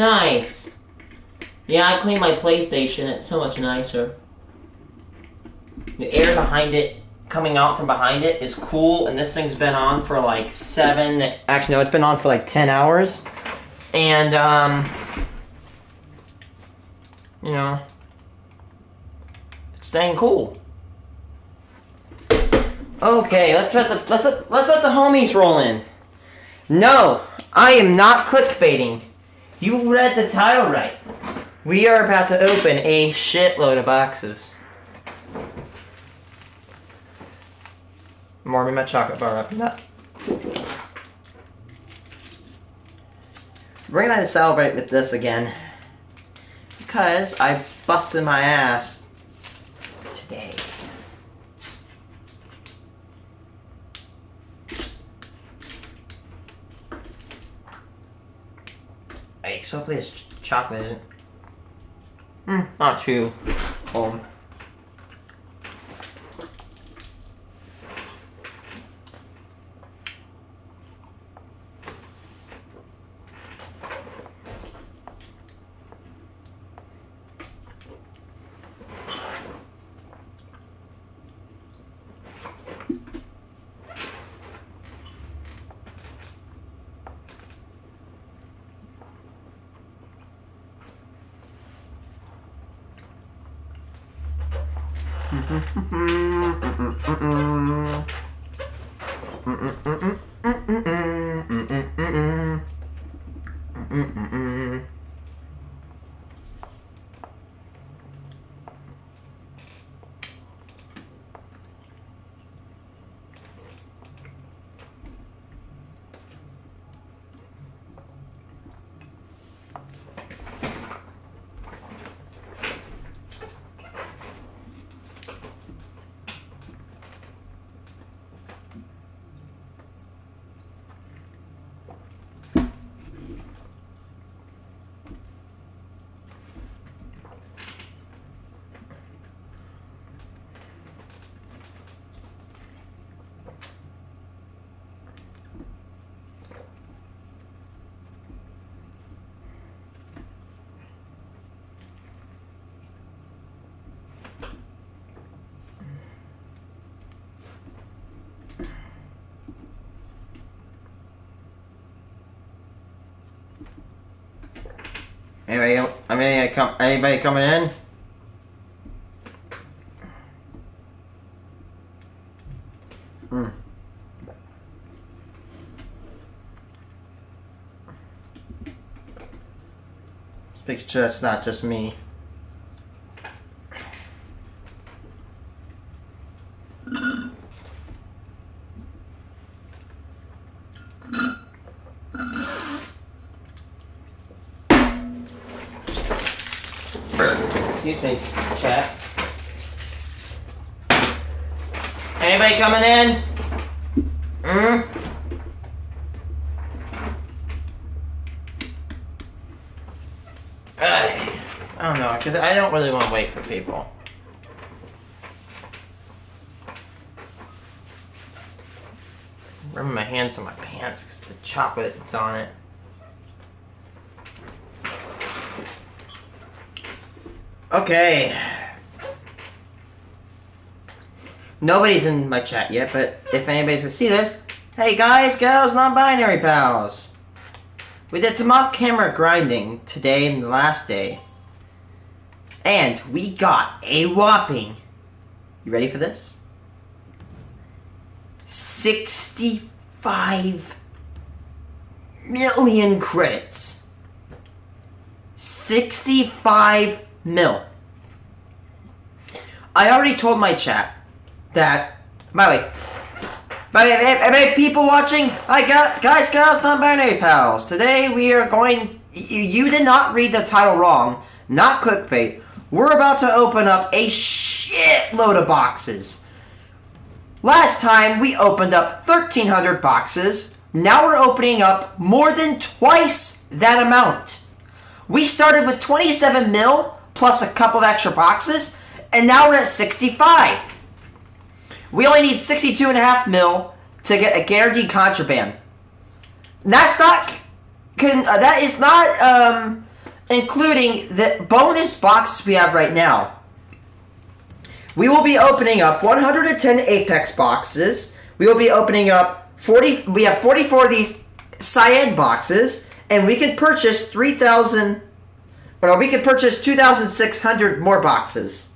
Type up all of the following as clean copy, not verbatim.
Nice. Yeah, I cleaned my PlayStation. It's so much nicer. The air behind it, coming out from behind it, is cool. And this thing's been on for like 7... Actually, no, it's been on for like 10 hours. And, you know, it's staying cool. Okay, let's let the homies roll in. No, I am not clickbaiting. You read the title right. We are about to open a shitload of boxes. I'm warming my chocolate bar up. We're gonna celebrate with this again because I busted my ass today. Hey, so hopefully it's chocolate in it. Not too cold. Anybody coming in? Just making sure that's not just me. Excuse me, chat. Anybody coming in? I don't know, because I don't really want to wait for people. I'm rubbing my hands on my pants because the chocolate is on it. Okay. Nobody's in my chat yet, but if anybody's gonna see this, hey guys, gals, non-binary pals. We did some off-camera grinding today and the last day. And we got a whopping, you ready for this? 65 million credits. 65 mil. I already told my chat that, by the way, people watching, hi guys, gals, non-binary pals. Today we are going, you did not read the title wrong, not clickbait. We're about to open up a shitload of boxes. Last time we opened up 1,300 boxes. Now we're opening up more than twice that amount. We started with 27 mil plus a couple of extra boxes, and now we're at 65. We only need 62.5 mil to get a guaranteed contraband. That's not, that is not including the bonus boxes we have right now. We will be opening up 110 Apex boxes. We will be opening up 40. We have 44 of these cyan boxes, and we can purchase 3,000. Well, we can purchase 2,600 more boxes.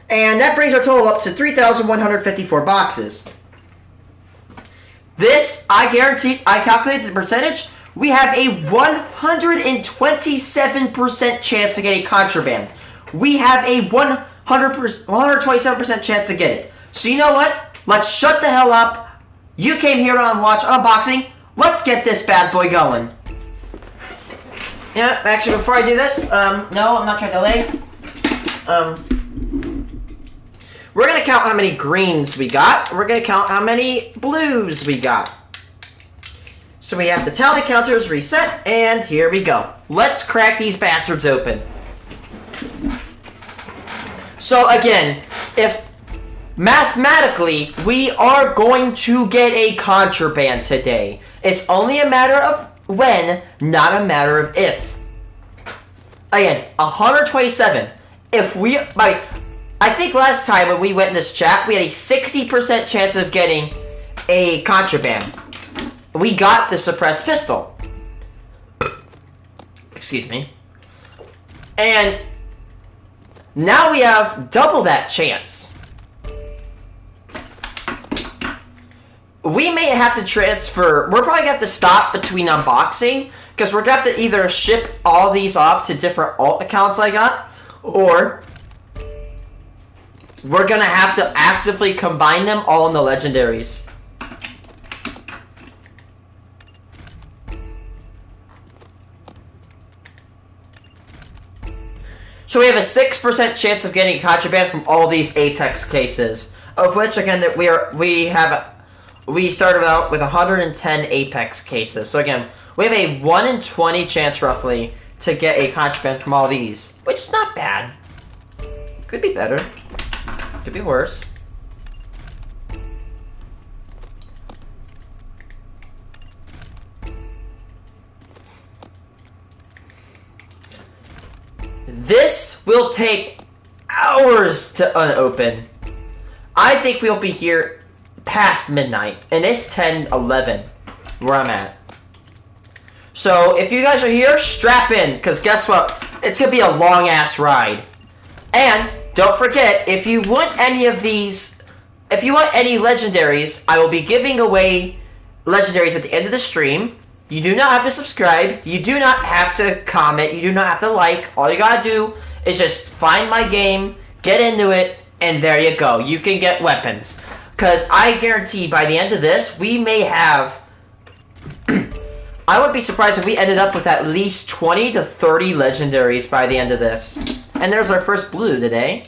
And that brings our total up to 3,154 boxes. This, I guarantee, I calculated the percentage. We have a 127% chance to get a contraband. We have a 127% chance to get it. So you know what? Let's shut the hell up. You came here to watch unboxing. Let's get this bad boy going. Yeah, actually, before I do this, no, I'm not trying to delay. We're going to count how many greens we got. We're going to count how many blues we got. So we have the tally counters reset, and here we go. Let's crack these bastards open. So again, if mathematically we are going to get a contraband today, it's only a matter of when, not a matter of if. Again, 127. If we, I think last time when we went in this chat, we had a 60% chance of getting a contraband. We got the suppressed pistol. Excuse me. And now we have double that chance. We may have to transfer. We're probably going to have to stop between unboxing, because we're going to have to either ship all these off to different alt accounts I got, or we're going to have to actively combine them all in the legendaries. So we have a 6% chance of getting contraband from all these Apex cases, of which again that we started out with 110 Apex cases. So again, we have a 1 in 20 chance roughly to get a contraband from all these, which is not bad. Could be better. Could be worse. This will take hours to unopen. I think we'll be here past midnight, and it's 10:11 where I'm at. So if you guys are here, strap in, because guess what? It's going to be a long-ass ride. And don't forget, if you want any of these, if you want any legendaries, I will be giving away legendaries at the end of the stream. You do not have to subscribe. You do not have to comment. You do not have to like. All you gotta do is just find my game, get into it, and there you go. You can get weapons. Because I guarantee by the end of this, we may have... I wouldn't be surprised if we ended up with at least 20 to 30 legendaries by the end of this. And there's our first blue today.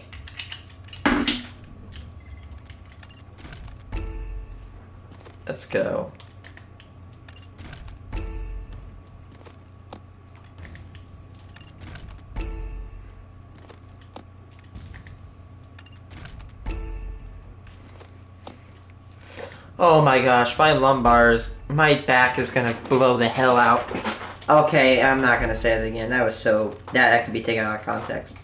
Let's go. Oh my gosh, my back is gonna blow the hell out. Okay, I'm not gonna say it again. That was so, that could be taken out of context.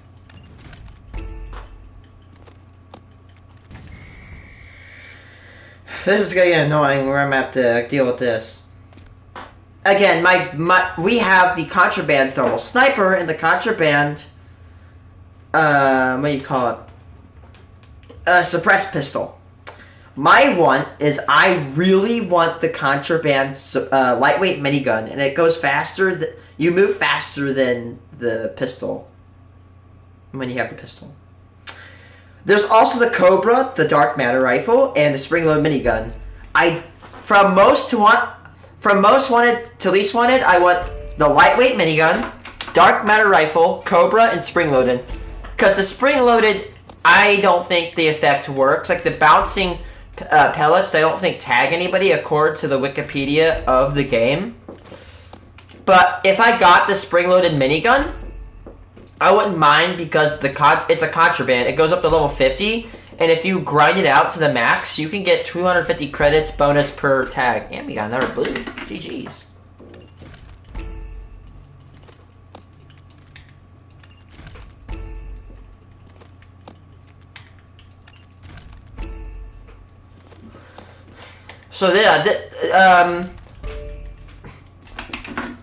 This is gonna get annoying where I'm gonna have to deal with this. Again, we have the contraband thermal sniper and the contraband, what do you call it? Suppressed pistol. My one is I really want the contraband lightweight minigun, and it goes faster. You move faster than the pistol when you have the pistol. There's also the Cobra, the dark matter rifle, and the spring load minigun. From most wanted to least wanted, I want the lightweight minigun, dark matter rifle, Cobra, and spring loaded. Because the spring loaded, I don't think the effect works. Like the bouncing pellets, I don't think tag anybody according to the Wikipedia of the game. But if I got the spring-loaded minigun, I wouldn't mind because it's a contraband. It goes up to level 50, and if you grind it out to the max, you can get 250 credits bonus per tag. And we got another blue. GG's. So yeah,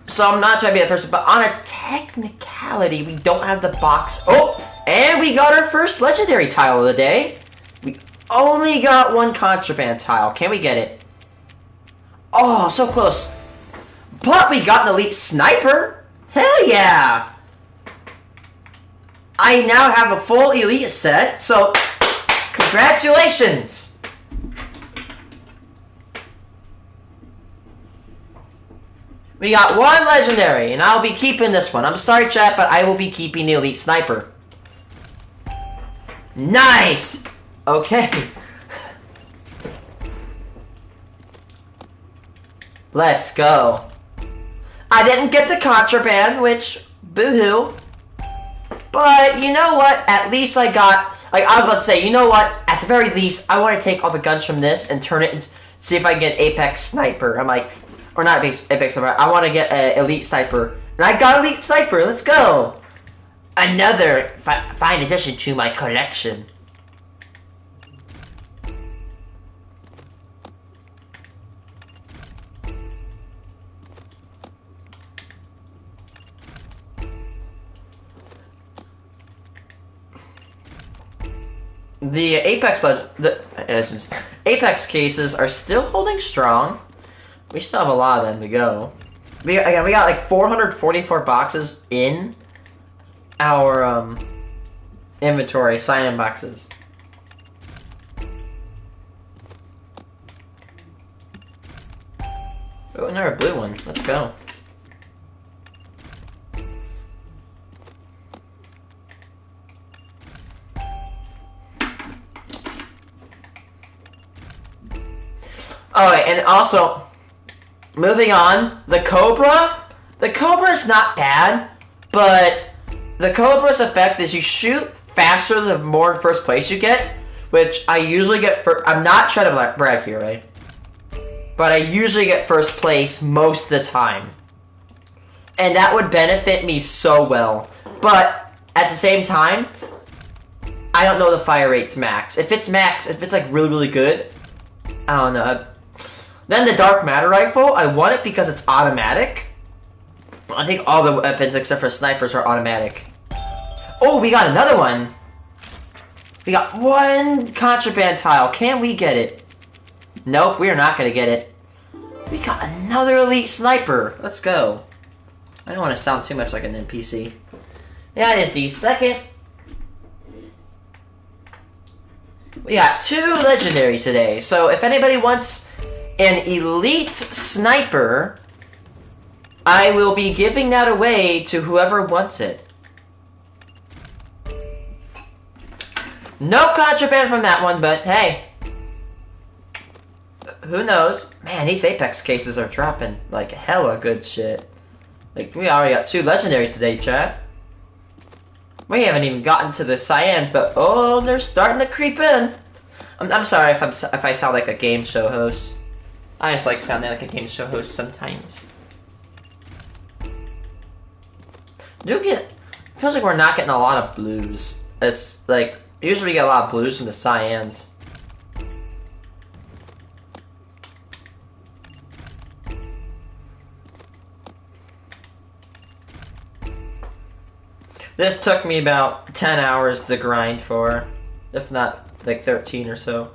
so I'm not trying to be that person, but on a technicality, we don't have the box. Oh, and we got our first legendary tile of the day. We only got one contraband tile. Can we get it? Oh, so close. But we got an elite sniper. Hell yeah! I now have a full elite set, so congratulations! We got one legendary, and I'll be keeping this one. I'm sorry, chat, but I will be keeping the elite sniper. Nice! Okay. Let's go. I didn't get the contraband, which, boo-hoo. But, you know what? At least I got... Like, I was about to say, you know what? At the very least, I want to take all the guns from this and turn it and see if I can get Apex Sniper. I'm like... Or not Apex Sniper. I want to get an Elite Sniper. And I got Elite Sniper. Let's go. Another fine addition to my collection. The Apex cases are still holding strong. We still have a lot of them to go. We got like 444 boxes in our inventory, sign-in boxes. Oh, another blue one. Let's go. Alright, and also, moving on, the Cobra is not bad, but the Cobra's effect is you shoot faster the more in first place you get, which I usually get I'm not trying to brag here, right? But I usually get first place most of the time. And that would benefit me so well. But, at the same time, I don't know the fire rate's max. If it's like really, really good, I don't know. Then the Dark Matter Rifle, I want it because it's automatic. I think all the weapons except for snipers are automatic. Oh, we got another one. We got one contraband tile. Can we get it? Nope, we are not going to get it. We got another elite sniper. Let's go. I don't want to sound too much like an NPC. That is the second. We got 2 legendaries today. So if anybody wants an elite sniper, I will be giving that away to whoever wants it. No contraband from that one, but hey. Who knows? Man, these Apex cases are dropping like hella good shit. Like, we already got 2 legendaries today, chat. We haven't even gotten to the cyans, but oh, they're starting to creep in. I'm sorry if I sound like a game show host. I just like sounding like a game show host sometimes. Feels like we're not getting a lot of blues. It's like usually we get a lot of blues from the cyans. This took me about 10 hours to grind for, if not like 13 or so.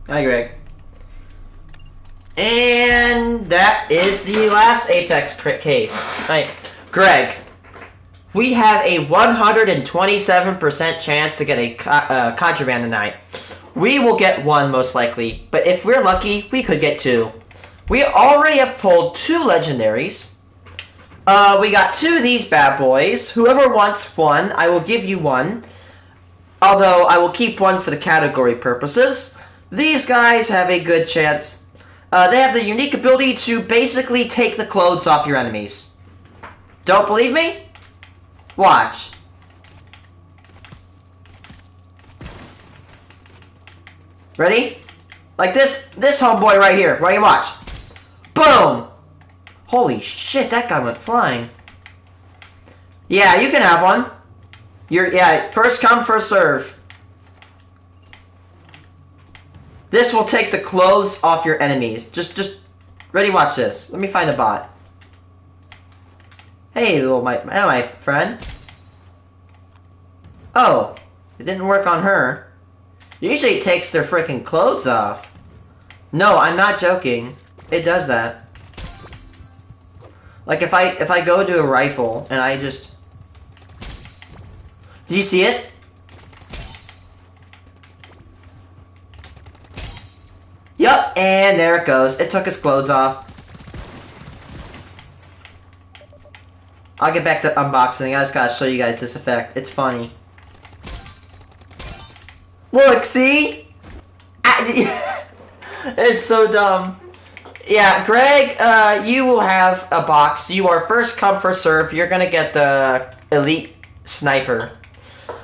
Hi, Greg. And that is the last Apex case. Right. Greg, we have a 127% chance to get a contraband tonight. We will get one most likely, but if we're lucky, we could get two. We already have pulled 2 legendaries. We got 2 of these bad boys. Whoever wants one, I will give you one. Although, I will keep one for the category purposes. These guys have a good chance. They have the unique ability to basically take the clothes off your enemies. Don't believe me? Watch. Ready? Like this homeboy right here. Ready? Watch. Boom! Holy shit, that guy went flying. Yeah, you can have one. Yeah, first come, first serve. This will take the clothes off your enemies. Just ready, watch this. Let me find a bot. Hey, my friend. Oh, it didn't work on her. Usually it takes their freaking clothes off. No, I'm not joking. It does that. Like if I go to a rifle and I just... Did you see it? Yup, and there it goes. It took his clothes off. I'll get back to unboxing. I just gotta show you guys this effect. It's funny. Look, see? It's so dumb. Yeah, Greg, you will have a box. You are first come, first serve. You're gonna get the elite sniper.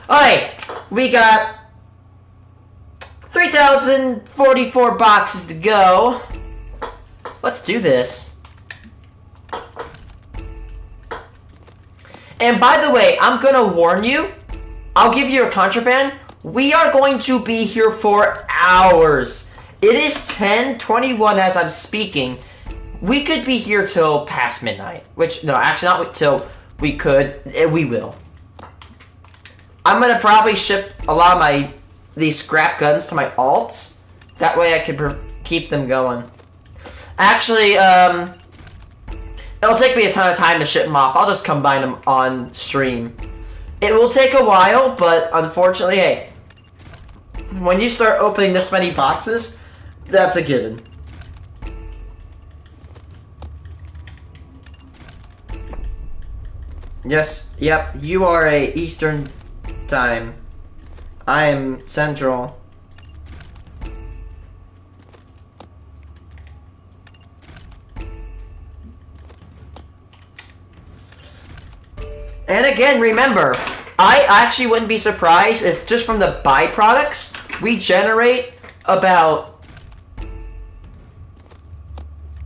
Alright, we got 3,044 boxes to go. Let's do this. And by the way, I'm gonna warn you, I'll give you a contraband. We are going to be here for hours. It is 10:21 as I'm speaking. We could be here till past midnight. Which, no, actually not till we could. We will. I'm gonna probably ship a lot of these scrap guns to my alts. That way I can keep them going. Actually, it'll take me a ton of time to ship them off. I'll just combine them on stream. It will take a while, but unfortunately, hey, when you start opening this many boxes, that's a given. Yes, yep, you are a Eastern time. I am Central. And again, remember, I actually wouldn't be surprised if just from the byproducts, we generate about...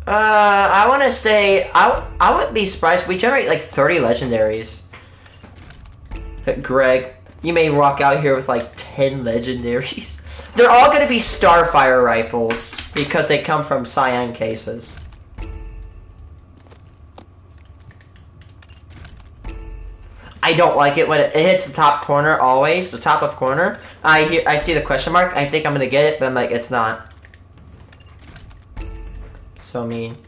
I want to say, I wouldn't be surprised if we generate like 30 legendaries. Greg, you may walk out here with like 10 legendaries. They're all going to be Starfire rifles because they come from cyan cases. I don't like it when it hits the top corner always, the top of corner. I see the question mark. I think I'm gonna get it, but I'm like, it's not. So mean.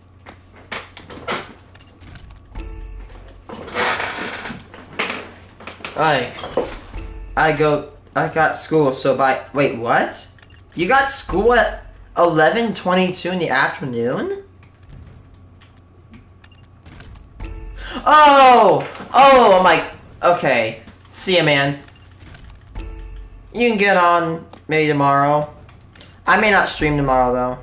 I got school, so wait, what? You got school at 11:22 in the afternoon? Oh, I'm like, okay. See ya, man. You can get on maybe tomorrow. I may not stream tomorrow, though.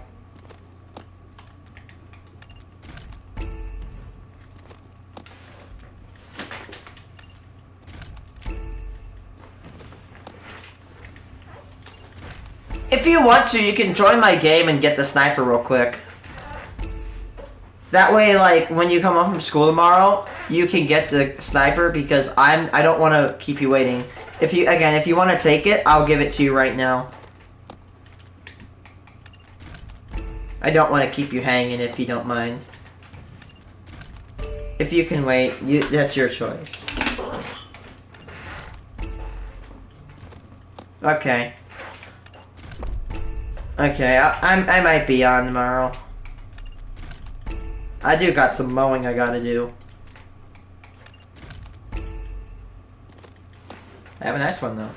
If you want to, you can join my game and get the sniper real quick. That way, like, when you come home from school tomorrow, you can get the sniper because I don't want to keep you waiting. If you want to take it, I'll give it to you right now. I don't want to keep you hanging if you don't mind. If you can wait, that's your choice. Okay. Okay, I might be on tomorrow. I do got some mowing I gotta do. I have a nice one though.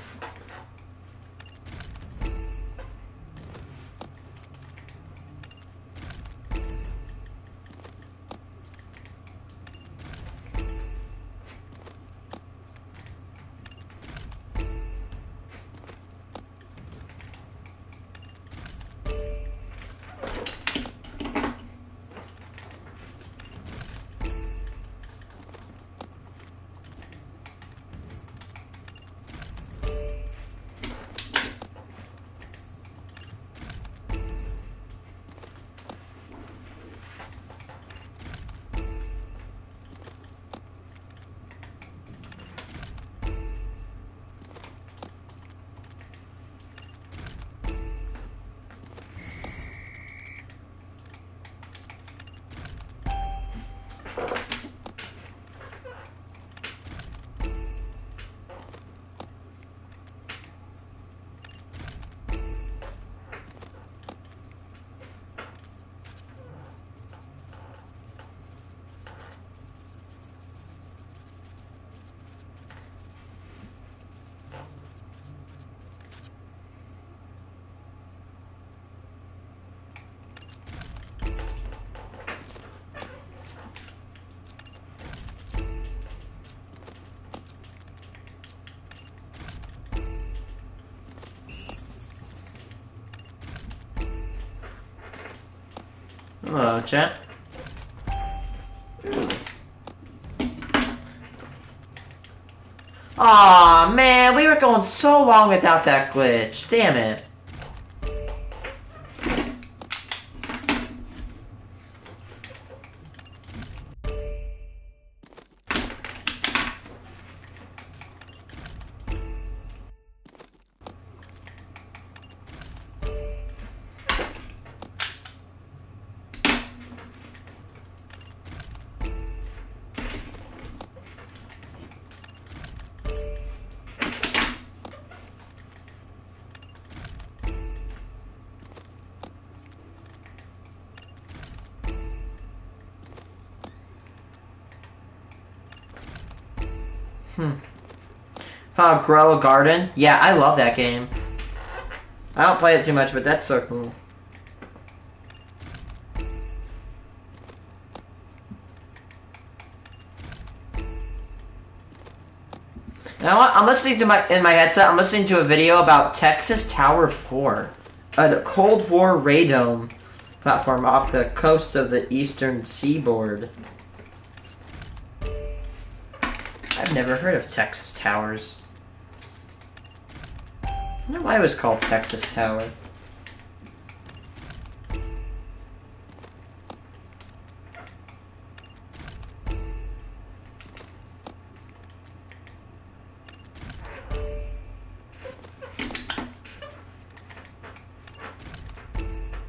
Hello, chat. Aw, man, we were going so long without that glitch. Damn it. Grow a garden? Yeah, I love that game. I don't play it too much, but that's so cool. Now I'm listening to in my headset. I'm listening to a video about Texas Tower 4, the Cold War radome platform off the coast of the eastern seaboard. I've never heard of Texas Towers. I wonder why it was called Texas Tower.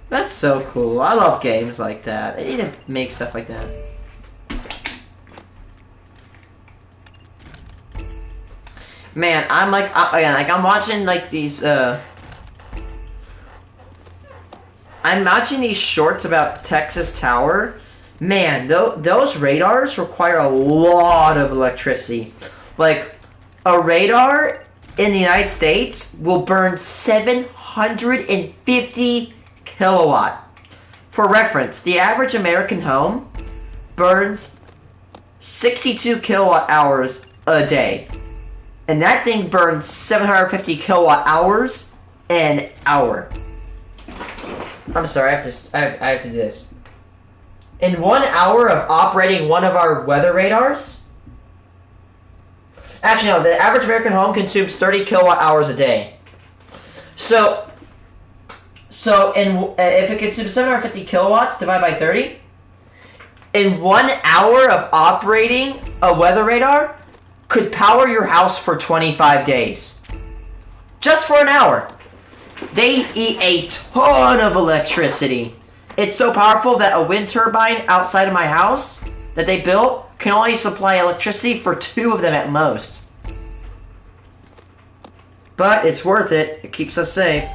That's so cool. I love games like that. I need to make stuff like that. Man, I'm like, again, like I'm watching like these, I'm watching these shorts about Texas Tower. Man, those radars require a lot of electricity. Like, a radar in the United States will burn 750 kilowatt. For reference, the average American home burns 62 kilowatt hours a day. And that thing burns 750 kilowatt hours an hour. I'm sorry, I have to do this. In 1 hour of operating one of our weather radars, actually no, the average American home consumes 30 kilowatt hours a day. So if it consumes 750 kilowatts divided by 30, in 1 hour of operating a weather radar, could power your house for 25 days. Just for an hour. They eat a ton of electricity. It's so powerful that a wind turbine outside of my house that they built can only supply electricity for 2 of them at most. But it's worth it. It keeps us safe.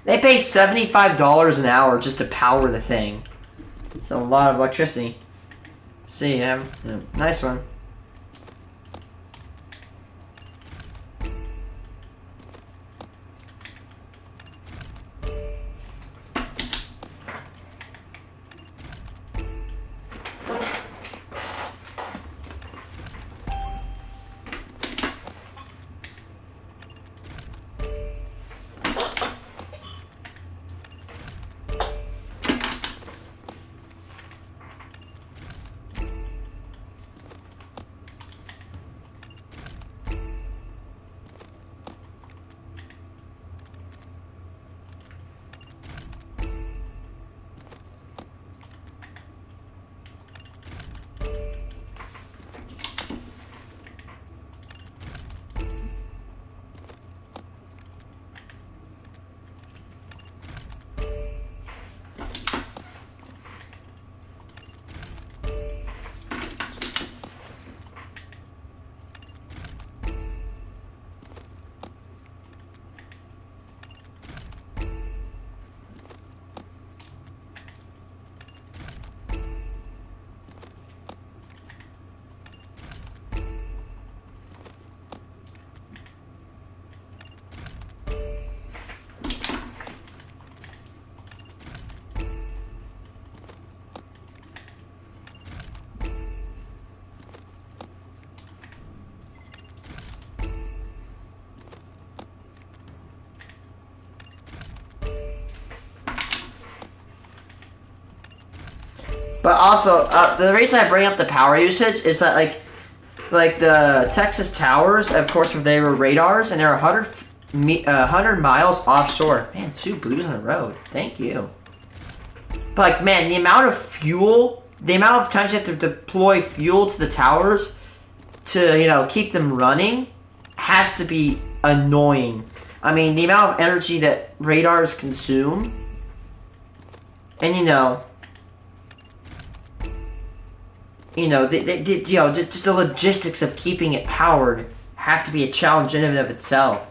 They pay $75 an hour just to power the thing. It's a lot of electricity. See, yeah, nice one. But also, the reason I bring up the power usage is that, like the Texas towers, of course, they were radars, and they're 100 miles offshore. Man, 2 blues on the road. Thank you. But, like, man, the amount of fuel, the amount of times you have to deploy fuel to the towers to, you know, keep them running has to be annoying. I mean, the amount of energy that radars consume, and, you know, just the logistics of keeping it powered have to be a challenge in and of itself.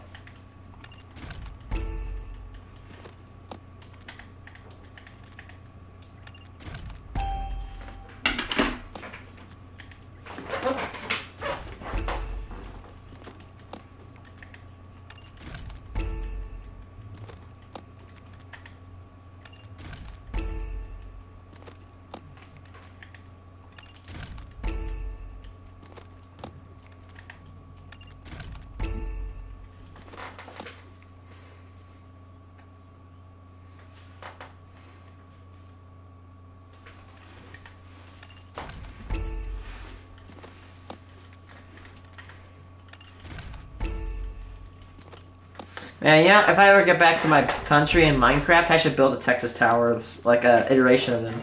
Man, yeah, if I ever get back to my country in Minecraft, I should build a Texas Tower, like a iteration of them.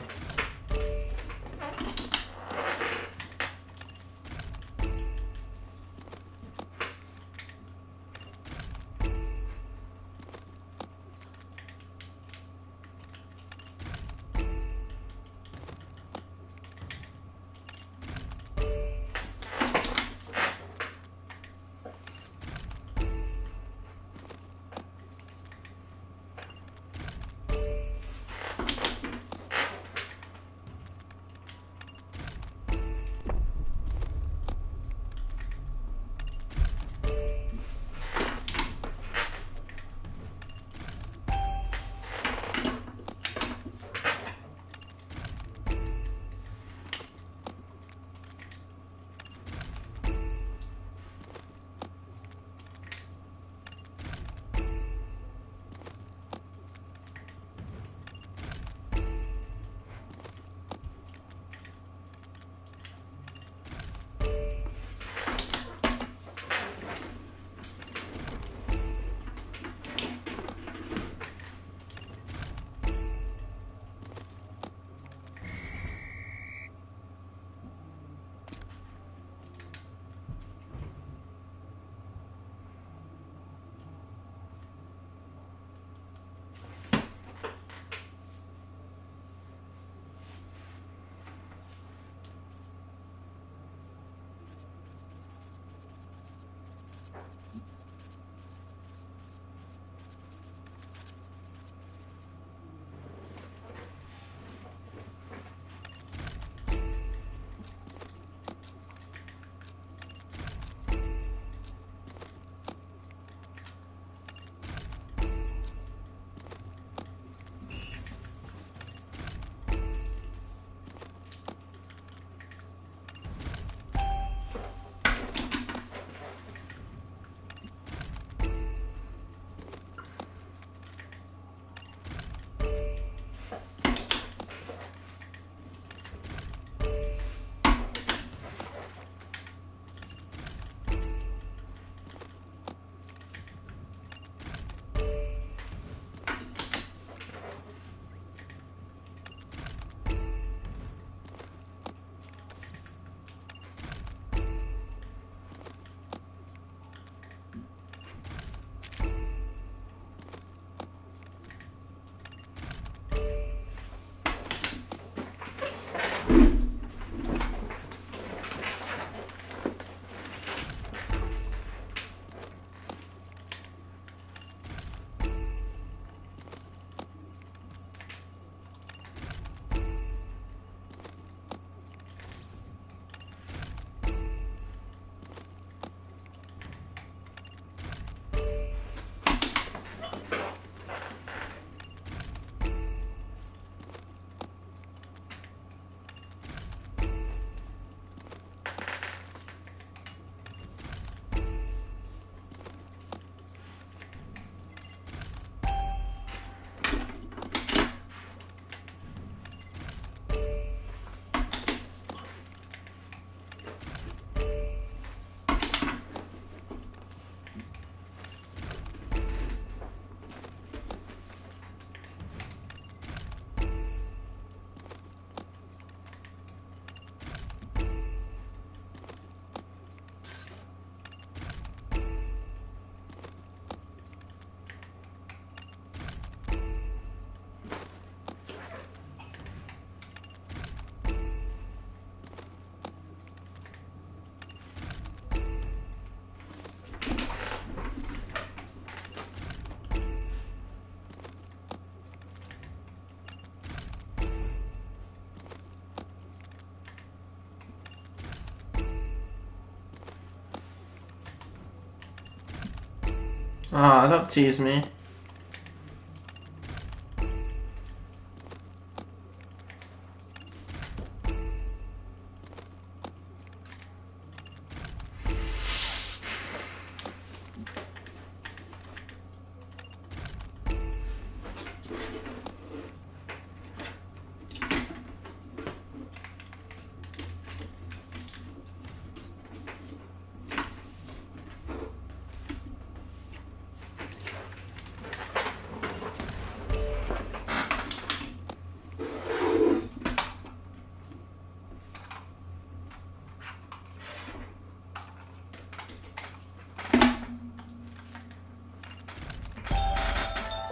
Aw, don't tease me.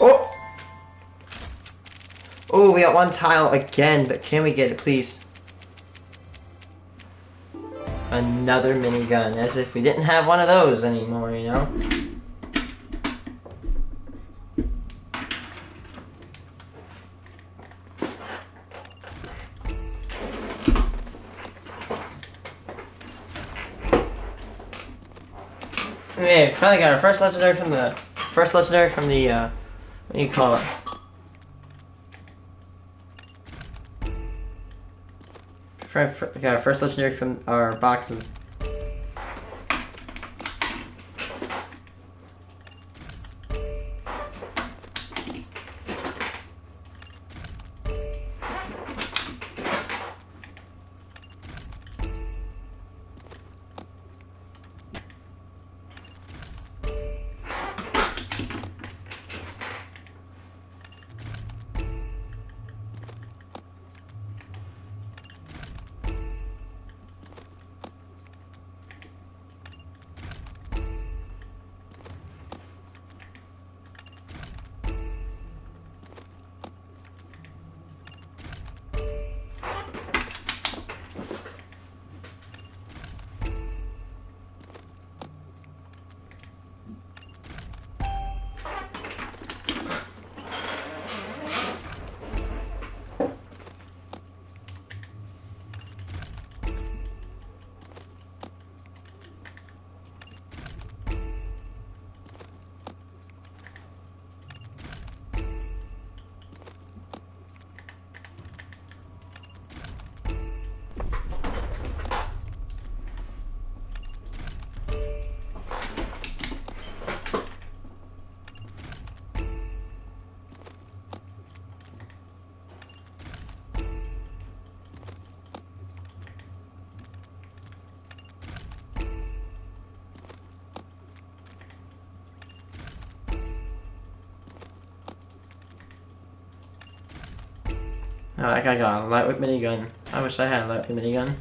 Oh! Oh, we got one tile again, but can we get it, please? Another minigun, as if we didn't have one of those anymore, you know? Okay, finally got our first legendary from the what do you call it? Got our first legendary from our boxes. Oh, that guy got a lightweight minigun. I wish I had a lightweight minigun.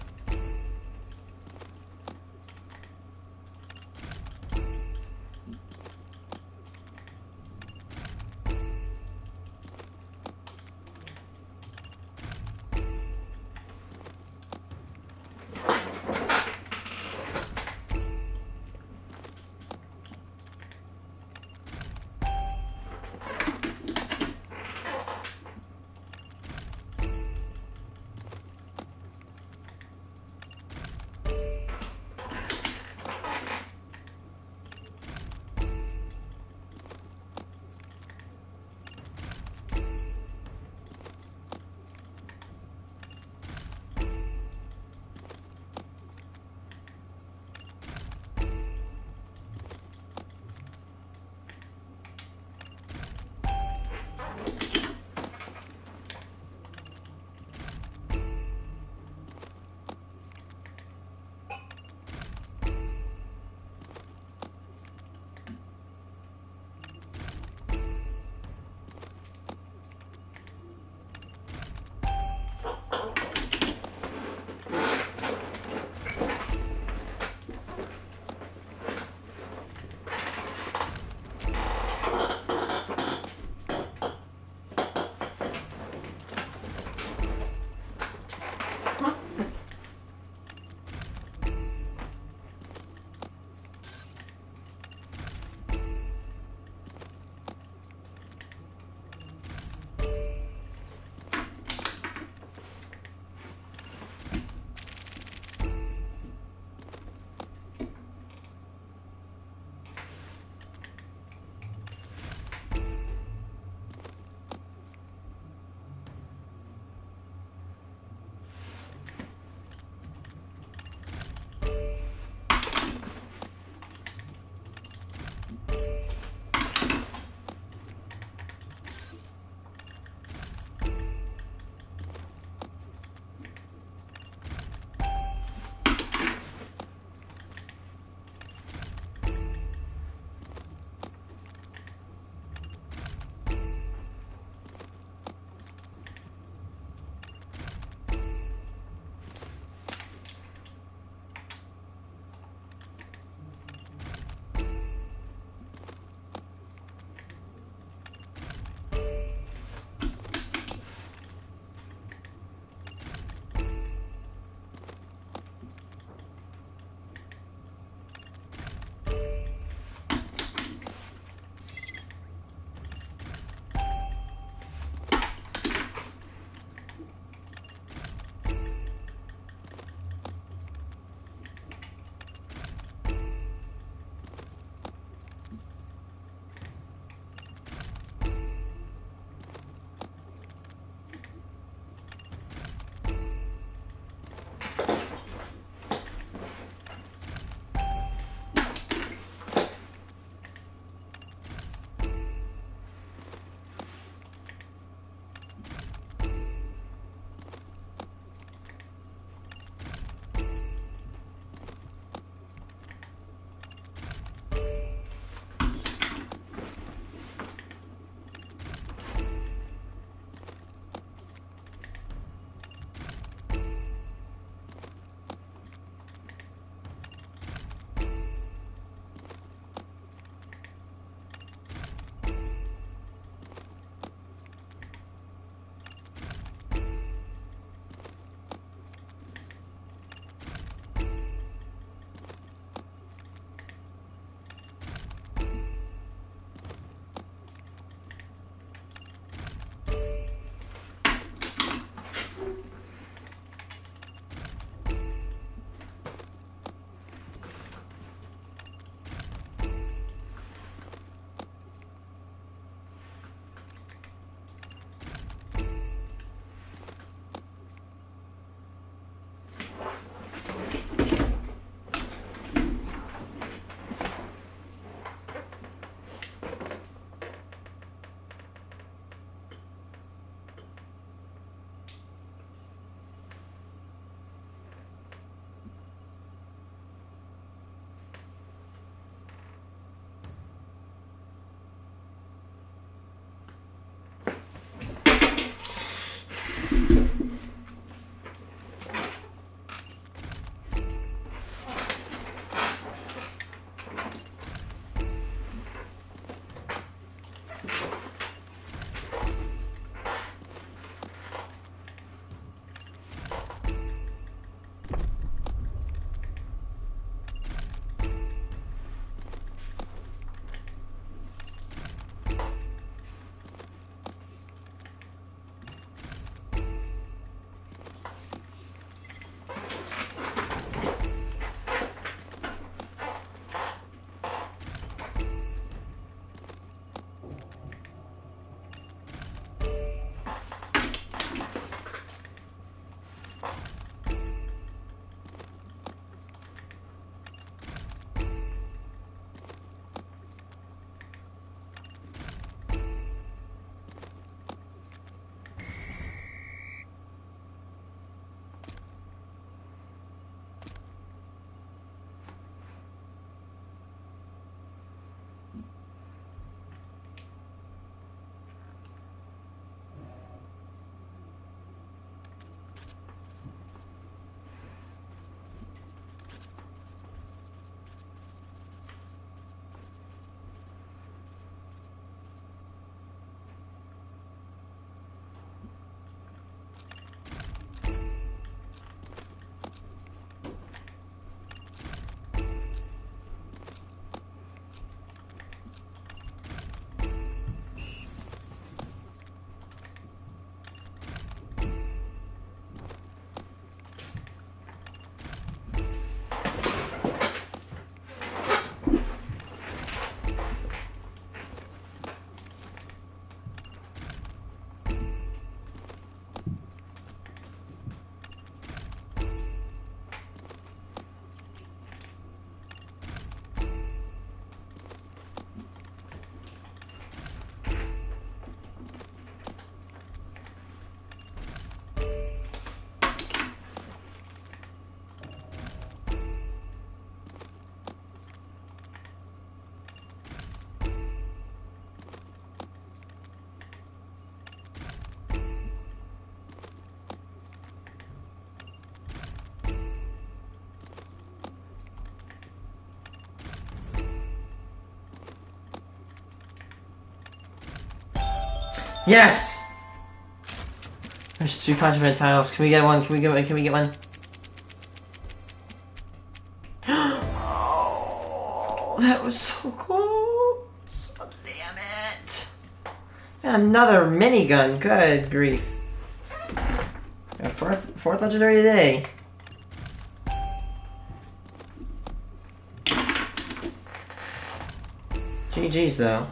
Yes! There's 2 contraband tiles. Can we get one? Can we get one? Can we get one? Oh, that was so close. Oh, damn it. Another minigun. Good grief. Fourth legendary today. GG's though.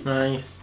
Nice.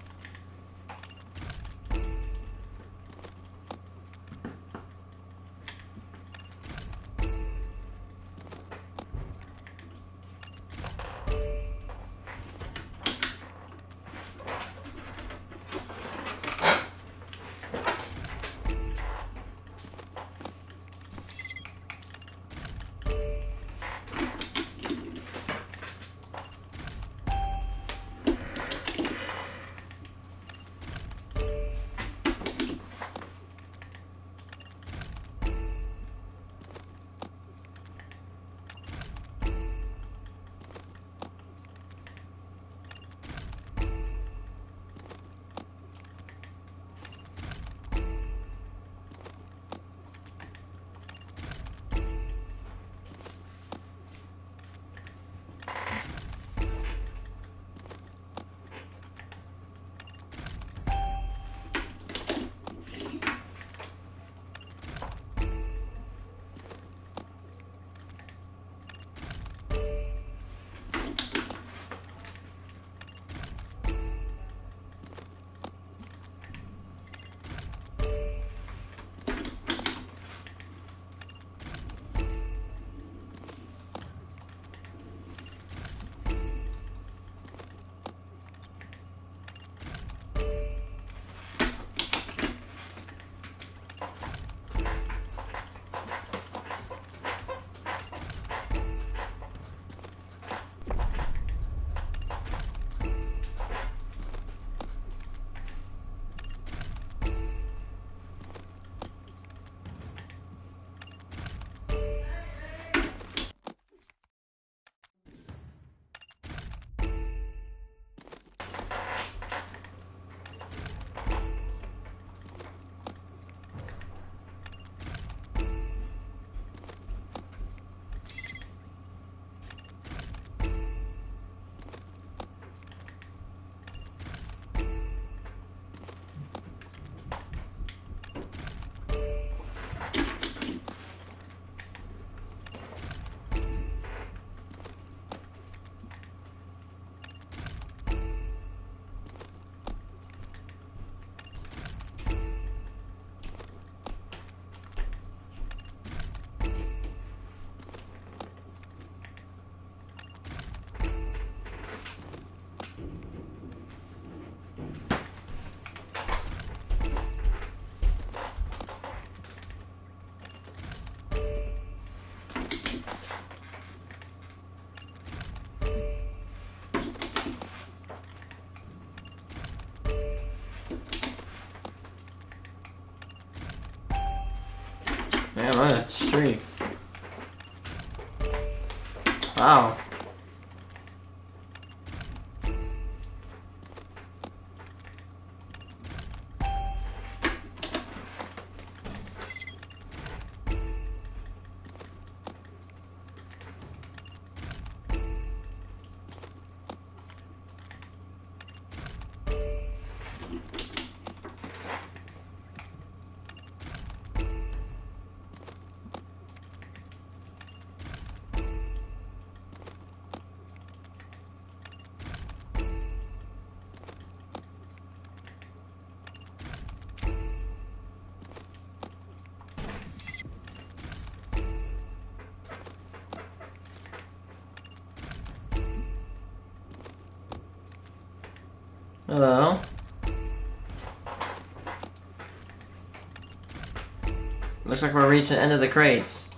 Yeah, look at that streak. Wow. Hello. Looks like we're reaching the end of the crates.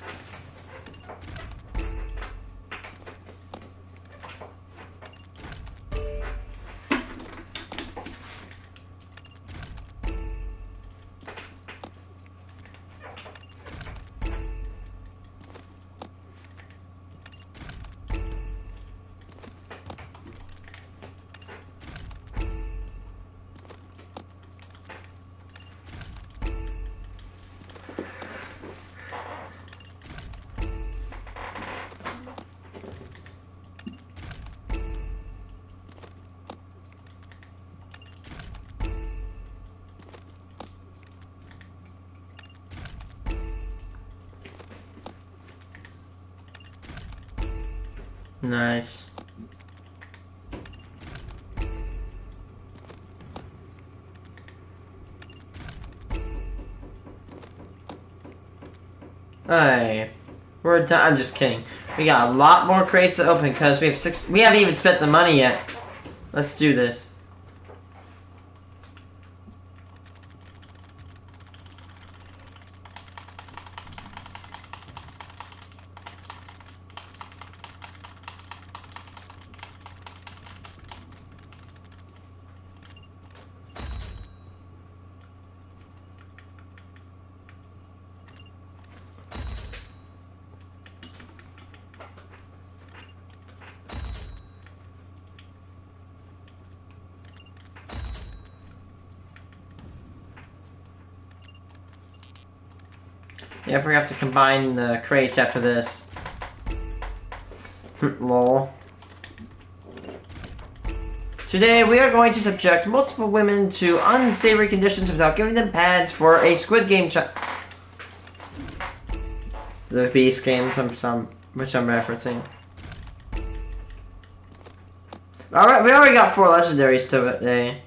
Nice. Hey, we're done. I'm just kidding. We got a lot more crates to open because we have 6. We haven't even spent the money yet. Let's do this. Yep, we have to combine the crates after this. Lol. Today we are going to subject multiple women to unsavory conditions without giving them pads for a Squid Game the Beast game, which I'm referencing. Alright, we already got 4 legendaries today.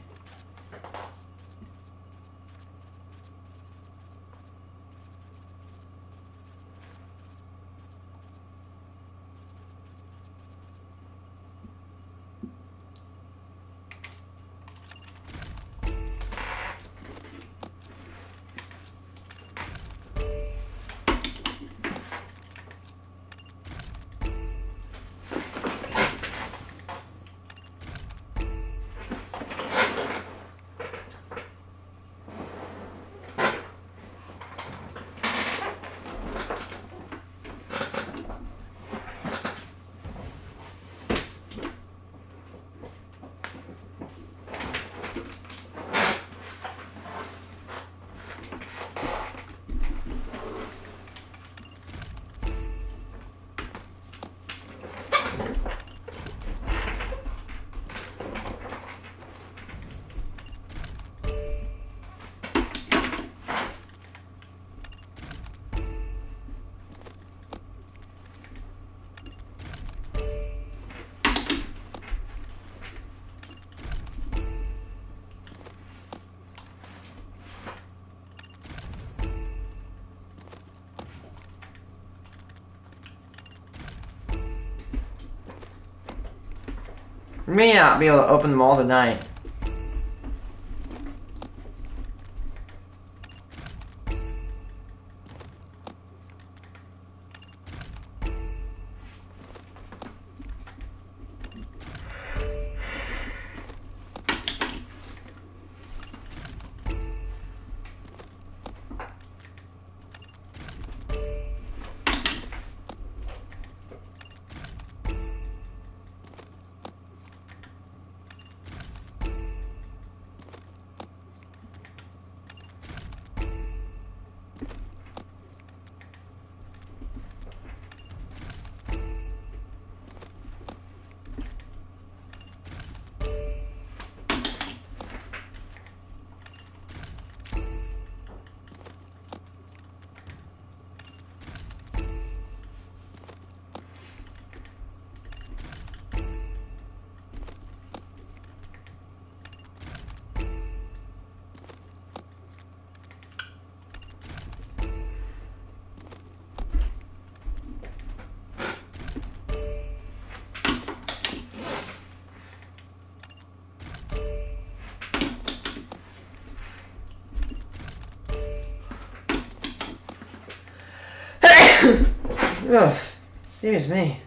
We may not be able to open them all tonight. Ugh, excuse me.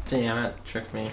Damn it, tricked me.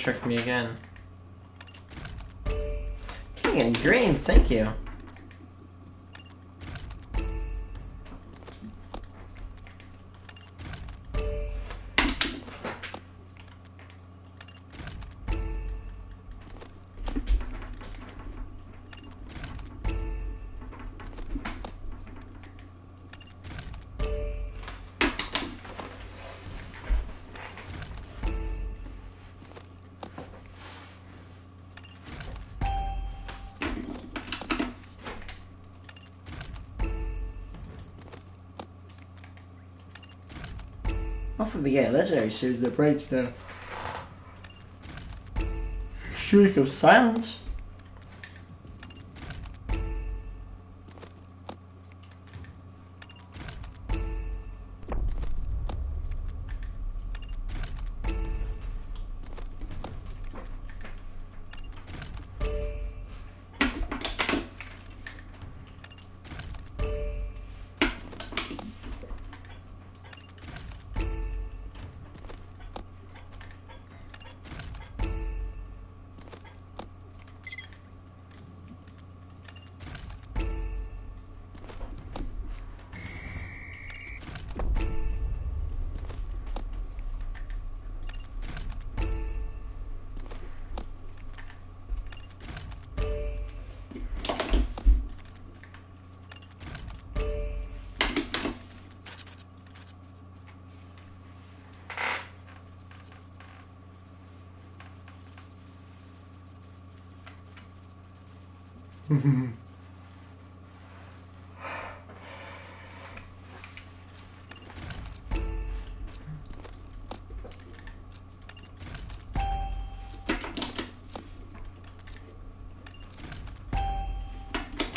trick me again. Freaking green, thank you. Hopefully we get legendary soon to break the streak of silence.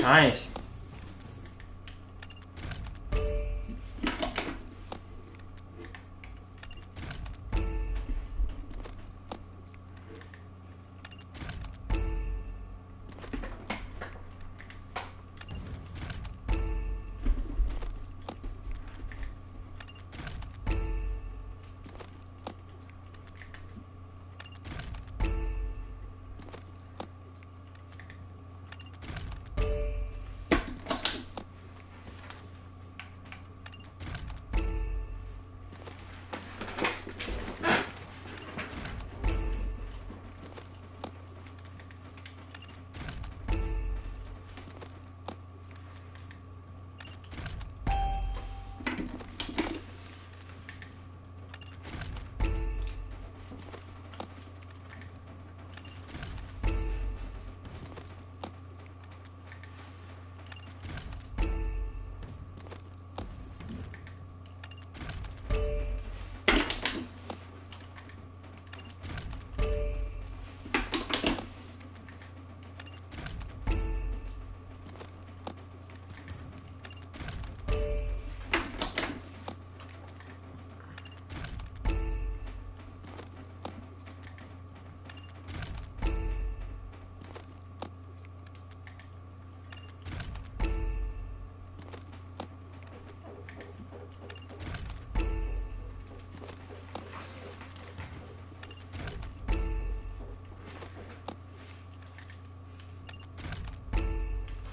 Nice.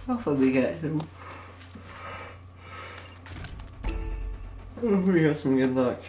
Hopefully we get him. We got some good luck.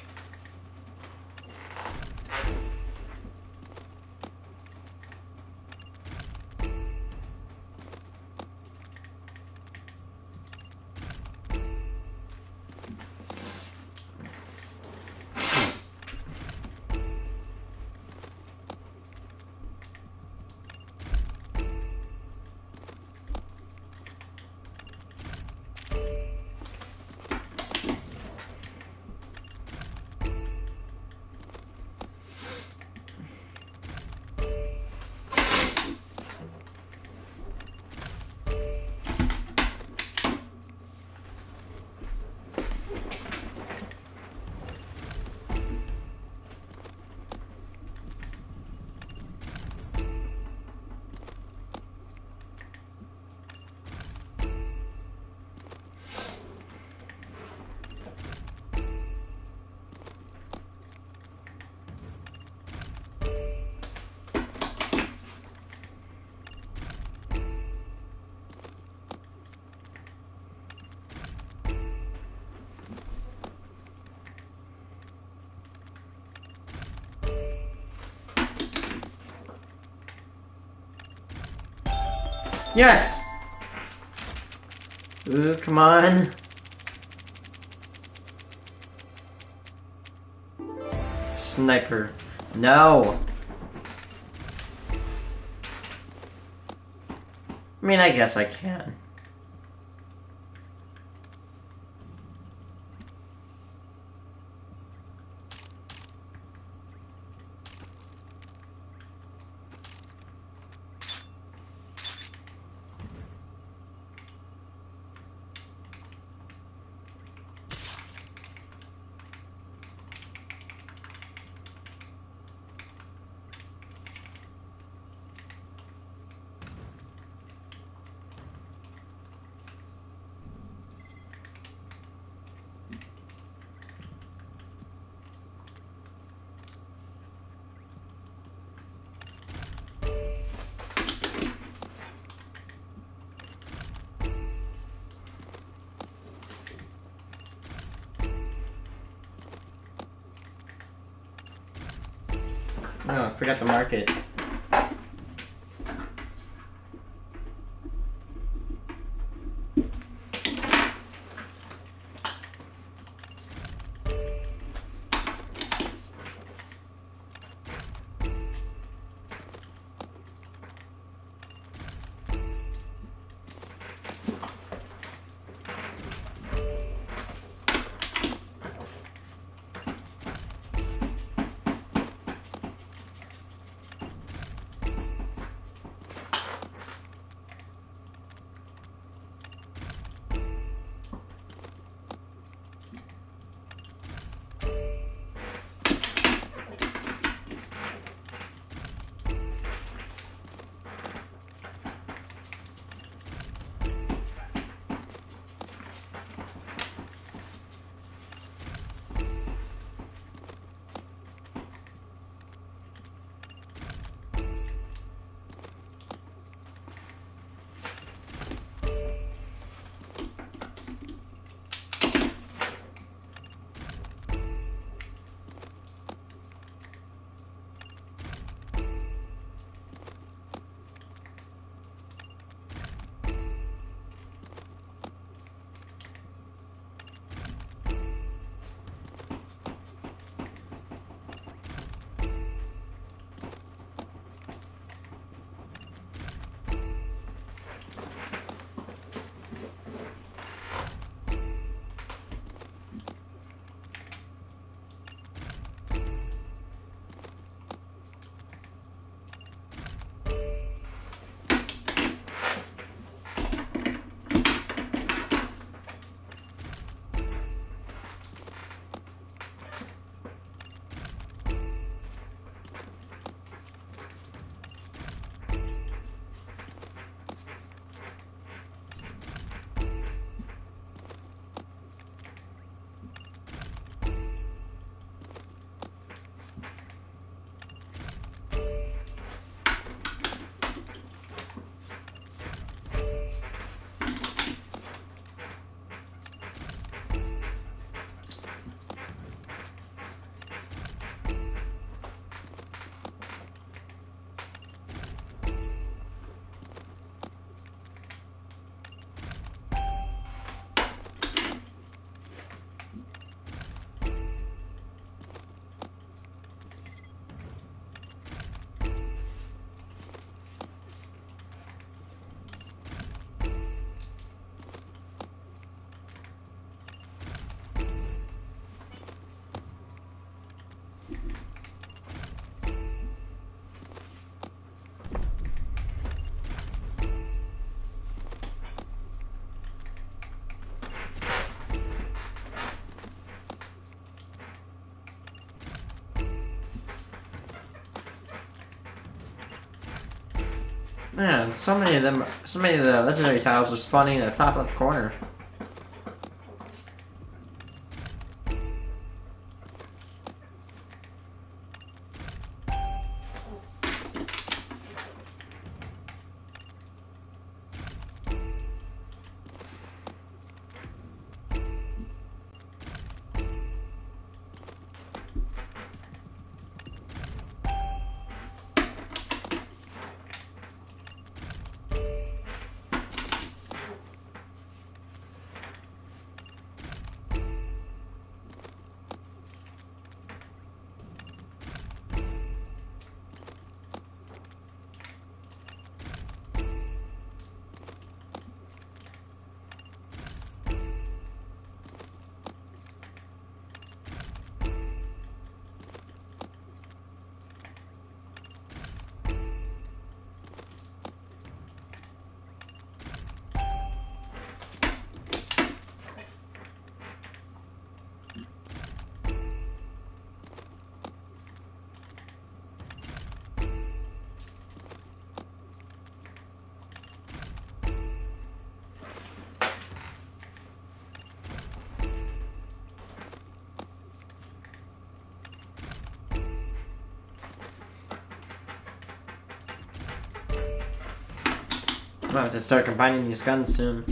Yes! Ooh, come on. Sniper. No! I mean, I guess I can. Oh, I forgot to mark it. Man, so many of them, so many of the legendary tiles are spawning in the top left corner. I'm gonna have to start combining these guns soon.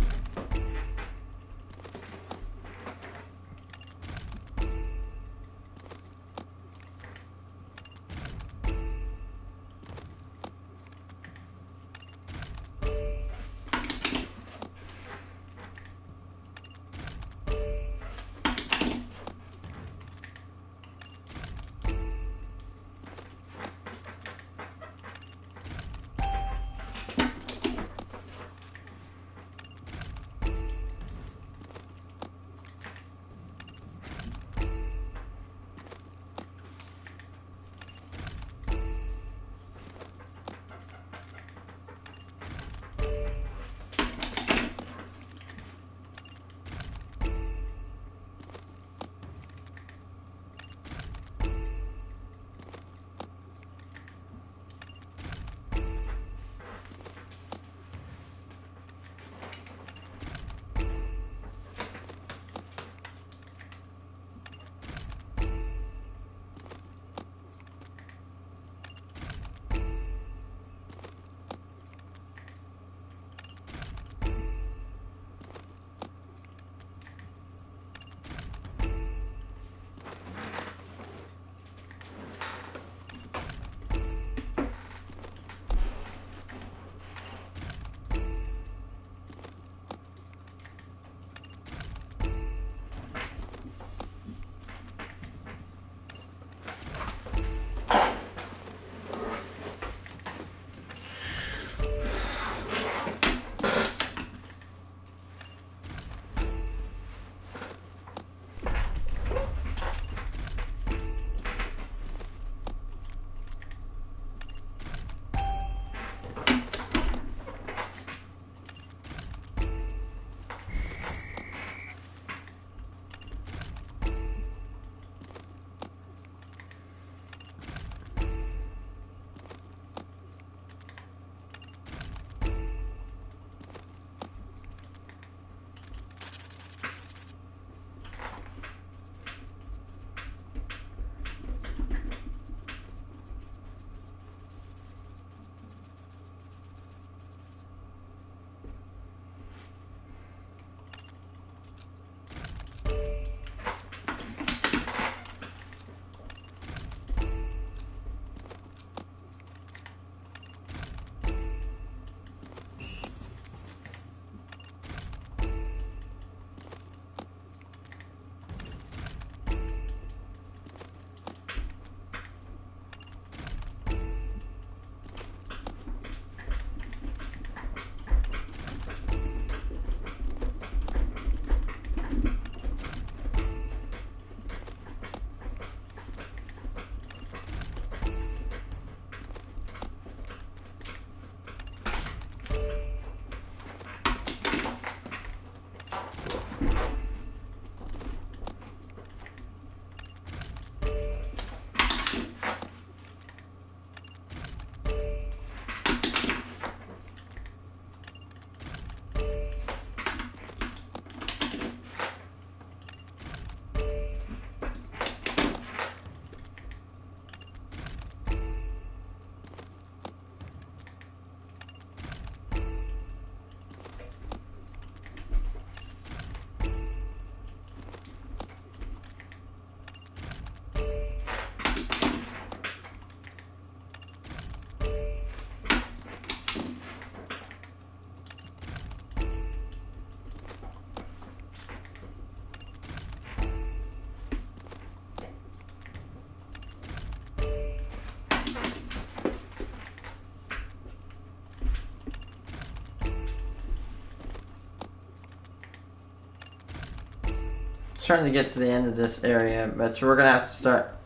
Starting to get to the end of this area, but so we're gonna have to start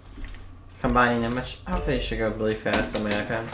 combining them, which hopefully should go really fast on my iPad.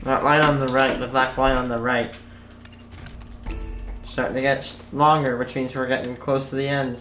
That line on the right, the black line on the right. Starting to get longer, which means we're getting close to the end.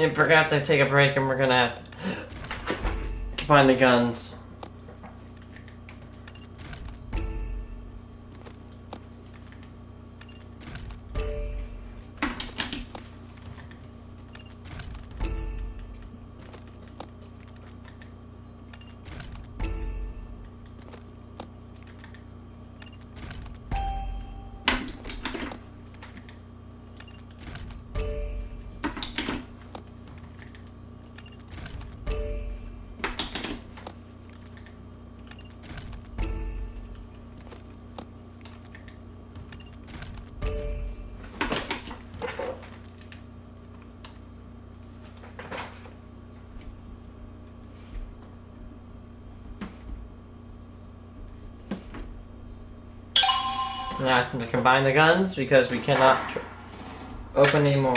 Yeah, we're gonna have to take a break and we're gonna have to find the guns. Now it's time to combine the guns because we cannot open anymore.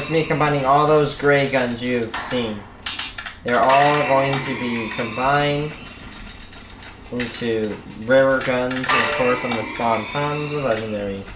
That's me combining all those gray guns you've seen. They're all going to be combined into rarer guns, and of course I'm gonna spawn tons of legendaries.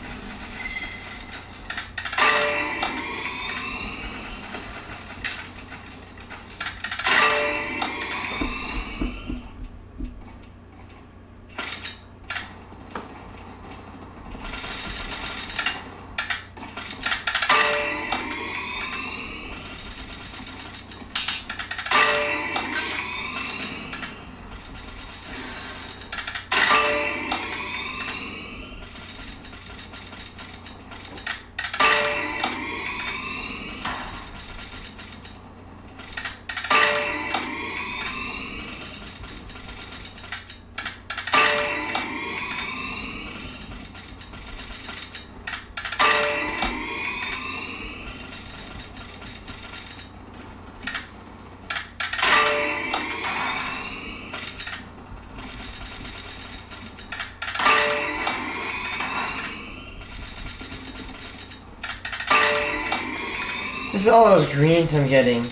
This is all those greens I'm getting.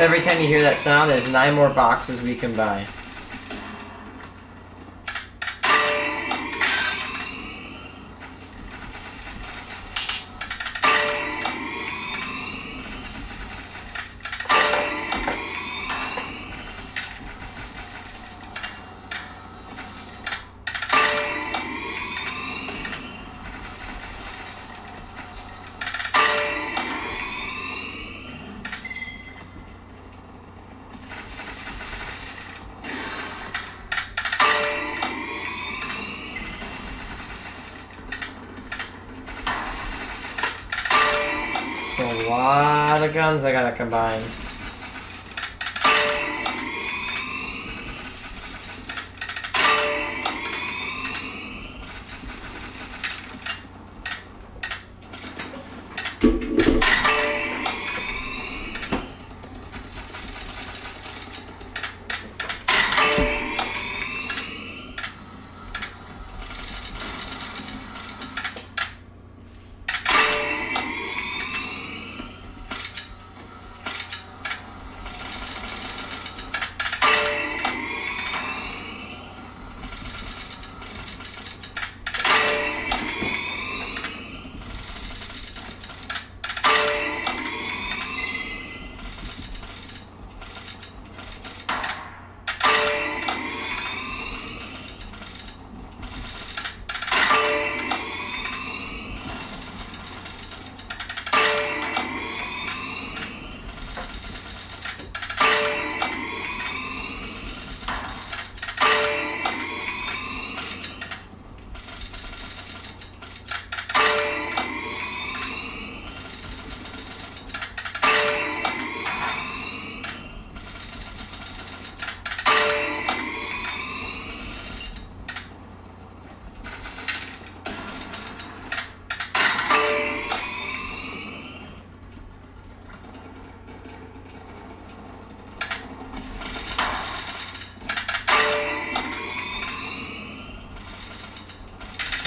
Every time you hear that sound, there's 9 more boxes we can buy. A lot of guns I gotta combine.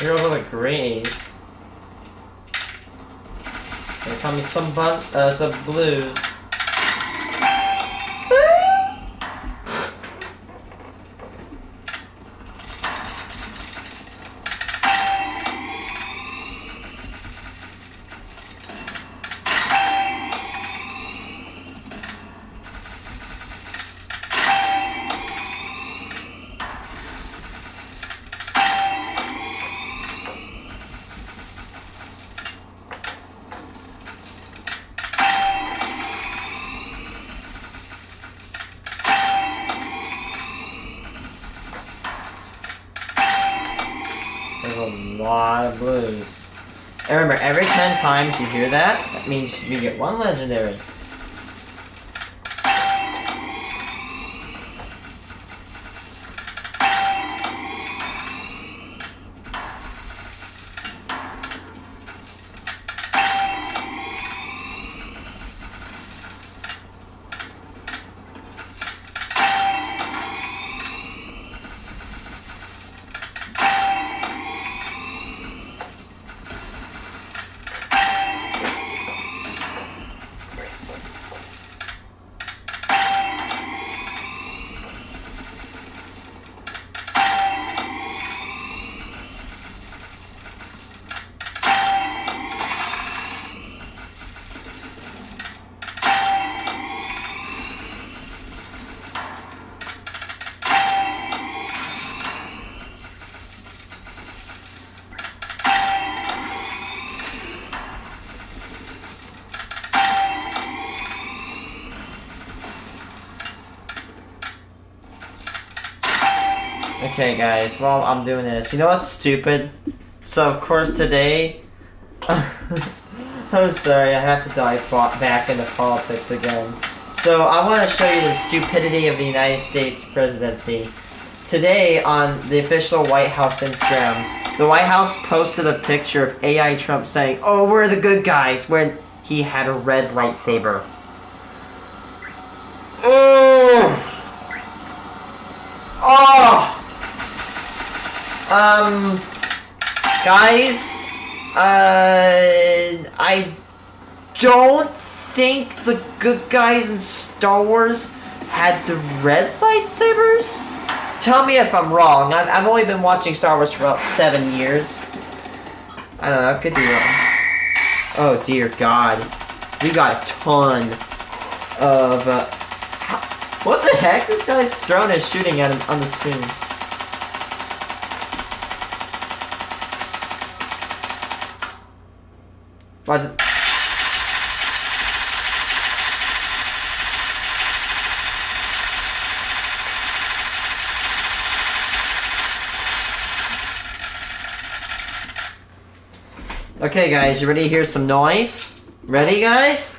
Here are all the grays. Like comes some blues. There's a lot of blues. And remember, every 10 times you hear that, that means you get one legendary. Okay guys, while I'm doing this, you know what's stupid? So of course today, I'm sorry, I have to dive back into politics again. So I want to show you the stupidity of the United States presidency. Today on the official White House Instagram, the White House posted a picture of AI Trump saying, "Oh, we're the good guys," when he had a red lightsaber. Oh! Oh! Guys, I don't think the good guys in Star Wars had the red lightsabers? Tell me if I'm wrong. I've only been watching Star Wars for about 7 years. I don't know, I could be wrong. Oh dear God. We got a ton of, what the heck? This guy's drone is shooting at him on the screen. Watch it. Okay guys, you ready to hear some noise? Ready guys?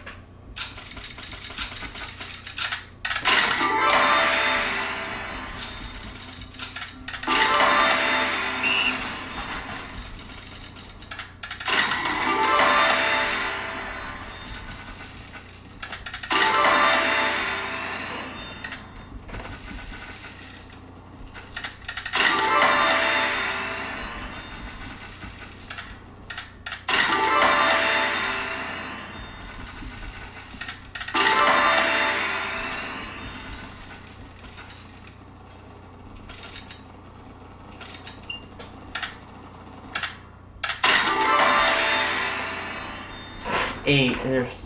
Eight.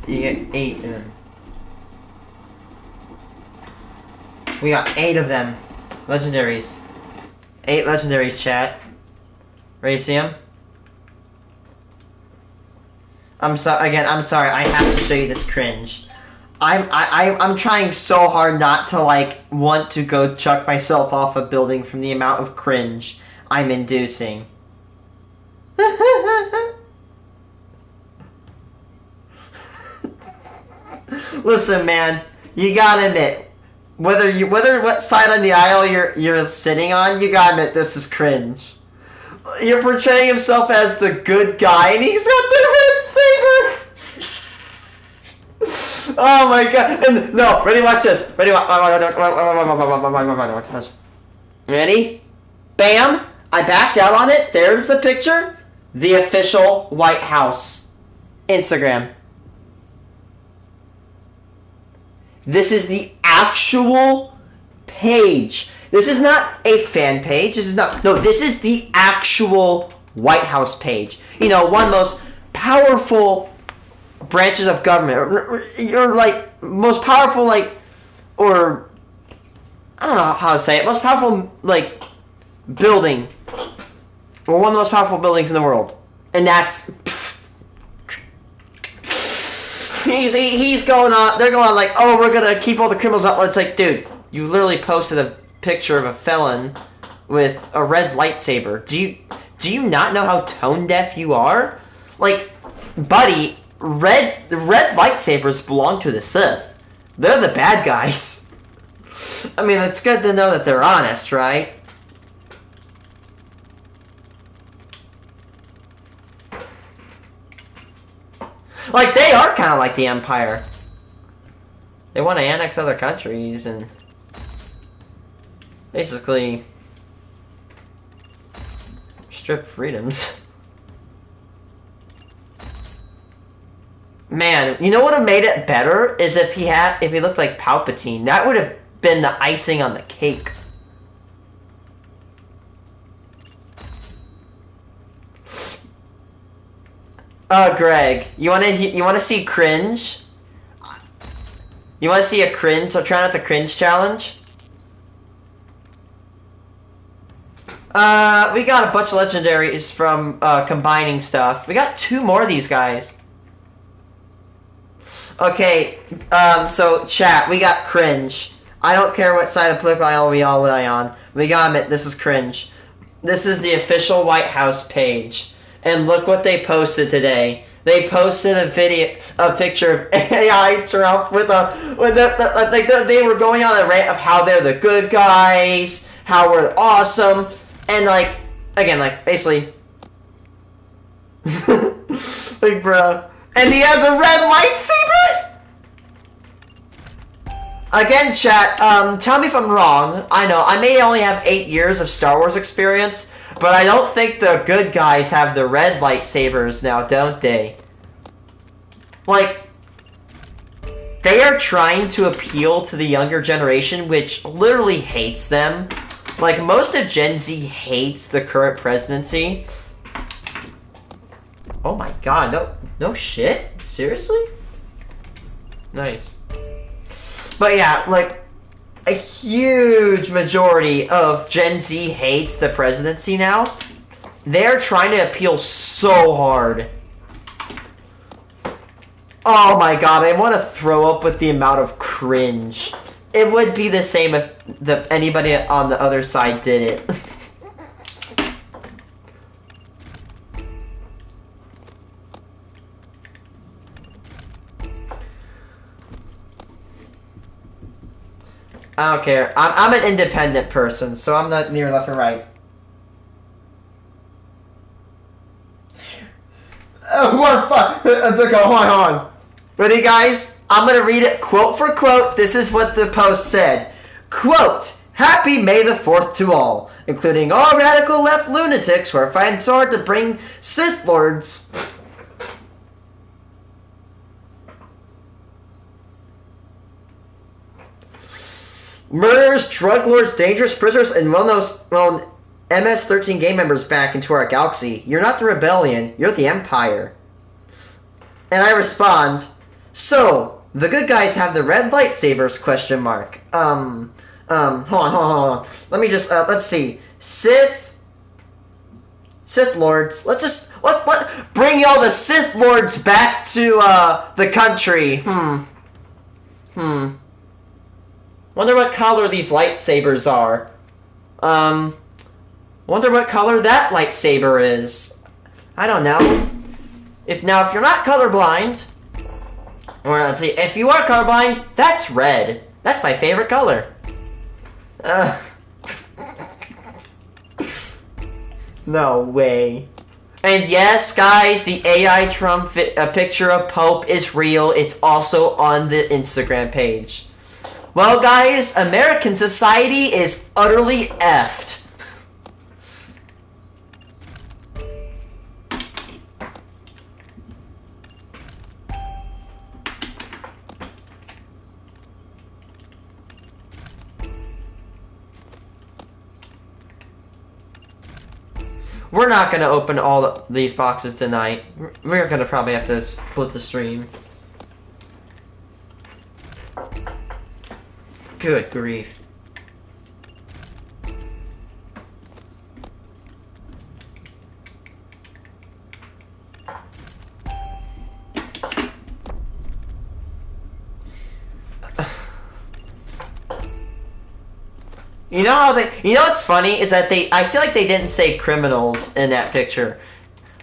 You get 8 in them. We got 8 of them. Legendaries. 8 legendaries, chat. Ready to see them? I'm sorry. I have to show you this cringe. I'm trying so hard not to like want to go chuck myself off a building from the amount of cringe I'm inducing. Listen, man, you gotta admit, whether what side on the aisle you're sitting on, you gotta admit this is cringe. You're portraying himself as the good guy, and he's got the red saber. Oh my god! And no, ready? Watch this. Ready? Watch. Ready? Bam! I backed out on it. There's the picture. The official White House Instagram. This is the actual page. This is not a fan page. This is not. No, this is the actual White House page. You know, one of the most powerful branches of government, or like most powerful, like, or I don't know how to say it. Most powerful, like, building, or one of the most powerful buildings in the world, and that's. He's going on. They're going on like, oh, we're gonna keep all the criminals out. It's like, dude, you literally posted a picture of a felon with a red lightsaber. Do you not know how tone deaf you are? Like, buddy, red lightsabers belong to the Sith. They're the bad guys. I mean, it's good to know that they're honest, right? Like, they are kind of like the Empire. They want to annex other countries and basically strip freedoms. Man, you know what would have made it better is if he looked like Palpatine. That would have been the icing on the cake. Greg, you wanna see cringe? You wanna see a cringe? So try not to cringe challenge. We got a bunch of legendaries from combining stuff. We got 2 more of these guys. Okay, so chat, we got cringe. I don't care what side of the political aisle we all lie on. We gotta admit, this is cringe. This is the official White House page. And look what they posted today. They posted a picture of AI Trump they were going on a rant of how they're the good guys, how we're awesome, and like, again, like, basically, like, bro. And he has a red lightsaber? Again, chat, tell me if I'm wrong. I know, I may only have 8 years of Star Wars experience, but I don't think the good guys have the red lightsabers now, don't they? Like, they are trying to appeal to the younger generation, which literally hates them. Like, most of Gen Z hates the current presidency. Oh my god, no shit? Seriously? Nice. But yeah, like, a huge majority of Gen Z hates the presidency now. They're trying to appeal so hard. Oh my god, I want to throw up with the amount of cringe. It would be the same if anybody on the other side did it. I don't care. I'm an independent person, so I'm not near left or right. What fuck? Let's go. Hold on. Ready, guys? I'm gonna read it quote for quote. This is what the post said. Quote: "Happy May the 4th to all, including all radical left lunatics who are fighting so hard to bring Sith Lords." Murderers, drug lords, dangerous prisoners, and well-known MS-13 game members back into our galaxy. You're not the rebellion, you're the Empire. And I respond, so, the good guys have the red lightsabers, question mark. Hold on. Let me just, let's see. Sith Lords. Let's bring y'all the Sith Lords back to, the country. Wonder what color these lightsabers are. Wonder what color that lightsaber is. I don't know. If you're not colorblind, or let's see, if you are colorblind, that's red. That's my favorite color. No way. And yes, guys, the AI Trump picture of Pope is real. It's also on the Instagram page. Well, guys, American society is utterly effed. we're not gonna open all these boxes tonight. We're gonna probably have to split the stream. Good grief. You know how you know what's funny is that I feel like they didn't say criminals in that picture.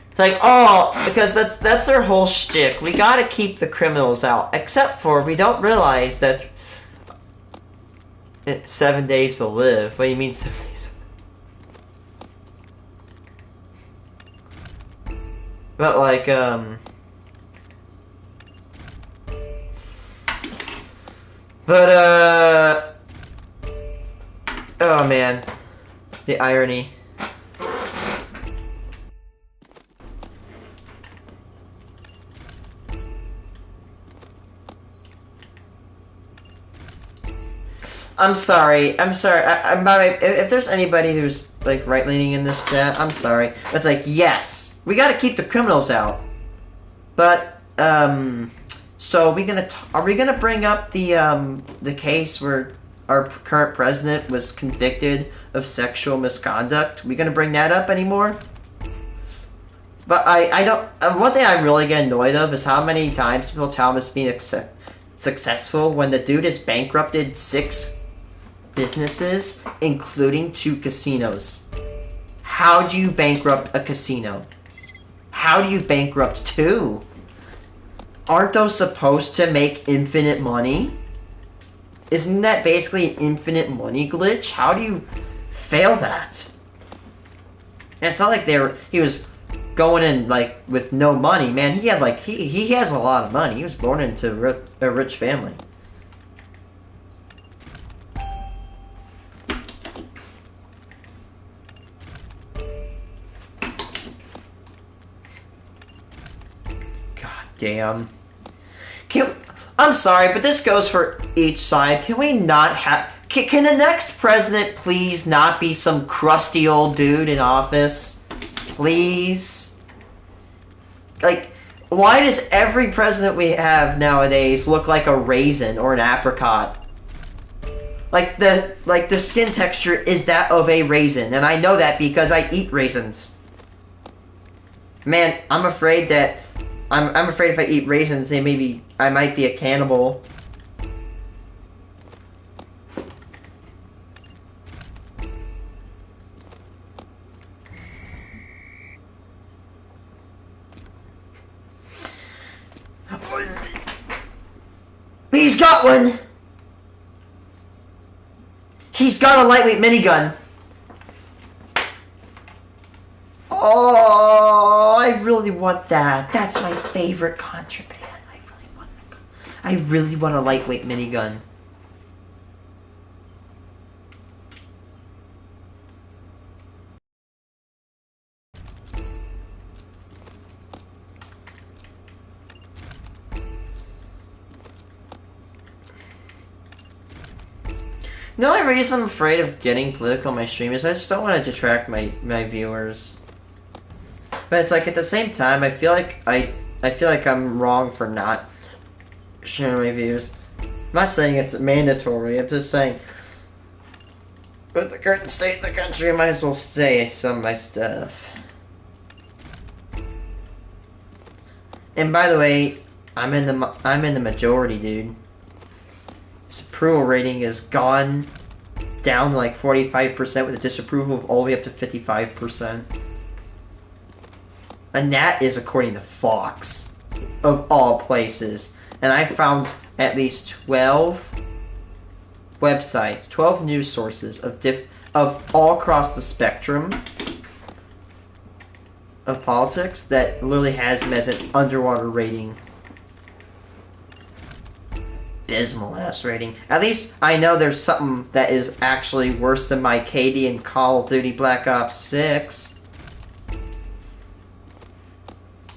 It's like, oh, because that's their whole shtick. We gotta keep the criminals out. Except for, we don't realize that it's 7 days to live. What do you mean 7 days? But like, oh man, the irony. I'm sorry. By the way, if there's anybody who's like right-leaning in this chat, I'm sorry. But it's like, yes, we got to keep the criminals out. But so are we gonna bring up the case where our current president was convicted of sexual misconduct? We gonna bring that up anymore? But I don't. One thing I really get annoyed of is how many times people tell him it's being successful when the dude has bankrupted 6 businesses, including 2 casinos. How do you bankrupt a casino? How do you bankrupt 2? Aren't those supposed to make infinite money? Isn't that basically an infinite money glitch? How do you fail that? And it's not like he was going in like with no money, man. He had like he has a lot of money. He was born into a rich family. God damn. I'm sorry, but this goes for each side. Can we not have... Can the next president please not be some crusty old dude in office? Please? Like, why does every president we have nowadays look like a raisin or an apricot? Like the skin texture is that of a raisin, and I know that because I eat raisins. Man, I'm afraid that... I'm afraid if I eat raisins, I might be a cannibal. He's got one! He's got a lightweight minigun. Oh, I really want that. That's my favorite contraband. I really want a lightweight minigun. The only reason I'm afraid of getting political on my stream is I just don't want to detract my viewers. But it's like at the same time, I feel like I'm wrong for not sharing my views. I'm not saying it's mandatory. I'm just saying, with the current state of the country, I might as well say some of my stuff. And by the way, I'm in the majority, dude. Disapproval rating has gone down to like 45% with a disapproval of all the way up to 55%. And that is according to Fox, of all places. And I found at least 12 websites, 12 news sources of all across the spectrum of politics that literally has him as an underwater rating. Abysmal ass rating. At least I know there's something that is actually worse than my KD in Call of Duty Black Ops 6.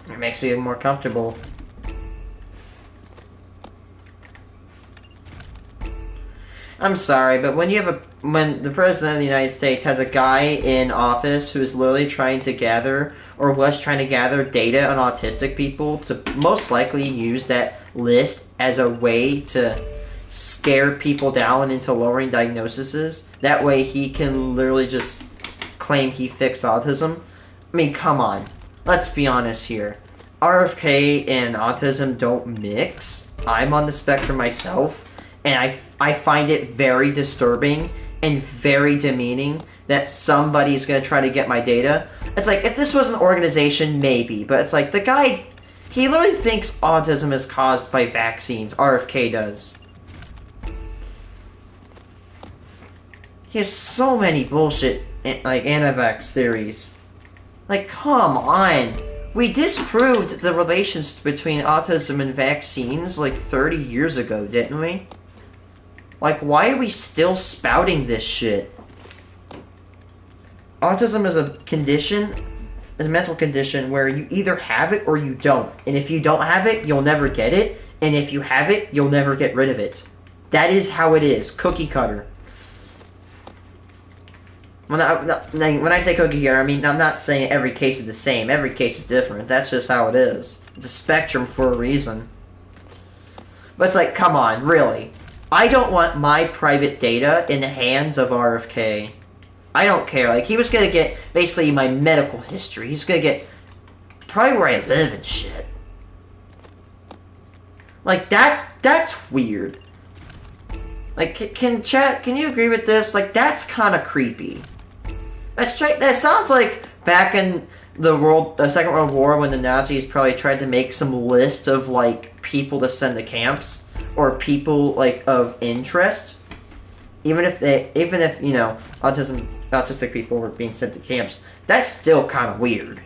It makes me more comfortable. I'm sorry, but when the president of the United States has a guy in office who is literally trying to gather, or was trying to gather, data on autistic people to most likely use that list as a way to scare people down into lowering diagnoses, that way he can literally just claim he fixed autism. I mean, come on. Let's be honest here. RFK and autism don't mix. I'm on the spectrum myself, and I find it very disturbing and very demeaning that somebody's going to try to get my data. It's like, if this was an organization, maybe. But it's like, the guy, he literally thinks autism is caused by vaccines. RFK does. He has so many bullshit, like, anti-vax theories. Like, come on. We disproved the relations between autism and vaccines like 30 years ago, didn't we? Like, why are we still spouting this shit? Autism is a condition, is a mental condition where you either have it or you don't. And if you don't have it, you'll never get it. And if you have it, you'll never get rid of it. That is how it is. Cookie cutter. When I say cookie cutter, I mean, I'm not saying every case is the same. Every case is different. That's just how it is. It's a spectrum for a reason. But it's like, come on, really. I don't want my private data in the hands of RFK. I don't care. Like, he was gonna get basically my medical history. He's gonna get probably where I live and shit. Like, that's weird. Like, can you agree with this? Like, that's kind of creepy. That sounds like back in the Second World War when the Nazis probably tried to make some list of, like, people to send to camps. Or people, like, of interest. Even if, you know, autistic people were being sent to camps. That's still kind of weird.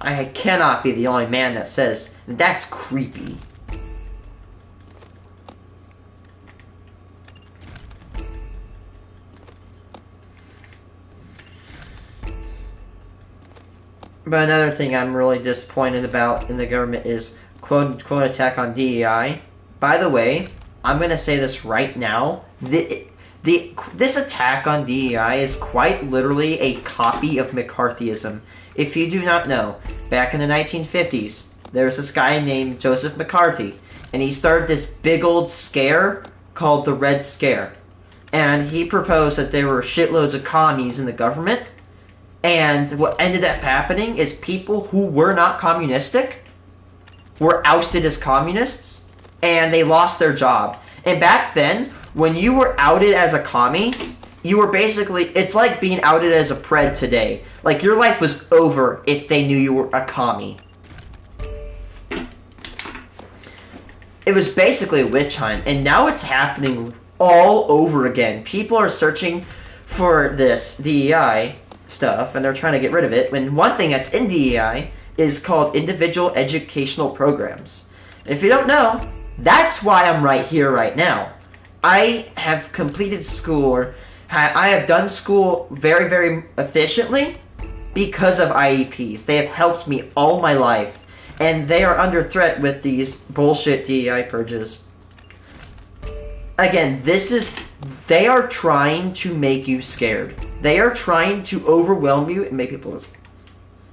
I cannot be the only man that says that's creepy. But another thing I'm really disappointed about in the government is quote-unquote attack on DEI. By the way, I'm going to say this right now. This attack on DEI is quite literally a copy of McCarthyism. If you do not know, back in the 1950s, there was this guy named Joseph McCarthy, and he started this big old scare called the Red Scare. And he proposed that there were shitloads of commies in the government, and what ended up happening is people who were not communistic were ousted as communists, and they lost their job. And back then, when you were outed as a commie, you were basically, it's like being outed as a pred today. Like, your life was over if they knew you were a commie. It was basically a witch hunt, and now it's happening all over again. People are searching for this DEI stuff, and they're trying to get rid of it, when one thing that's in DEI is called individual educational programs. And if you don't know, that's why I'm right here right now. I have completed school, or I have done school very, very efficiently because of IEPs. They have helped me all my life, and they are under threat with these bullshit DEI purges. Again, they are trying to make you scared. They are trying to overwhelm you and make people listen.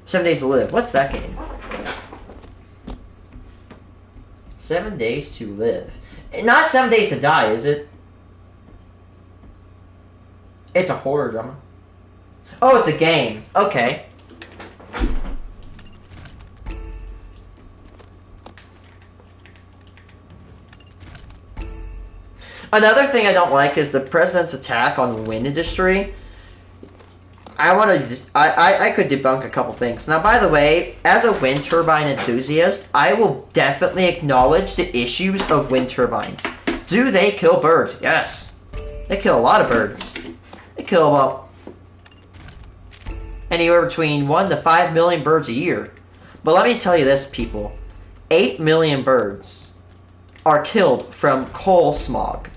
7 Days to Live. What's that game? 7 Days to Live. Not 7 Days to Die, is it? It's a horror drama. Oh, it's a game. Okay. Another thing I don't like is the president's attack on the wind industry. I could debunk a couple things. Now, by the way, as a wind turbine enthusiast, I will definitely acknowledge the issues of wind turbines. Do they kill birds? Yes. They kill a lot of birds. They kill about anywhere between 1 to 5 million birds a year. But let me tell you this, people. 8 million birds are killed from coal smog.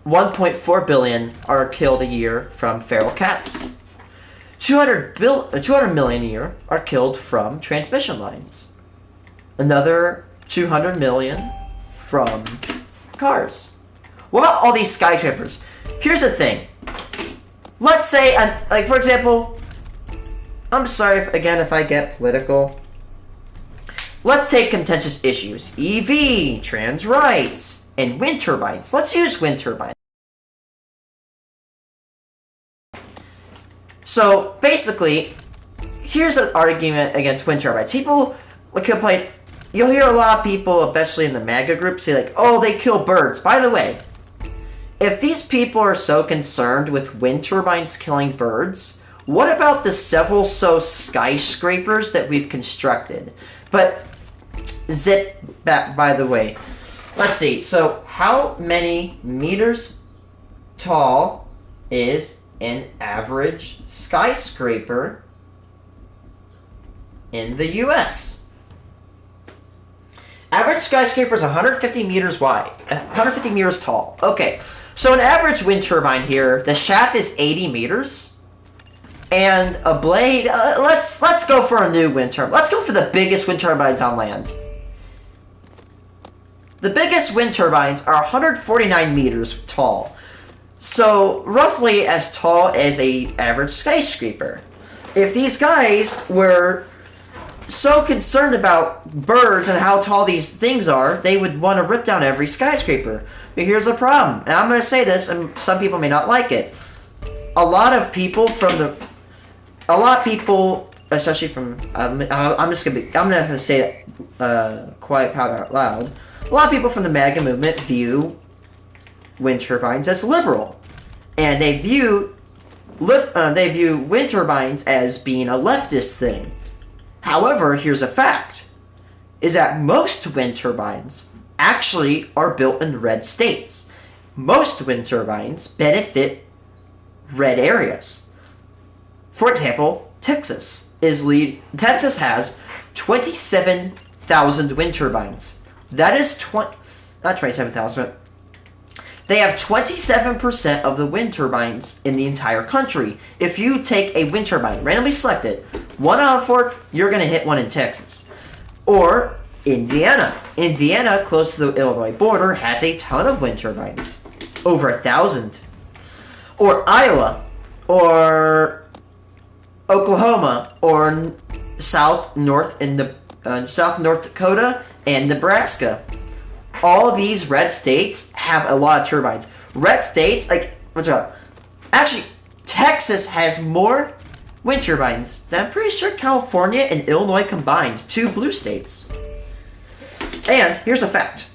1.4 billion are killed a year from feral cats. 200 million a year are killed from transmission lines. Another 200 million from cars. What about all these skyscrapers? Here's the thing. Let's say, like for example, I'm sorry if I get political. Let's take contentious issues. EV, trans rights, and wind turbines. Let's use wind turbines. So basically, here's an argument against wind turbines. People complain. You'll hear a lot of people, especially in the MAGA group, say like, oh, they kill birds. By the way, if these people are so concerned with wind turbines killing birds, what about the several skyscrapers that we've constructed? But zip back, by the way. Let's see. So how many meters tall is an average skyscraper in the US? Average skyscraper is 150 meters wide, 150 meters tall. Okay, so an average wind turbine here, the shaft is 80 meters, and a blade. Let's go for a new wind turbine. Let's go for the biggest wind turbines on land. The biggest wind turbines are 149 meters tall. So, roughly as tall as a average skyscraper. If these guys were so concerned about birds and how tall these things are, they would want to rip down every skyscraper. But here's the problem, and I'm going to say this, and some people may not like it. A lot of people, especially from, I'm not going to say it quiet powder out loud. A lot of people from the MAGA movement view wind turbines as liberal, and they view wind turbines as being a leftist thing. However, here's a fact, is that most wind turbines actually are built in red states. Most wind turbines benefit red areas. For example, Texas has 27,000 wind turbines. That is not 27,000. They have 27% of the wind turbines in the entire country. If you take a wind turbine, randomly selected, 1 out of 4, you're going to hit one in Texas. Or Indiana. Indiana, close to the Illinois border, has a ton of wind turbines. Over 1,000. Or Iowa. Or Oklahoma. Or South North Dakota and Nebraska. All these red states have a lot of turbines. Red states, actually, Texas has more wind turbines than I'm pretty sure California and Illinois combined, 2 blue states. And here's a fact,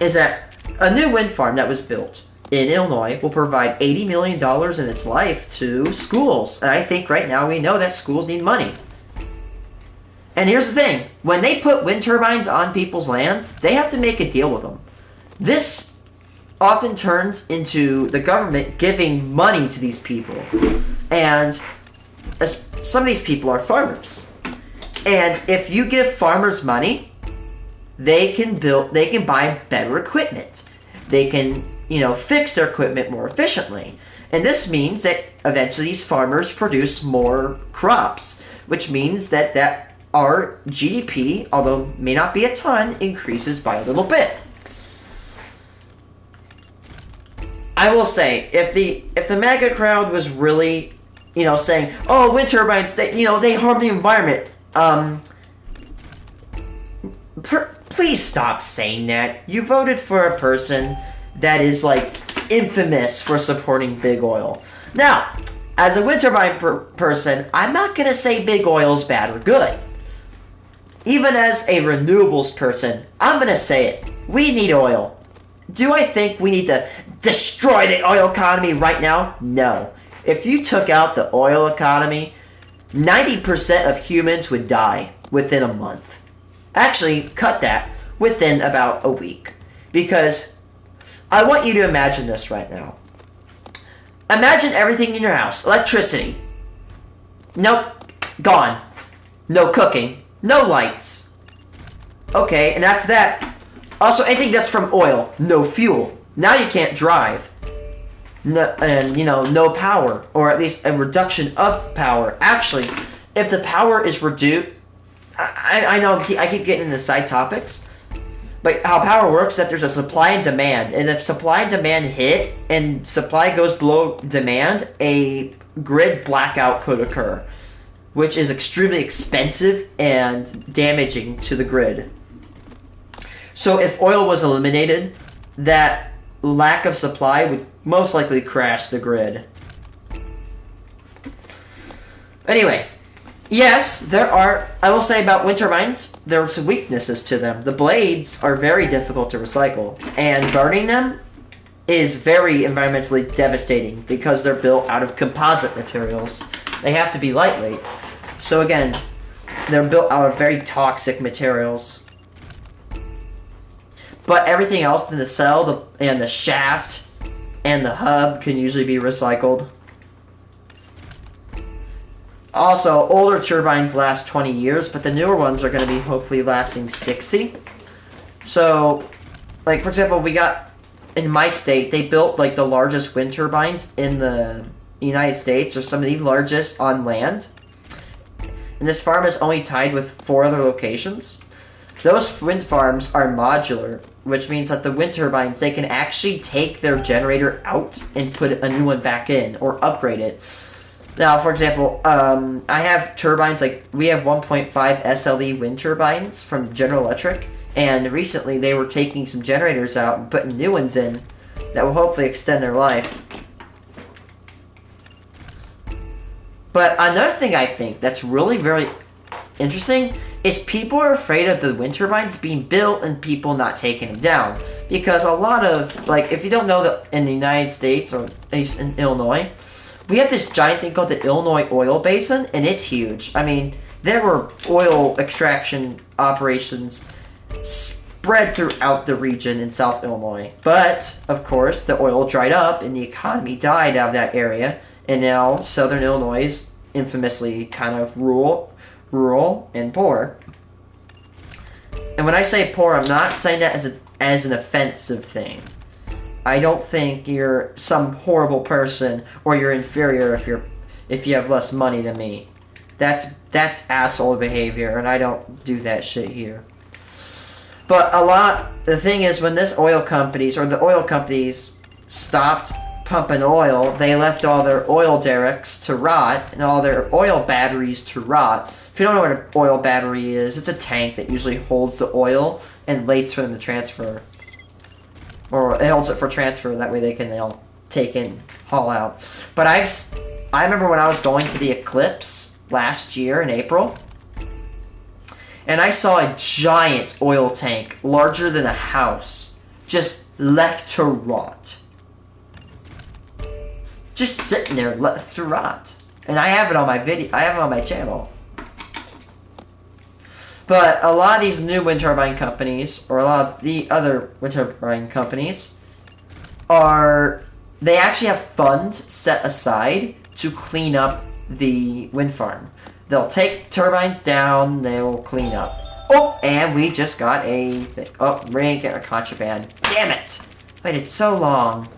is that a new wind farm that was built in Illinois will provide $80 million in its life to schools. And I think right now we know that schools need money. And here's the thing, when they put wind turbines on people's lands, they have to make a deal with them. This often turns into the government giving money to these people. And some of these people are farmers. And if you give farmers money, they can buy better equipment. They can, fix their equipment more efficiently. And this means that eventually these farmers produce more crops, which means that our GDP, although may not be a ton, increases by a little bit. I will say, if the MAGA crowd was really, saying, "Oh, wind turbines, they harm the environment," please stop saying that. You voted for a person that is infamous for supporting big oil. Now, as a wind turbine person, I'm not gonna say big oil is bad or good. Even as a renewables person, I'm going to say it. We need oil. Do I think we need to destroy the oil economy right now? No. If you took out the oil economy, 90% of humans would die within a month. Actually, cut that, within about a week. Because I want you to imagine this right now. Imagine everything in your house. Electricity. Nope. Gone. No cooking. No lights. Okay, and after that, also anything that's from oil, no fuel. Now you can't drive. and no power, or at least a reduction of power. Actually, if the power is reduced, I know I keep getting into side topics, but how power works is that there's a supply and demand, and if supply and demand hit and supply goes below demand, a grid blackout could occur, which is extremely expensive and damaging to the grid. So if oil was eliminated, that lack of supply would most likely crash the grid. Anyway, yes, I will say about wind turbines, there are some weaknesses to them. The blades are very difficult to recycle, and burning them is very environmentally devastating because they're built out of composite materials. They have to be lightweight. So again, they're built out of very toxic materials. But everything else in the cell and the shaft and the hub can usually be recycled. Also, older turbines last 20 years, but the newer ones are going to be hopefully lasting 60. So, like for example, we got, in my state, they built like the largest wind turbines in the United States, or some of the largest on land. And this farm is only tied with 4 other locations. Those wind farms are modular, which means that the wind turbines, they can actually take their generator out and put a new one back in, or upgrade it. Now, for example, I have turbines, like, we have 1.5 SLE wind turbines from General Electric, and recently they were taking some generators out and putting new ones in that will hopefully extend their life. But another thing I think that's really very interesting is people are afraid of the wind turbines being built and people not taking them down. Because a lot of, like, if you don't know that in the United States, or at least in Illinois, we have this giant thing called the Illinois Oil Basin, and it's huge. I mean, there were oil extraction operations spread throughout the region in South Illinois. But, of course, the oil dried up and the economy died out of that area, and now Southern Illinois is infamously kind of rural and poor. And when I say poor, I'm not saying that as an offensive thing. I don't think you're some horrible person or you're inferior if you have less money than me. That's asshole behavior, and I don't do that shit here. But the thing is, when the oil companies stopped pumping oil, they left all their oil derricks to rot and all their oil batteries to rot. If you don't know what an oil battery is, it's a tank that usually holds the oil and waits for them to transfer. Or it holds it for transfer, that way they can take and haul out. But I remember when I was going to the eclipse last year in April, and I saw a giant oil tank, larger than a house, just left to rot. Just sitting there, left to rot. And I have it on my channel. But a lot of these new wind turbine companies, or a lot of the other wind turbine companies, they actually have funds set aside to clean up the wind farm. They'll take turbines down, they will clean up. Oh, and we just got a thing. Oh, we ain't getting a contraband. Damn it! Waited so long.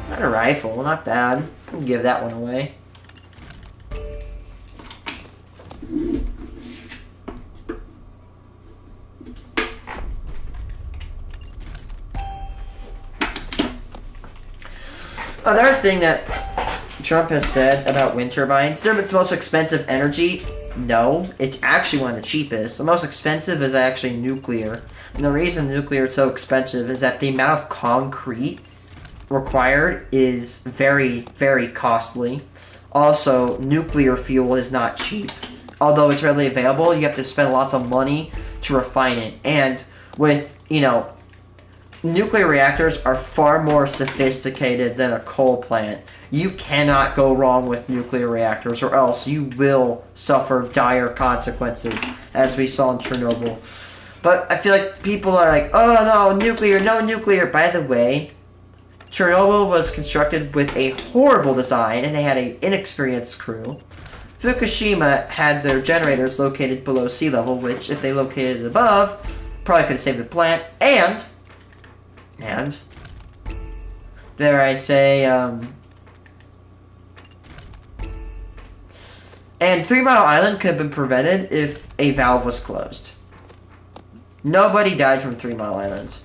Not a rifle, not bad. I'll give that one away. Another thing that Trump has said about wind turbines, they're its most expensive energy. No, it's actually one of the cheapest. The most expensive is actually nuclear. And the reason nuclear is so expensive is that the amount of concrete required is very, very costly. Also, nuclear fuel is not cheap. Although it's readily available, you have to spend lots of money to refine it. And with, nuclear reactors are far more sophisticated than a coal plant. You cannot go wrong with nuclear reactors, or else you will suffer dire consequences, as we saw in Chernobyl. But I feel like people are like, oh no, no nuclear. By the way, Chernobyl was constructed with a horrible design, and they had an inexperienced crew. Fukushima had their generators located below sea level, which, if they located it above, probably could have saved the plant, and There I say, and 3 Mile Island could have been prevented if a valve was closed. Nobody died from 3 Mile Island.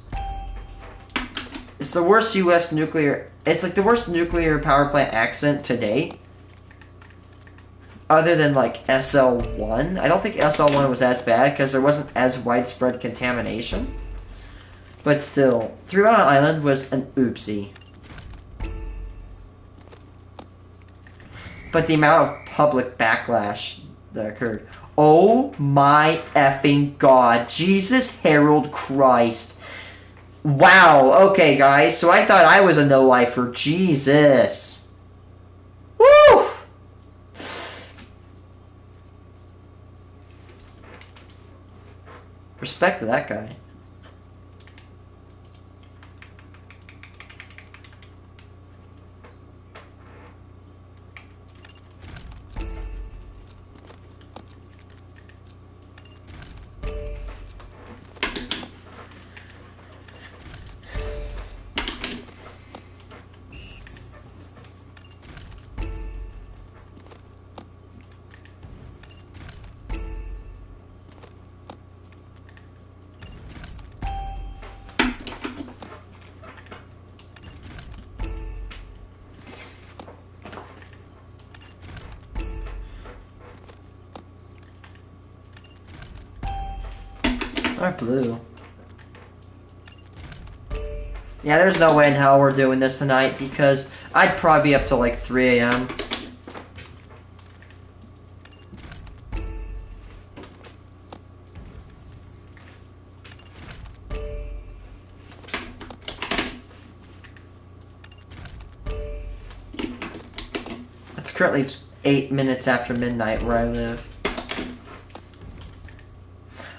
It's the worst U.S. nuclear... It's like the worst nuclear power plant accident to date. Other than, like, SL1. I don't think SL1 was as bad because there wasn't as widespread contamination. But still, 3 Mile Island was an oopsie. But the amount of public backlash that occurred. Oh my effing god. Jesus Harold Christ. Wow. Okay, guys. So I thought I was a no-lifer. Jesus. Woo! Respect to that guy. Or blue. Yeah, there's no way in hell we're doing this tonight because I'd probably be up till like 3 a.m. It's currently 8 minutes after midnight where I live.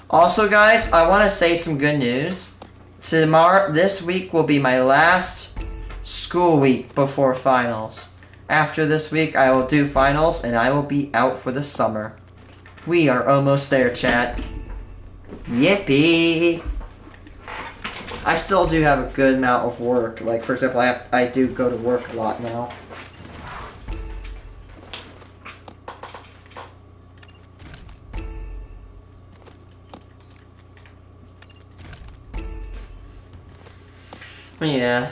Also, guys, I want to say some good news. This week will be my last school week before finals. After this week, I will do finals, and I will be out for the summer. We are almost there, chat. Yippee! I still do have a good amount of work. Like, for example, I do go to work a lot now. Yeah.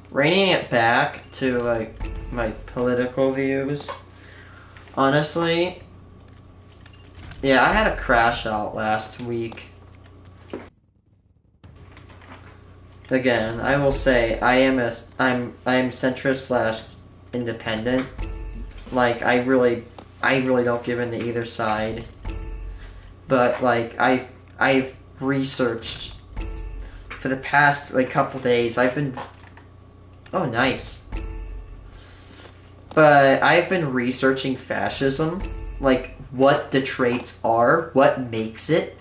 Reining it back to, like, my political views, honestly, yeah, I had a crash out last week. Again, I will say, I'm centrist slash independent. Like, I really don't give in to either side. But, like, I've researched for the past, like, couple days. I've been... Oh, nice. But I've been researching fascism. Like, what the traits are, what makes it.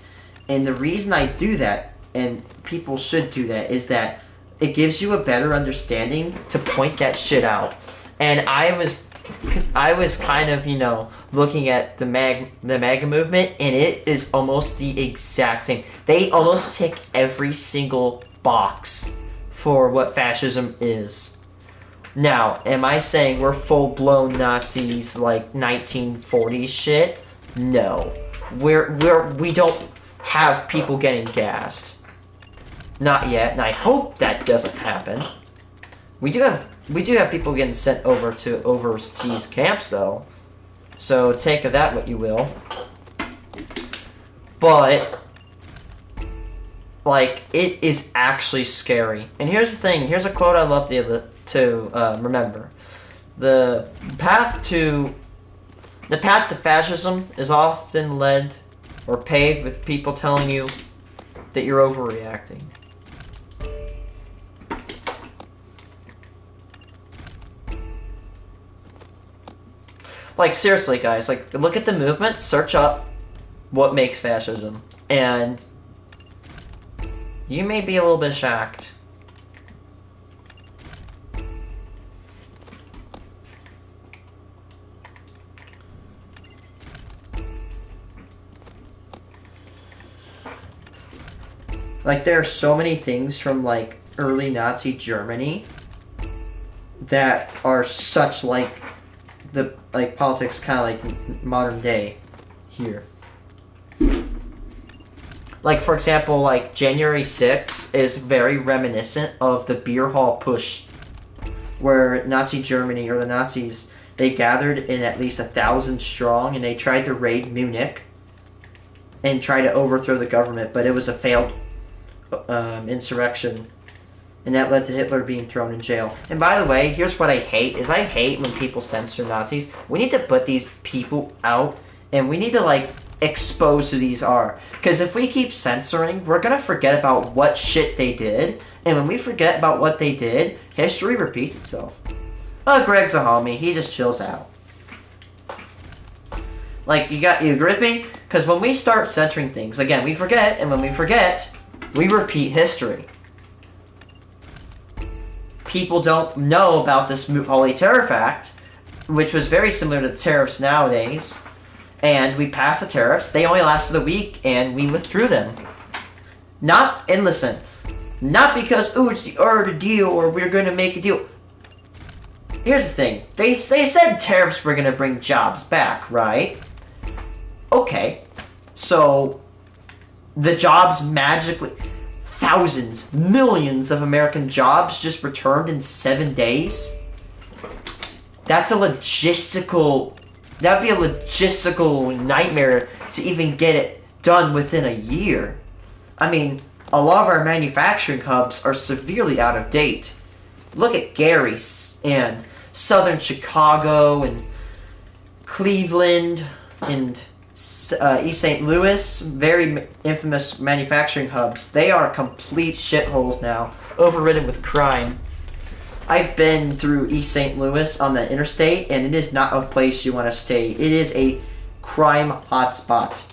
And the reason I do that, and people should do that, is that it gives you a better understanding to point that shit out. And I was kind of, you know, looking at the MAGA movement, and it is almost the exact same. They almost tick every single box for what fascism is. Now, am I saying we're full-blown Nazis like 1940s shit? No. We don't have people getting gassed. Not yet, and I hope that doesn't happen. We do have people getting sent over to overseas camps, though. So take of that what you will. But, like, it is actually scary. And here's the thing. Here's a quote I love to remember. The path to fascism is often led or paved with people telling you that you're overreacting. Like, seriously, guys, like, look at the movement, search up what makes fascism, and you may be a little bit shocked. Like, there are so many things from, like, early Nazi Germany that are such, like, the, like, politics kind of like modern day here. Like, for example, like, January 6th is very reminiscent of the beer hall push, where Nazi Germany, or the Nazis, they gathered in at least 1,000 strong, and they tried to raid Munich and try to overthrow the government, but it was a failed insurrection, and that led to Hitler being thrown in jail. And by the way, here's what I hate, is I hate when people censor Nazis. We need to put these people out, and we need to, like, expose who these are. Because if we keep censoring, we're going to forget about what shit they did, and when we forget about what they did, history repeats itself. Oh, Greg's a homie, he just chills out. Like, you agree with me? Because when we start censoring things, again, we forget, and when we forget, we repeat history. People don't know about this Smoot-Hawley Tariff Act, which was very similar to the tariffs nowadays, and we passed the tariffs. They only lasted a week, and we withdrew them. And listen, not because, ooh, it's the art of the deal, or we're going to make a deal. Here's the thing. They said tariffs were going to bring jobs back, right? Okay. So, the jobs magically... Thousands, millions of American jobs just returned in 7 days? That's a logistical... That would be a logistical nightmare to even get it done within a year. I mean, a lot of our manufacturing hubs are severely out of date. Look at Gary and southern Chicago and Cleveland and East St. Louis, very infamous manufacturing hubs. They are complete shitholes now, overridden with crime. I've been through East St. Louis on the interstate, and it is not a place you want to stay. It is a crime hotspot.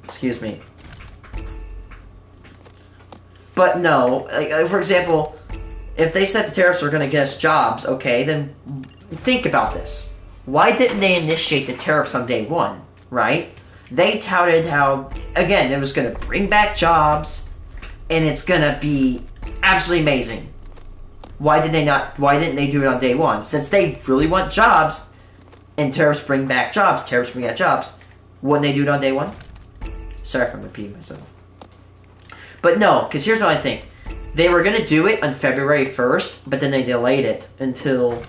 Excuse me. But no, like, for example, if they said the tariffs were going to get us jobs, okay, then think about this. Why didn't they initiate the tariffs on day one, right? They touted how, again, it was going to bring back jobs, and it's going to be absolutely amazing. Why didn't they do it on day one? Since they really want jobs, and tariffs bring back jobs, wouldn't they do it on day one? Sorry if I'm repeating myself. But no, because here's what I think. They were going to do it on February 1st, but then they delayed it until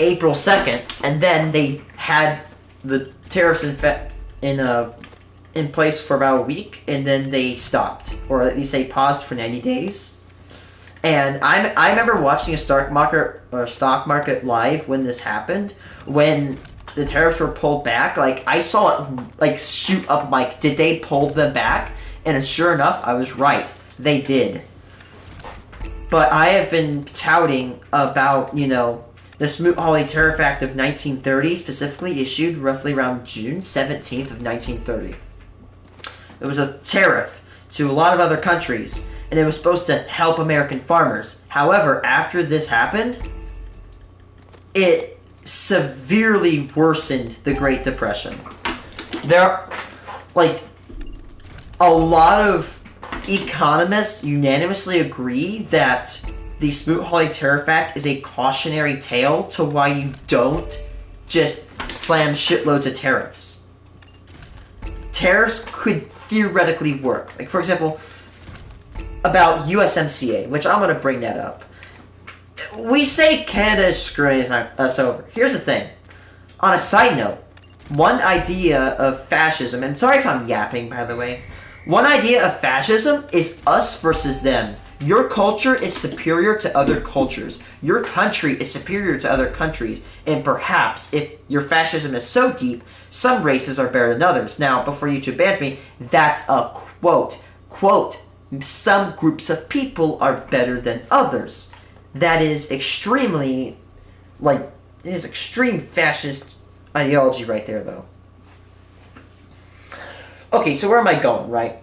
April 2nd, and then they had the tariffs in place for about a week, and then they stopped, or at least they paused for 90 days. And I remember watching a stock market live when this happened, when the tariffs were pulled back. Like, I saw it like shoot up. Like, did they pull them back? And sure enough, I was right. They did. But I have been touting about, you know, the Smoot-Hawley Tariff Act of 1930, specifically issued roughly around June 17th of 1930. It was a tariff to a lot of other countries, and it was supposed to help American farmers. However, after this happened, it severely worsened the Great Depression. There are, like, a lot of economists unanimously agree that the Smoot-Hawley Tariff Act is a cautionary tale to why you don't just slam shitloads of tariffs. Tariffs could theoretically work. Like, for example, about USMCA, which I'm going to bring that up. We say Canada is screwing us over. Here's the thing. On a side note, one idea of fascism, and sorry if I'm yapping, by the way. One idea of fascism is us versus them. Your culture is superior to other cultures. Your country is superior to other countries. And perhaps, if your fascism is so deep, some races are better than others. Now, before you two ban me, that's a quote. Quote, some groups of people are better than others. That is extremely, like, it is extreme fascist ideology right there, though. Okay, so where am I going, right?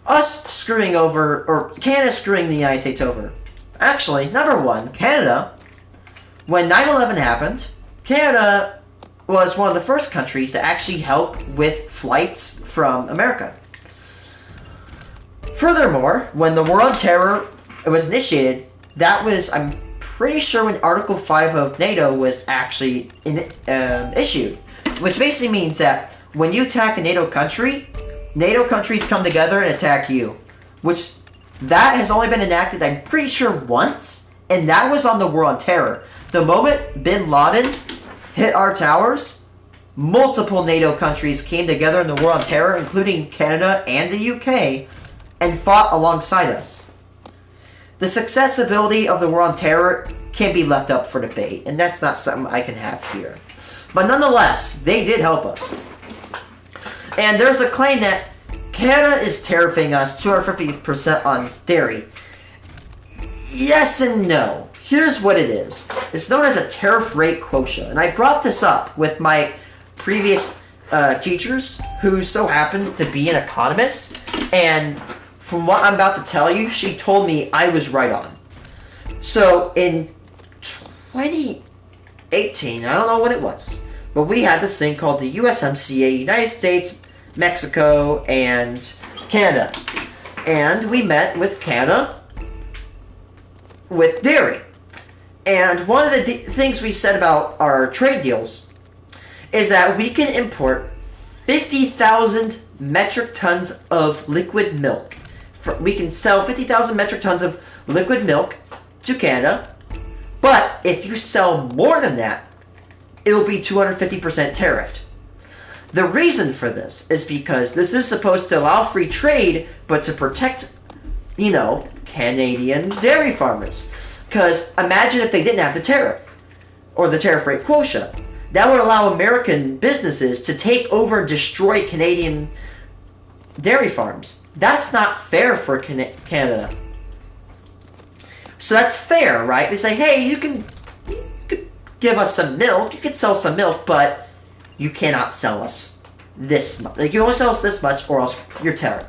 Us screwing over, or Canada screwing the United States over. Actually, number one, Canada, when 9/11 happened, Canada was one of the first countries to actually help with flights from America. Furthermore, when the War on Terror was initiated, that was, I'm pretty sure, when Article 5 of NATO was actually issued. Which basically means that when you attack a NATO countries come together and attack you. Which, that has only been enacted, I'm pretty sure, once, and that was on the War on Terror. The moment Bin Laden hit our towers, multiple NATO countries came together in the War on Terror, including Canada and the UK, and fought alongside us. The successability of the War on Terror can be left up for debate, and that's not something I can have here. But nonetheless, they did help us. And there's a claim that Canada is tariffing us 250% on dairy. Yes and no. Here's what it is. It's known as a tariff rate quotient. And I brought this up with my previous teachers, who so happens to be an economist. And from what I'm about to tell you, she told me I was right on. So in 2018, I don't know when it was, but we had this thing called the USMCA, United States, Mexico, and Canada. And we met with Canada with dairy. And one of the things we said about our trade deals is that we can import 50,000 metric tons of liquid milk. We can sell 50,000 metric tons of liquid milk to Canada, but if you sell more than that, it'll be 250% tariffed. The reason for this is because this is supposed to allow free trade, but to protect, Canadian dairy farmers. Because imagine if they didn't have the tariff, or the tariff rate quotient. That would allow American businesses to take over and destroy Canadian dairy farms. That's not fair for Canada. So that's fair, right? They say, hey, you could give us some milk, you could sell some milk, but you cannot sell us this much. Like, you only sell us this much, or else you're tariffed.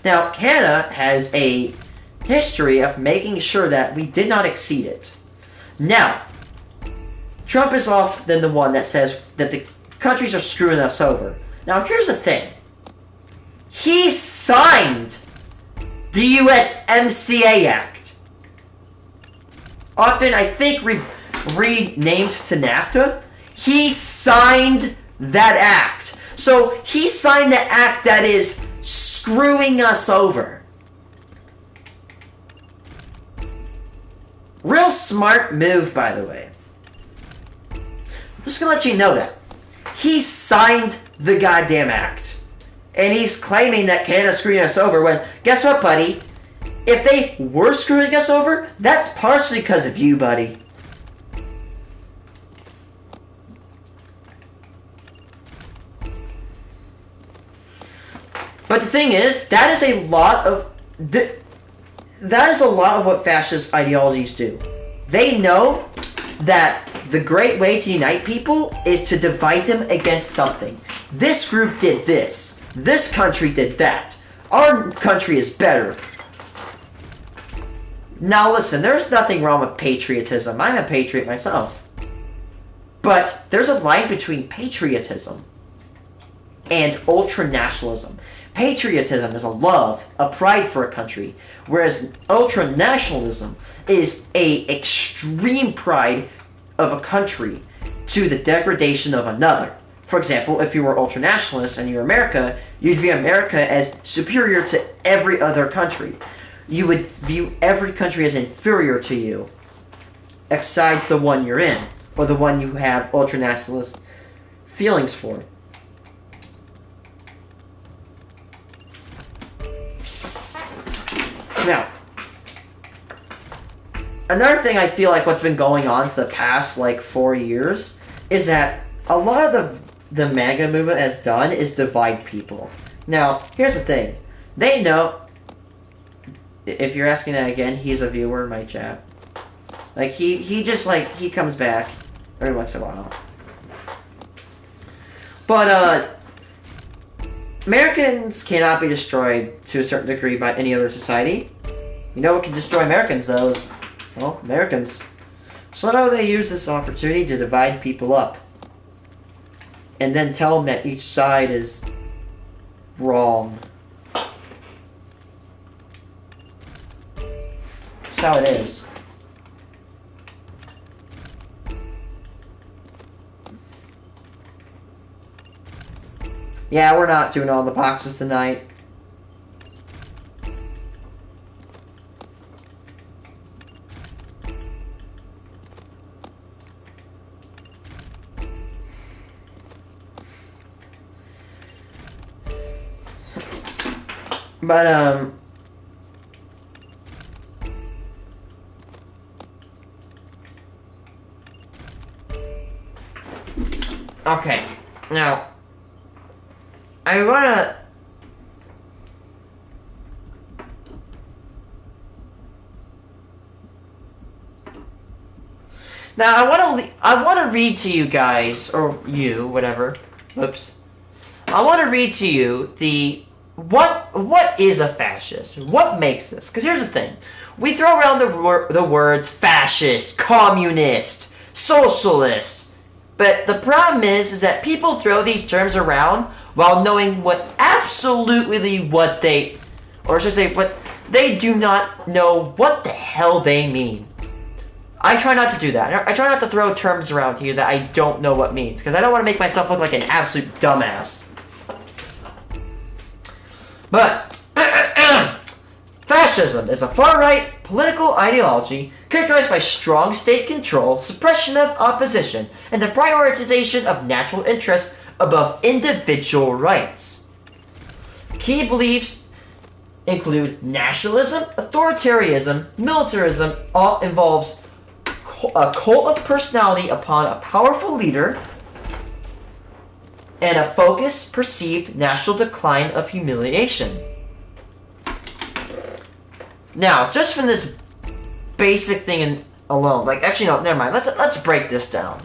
Now, Canada has a history of making sure that we did not exceed it. Now, Trump is often the one that says that the countries are screwing us over. Now, here's the thing. He signed the USMCA Act. Often, I think, renamed to NAFTA. He signed that act. So, he signed the act that is screwing us over. Real smart move, by the way. I'm just gonna let you know that. He signed the goddamn act. And he's claiming that Canada's screwing us over when, guess what, buddy? If they were screwing us over, that's partially because of you, buddy. But the thing is, that is a lot of what fascist ideologies do. They know that the great way to unite people is to divide them against something. This group did this. This country did that. Our country is better. Now listen, there's nothing wrong with patriotism. I'm a patriot myself. But there's a line between patriotism and ultranationalism. Patriotism is a love, a pride for a country, whereas ultranationalism is a extreme pride of a country to the degradation of another. For example, if you were ultranationalist and you're America, you'd view America as superior to every other country. You would view every country as inferior to you, besides the one you're in, or the one you have ultranationalist feelings for. Now, another thing I feel like what's been going on for the past, 4 years is that a lot of the MAGA movement has done is divide people. Now, here's the thing. They know, if you're asking that again, he's a viewer in my chat. He comes back every once in a while. But, Americans cannot be destroyed to a certain degree by any other society. You know what can destroy Americans, though, is, well, Americans. So now they use this opportunity to divide people up. And then tell them that each side is wrong. That's how it is. Yeah, we're not doing all the boxes tonight. But, okay. Now, I wanna... Now, I wanna read to you guys, or you, whatever. Oops. I wanna read to you the... What is a fascist? What makes this? Because here's the thing. We throw around the words fascist, communist, socialist. But the problem is that people throw these terms around while knowing what they... Or should I say, what they do not know what the hell they mean. I try not to do that. I try not to throw terms around here that I don't know what means. Because I don't want to make myself look like an absolute dumbass. But, fascism is a far-right political ideology characterized by strong state control, suppression of opposition, and the prioritization of natural interests above individual rights. Key beliefs include nationalism, authoritarianism, militarism, all involves a cult of personality upon a powerful leader, and a focused, perceived national decline of humiliation. Now, just from this basic thing alone, like, actually, no, never mind. Let's break this down.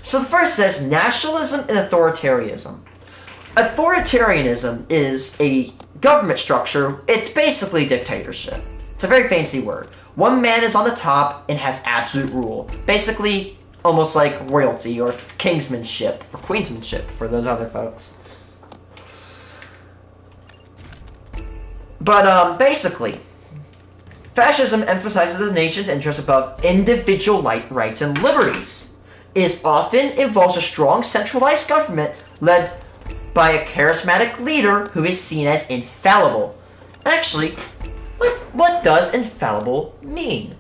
So the first says nationalism and authoritarianism. Authoritarianism is a government structure. It's basically dictatorship. It's a very fancy word. One man is on the top and has absolute rule. Basically, almost like royalty or kingsmanship or queensmanship for those other folks. But basically, fascism emphasizes the nation's interests above individual rights and liberties. It often involves a strong centralized government led by a charismatic leader who is seen as infallible. Actually, what does infallible mean?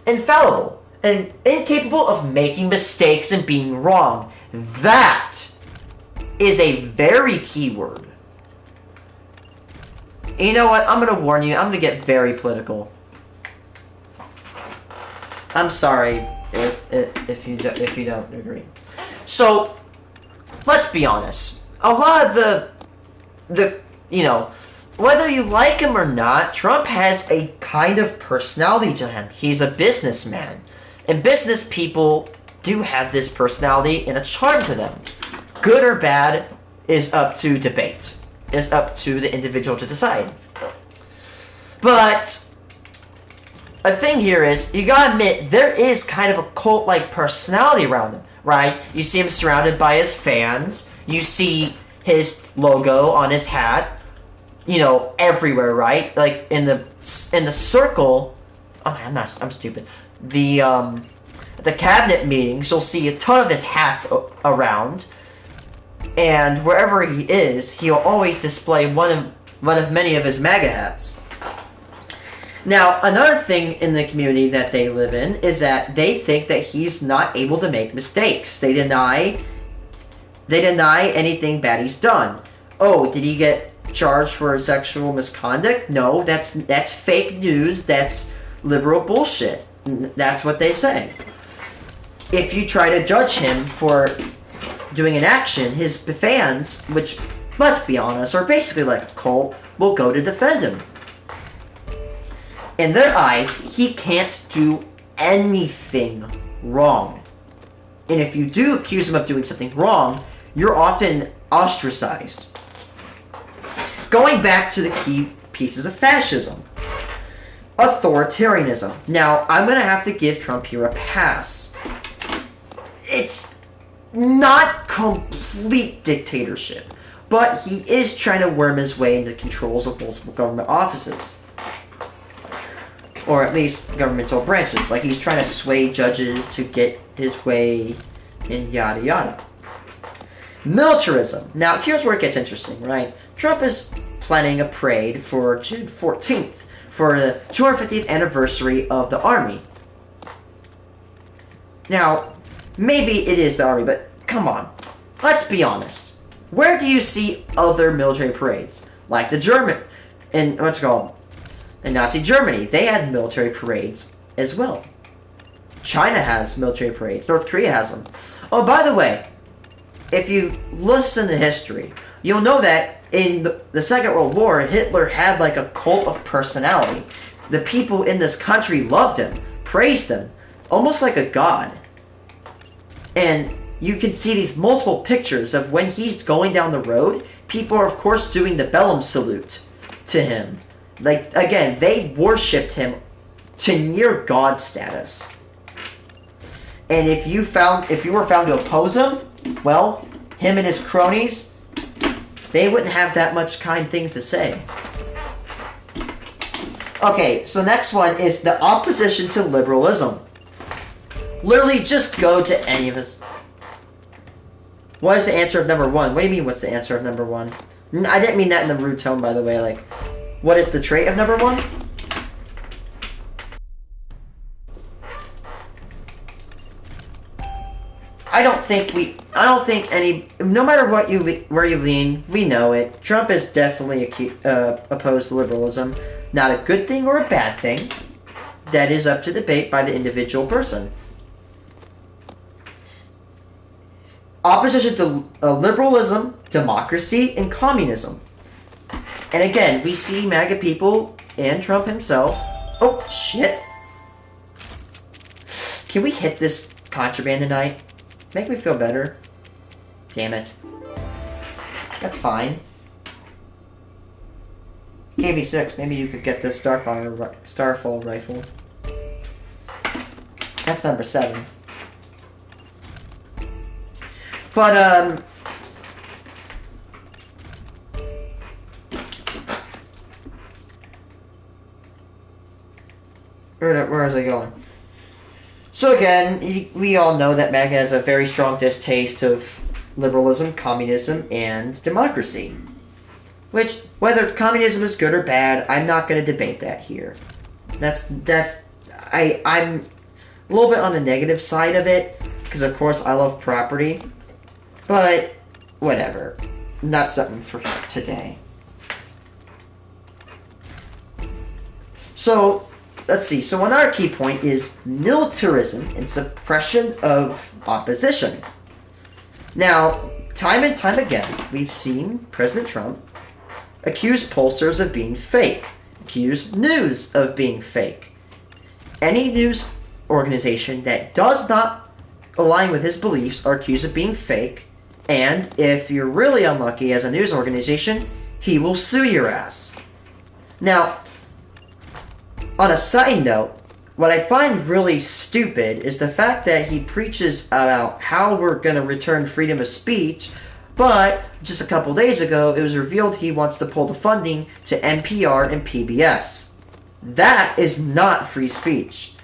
Infallible. And incapable of making mistakes and being wrong. That is a very key word. And you know what? I'm going to warn you. I'm going to get very political. I'm sorry if you don't agree. So, let's be honest. A lot of the you know, whether you like him or not, Trump has a kind of personality to him. He's a businessman. And business people do have this personality and a charm to them. Good or bad is up to debate. It's up to the individual to decide. But a thing here is, you gotta admit, there is kind of a cult-like personality around him, right? You see him surrounded by his fans. You see his logo on his hat, you know, everywhere, right? Like in the circle. Oh, I'm stupid. The cabinet meetings, you'll see a ton of his hats around, and wherever he is, he'll always display one of many of his MAGA hats. Now, another thing in the community that they live in is that they think that he's not able to make mistakes. They deny anything bad he's done. Oh, did he get charged for sexual misconduct? No, that's fake news. That's liberal bullshit. That's what they say. If you try to judge him for doing an action, his fans, which, let's be honest, are basically like a cult, will go to defend him. In their eyes, he can't do anything wrong. And if you do accuse him of doing something wrong, you're often ostracized. Going back to the key pieces of fascism. Authoritarianism. Now, I'm going to have to give Trump here a pass. It's not complete dictatorship, but he is trying to worm his way into controls of multiple government offices. or at least governmental branches. Like he's trying to sway judges to get his way, and yada yada. Militarism. Now here's where it gets interesting, right? Trump is planning a parade for June 14th for the 250th anniversary of the Army. Now, maybe it is the Army, but come on. Let's be honest. Where do you see other military parades? Like the German, and what's it called? In Nazi Germany, they had military parades as well. China has military parades. North Korea has them. Oh, by the way, if you listen to history, you'll know that in the Second World War, Hitler had like a cult of personality. The people in this country loved him, praised him, almost like a god. And you can see these multiple pictures of when he's going down the road, people are of course doing the Bellum salute to him. Like, again, they worshipped him to near god status. And if you were found to oppose him, well, him and his cronies, they wouldn't have that much kind things to say. Okay, so next one is the opposition to liberalism. Literally, just go to any of us. What is the answer of number one? What do you mean, what's the answer of number one? I didn't mean that in a rude tone, by the way. Like, what is the trait of number one? I don't think any, no matter what where you lean, we know it. Trump is definitely opposed to liberalism. Not a good thing or a bad thing. That is up to debate by the individual person. Opposition to liberalism, democracy, and communism. And again, we see MAGA people and Trump himself. Oh, shit. Can we hit this contraband tonight? Make me feel better. Damn it. That's fine. KV6, maybe you could get this Starfall rifle. That's number 7. But, where is I going? So again, we all know that MAGA has a very strong distaste of liberalism, communism, and democracy. Which, whether communism is good or bad, I'm not going to debate that here. I'm a little bit on the negative side of it, because of course I love property. But, whatever. Not something for today. So, let's see. So another key point is militarism and suppression of opposition. Now, time and time again, we've seen President Trump accuse pollsters of being fake, accuse news of being fake. Any news organization that does not align with his beliefs are accused of being fake, and if you're really unlucky as a news organization, he will sue your ass. Now, on a side note, what I find really stupid is the fact that he preaches about how we're going to return freedom of speech, but just a couple days ago, it was revealed he wants to pull the funding to NPR and PBS. That is not free speech.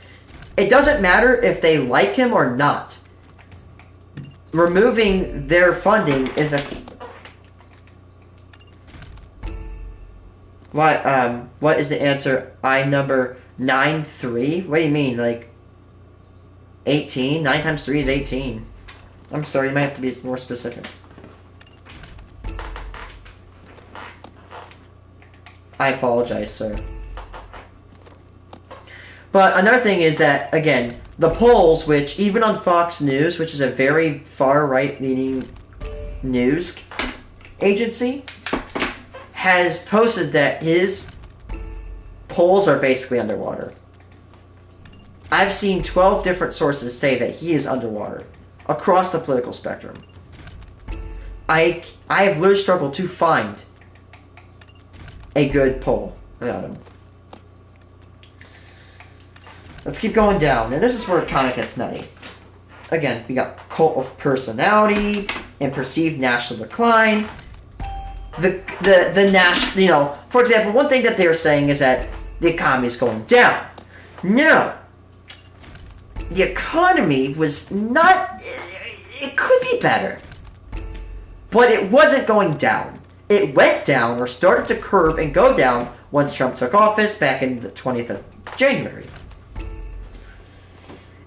It doesn't matter if they like him or not. Removing their funding is a... What is the answer? I number 9-3? What do you mean, like 18? 9 times 3 is 18. I'm sorry, you might have to be more specific. I apologize, sir. But another thing is that, again, the polls, which even on Fox News, which is a very far right-leaning news agency, has posted that his polls are basically underwater. I've seen 12 different sources say that he is underwater across the political spectrum. I have literally struggled to find a good poll about him. Let's keep going down, and this is where it kind of gets nutty. Again, we got cult of personality and perceived national decline. The national, for example, one thing that they're saying is that the economy is going down. Now, the economy was not... It could be better. But it wasn't going down. It went down, or started to curve and go down, once Trump took office back in the 20th of January.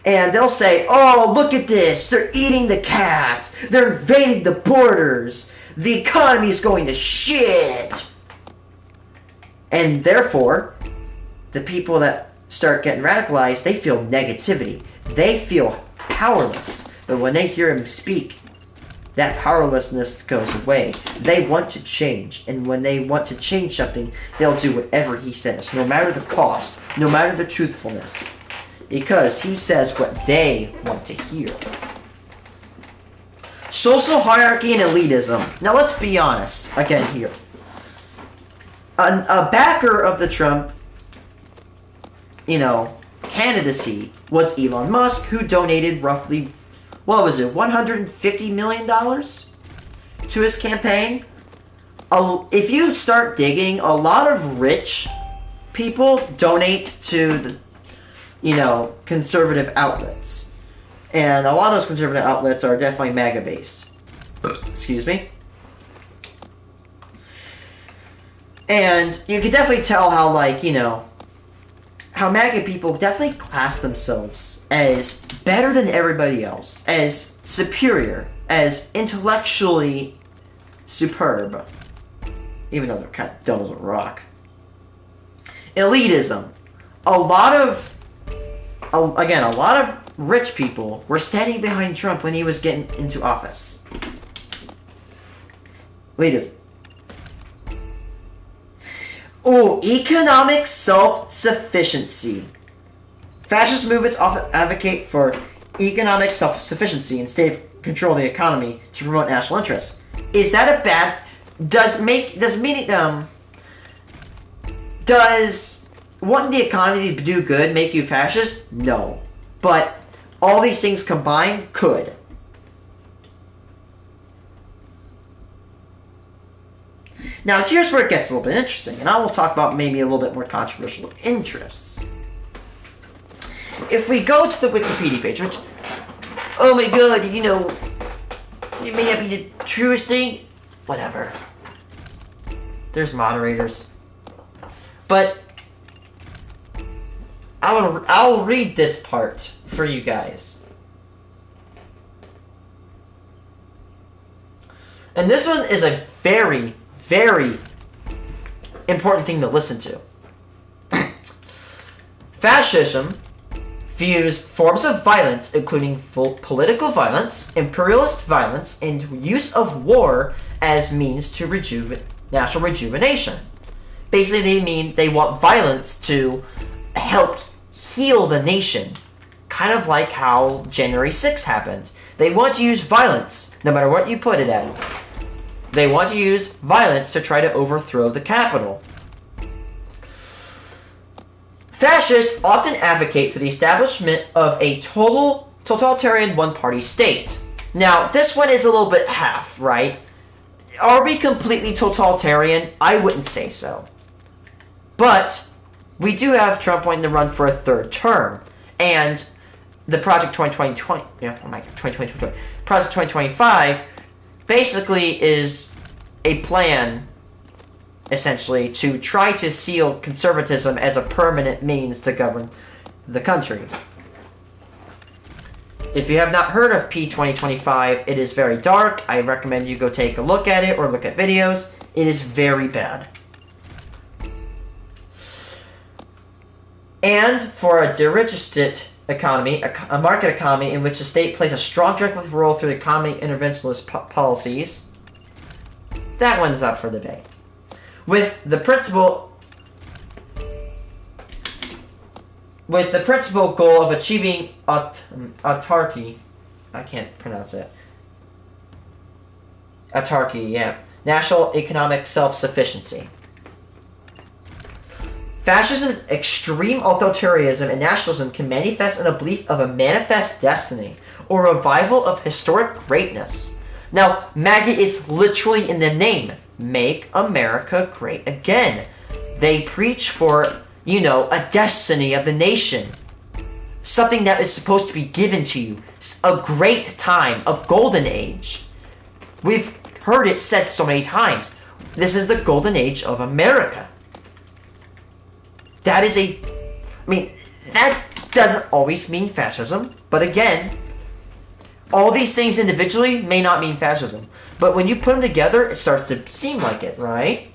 And they'll say, oh, look at this. They're eating the cats. They're invading the borders. The economy is going to shit. And therefore, the people that start getting radicalized, they feel negativity. They feel powerless. But when they hear him speak, that powerlessness goes away. They want to change. And when they want to change something, they'll do whatever he says, no matter the cost, no matter the truthfulness. Because he says what they want to hear. Social hierarchy and elitism. Now let's be honest, again here. A backer of the Trump, candidacy was Elon Musk, who donated roughly, what was it, $150 million to his campaign. If you start digging, a lot of rich people donate to the conservative outlets. And a lot of those conservative outlets are definitely MAGA-based. Excuse me. And you can definitely tell how, how MAGA people definitely class themselves as better than everybody else, as superior, as intellectually superb, even though they're kind of dumb as a rock. Elitism. A lot of rich people were standing behind Trump when he was getting into office. Elitism. Oh, economic self-sufficiency. Fascist movements often advocate for economic self-sufficiency and state control of the economy to promote national interests. Is that a bad... Does wanting the economy to do good make you fascist? No. But all these things combined could. Now, here's where it gets a little bit interesting, and I will talk about maybe a little bit more controversial interests. If we go to the Wikipedia page, which, oh my god, it may not be the truest thing. Whatever. There's moderators. But I'll read this part for you guys. And this one is a very, very important thing to listen to. Fascism views forms of violence, including political violence, imperialist violence, and use of war as means to national rejuvenation. Basically, they want violence to help heal the nation. Kind of like how January 6th happened. They want to use violence, no matter what you put it at. They want to use violence to try to overthrow the Capitol. Fascists often advocate for the establishment of a totalitarian one-party state. Now, this one is a little bit half, right? Are we completely totalitarian? I wouldn't say so. But we do have Trump wanting to run for a third term. And the Project 2025 basically is a plan, essentially, to try to seal conservatism as a permanent means to govern the country. If you have not heard of P2025, it is very dark. I recommend you go take a look at it or look at videos. It is very bad. And for a dirigistic economy, a market economy in which the state plays a strong directive role through economic interventionist policies, that one's up for debate. With the principal goal of achieving autarky, I can't pronounce it. Autarky, yeah. National economic self-sufficiency. Fascism, extreme authoritarianism, and nationalism can manifest in a belief of a manifest destiny or revival of historic greatness. Now, MAGA is literally in the name. Make America Great Again. They preach for a destiny of the nation. Something that is supposed to be given to you. A great time, a golden age. We've heard it said so many times. This is the golden age of America. That doesn't always mean fascism. But again, all these things individually may not mean fascism. But when you put them together, it starts to seem like it, right?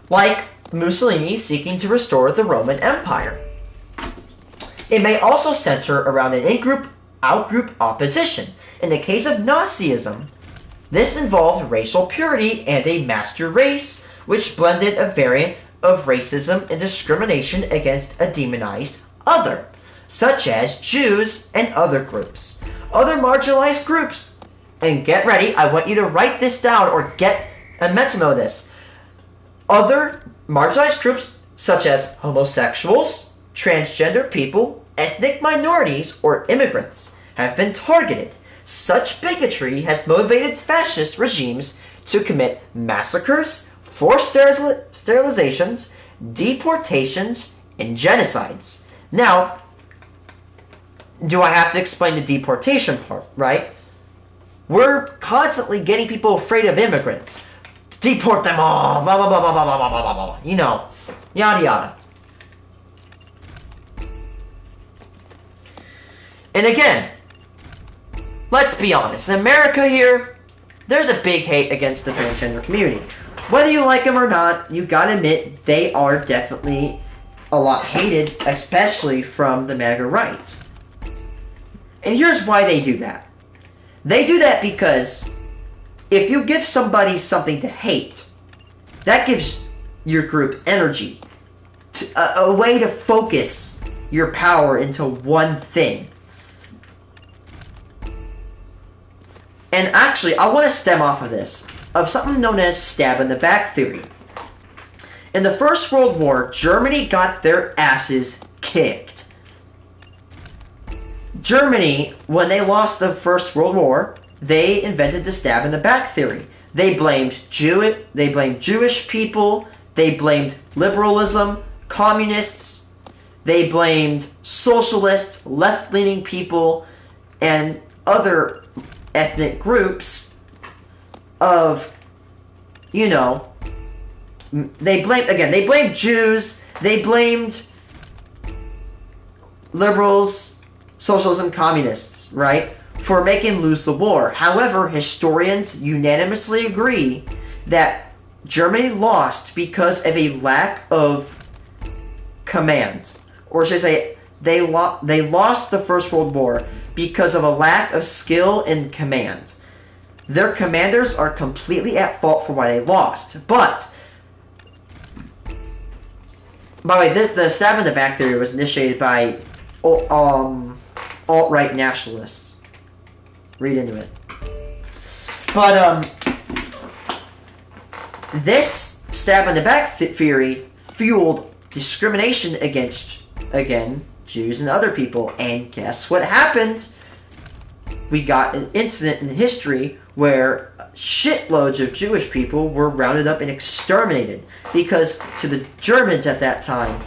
Like Mussolini seeking to restore the Roman Empire. It may also center around an in-group, out-group opposition. In the case of Nazism, this involved racial purity and a master race, which blended a variant of racism and discrimination against a demonized other, such as Jews and other groups. Other marginalized groups, and get ready, I want you to write this down or get a memo of this. Other marginalized groups such as homosexuals, transgender people, ethnic minorities, or immigrants have been targeted. Such bigotry has motivated fascist regimes to commit massacres, forced sterilizations, deportations, and genocides. Now, do I have to explain the deportation part, right? We're constantly getting people afraid of immigrants. Deport them all, blah, blah, blah, blah, blah, blah, blah, blah, blah, yada, yada. And again, let's be honest, in America here, there's a big hate against the transgender community. Whether you like them or not, you gotta admit, they are definitely a lot hated, especially from the MAGA right. And here's why they do that. They do that because if you give somebody something to hate, that gives your group energy, a way to focus your power into one thing. And actually, I want to stem off of this, of something known as stab in the back theory. In the First World War, Germany got their asses kicked. Germany, when they lost the First World War, they invented the stab in the back theory. They blamed Jewish people, they blamed liberalism, communists, they blamed socialists, left-leaning people, and other ethnic groups of, they blamed Jews, they blamed liberals, socialism, communists, right, for making them lose the war. However, historians unanimously agree that Germany lost because of a lack of command. Or should I say, they lost the First World War because of a lack of skill and command. Their commanders are completely at fault for why they lost. But, by the way, the stab in the back theory was initiated by alt-right nationalists. Read into it. But, this stab in the back theory fueled discrimination against, again, Jews and other people. And guess what happened? We got an incident in history where shitloads of Jewish people were rounded up and exterminated. Because to the Germans at that time,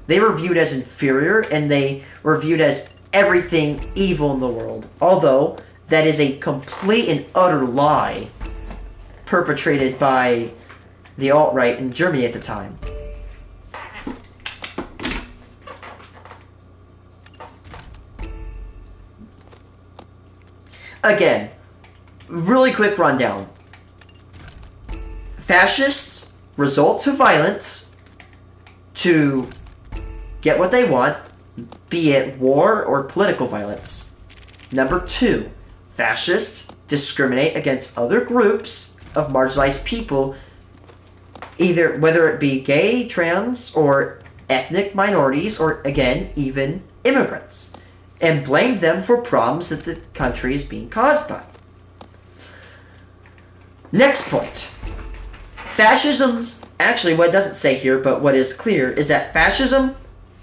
they were viewed as inferior and they were viewed as everything evil in the world. Although, that is a complete and utter lie perpetrated by the alt-right in Germany at the time. Again, really quick rundown. Fascists resort to violence to get what they want, be it war or political violence. Number 2, fascists discriminate against other groups of marginalized people, either whether it be gay, trans, or ethnic minorities, or again, even immigrants, and blame them for problems that the country is being caused by. Next point. Fascism's, actually what it doesn't say here, but what is clear, is that fascism,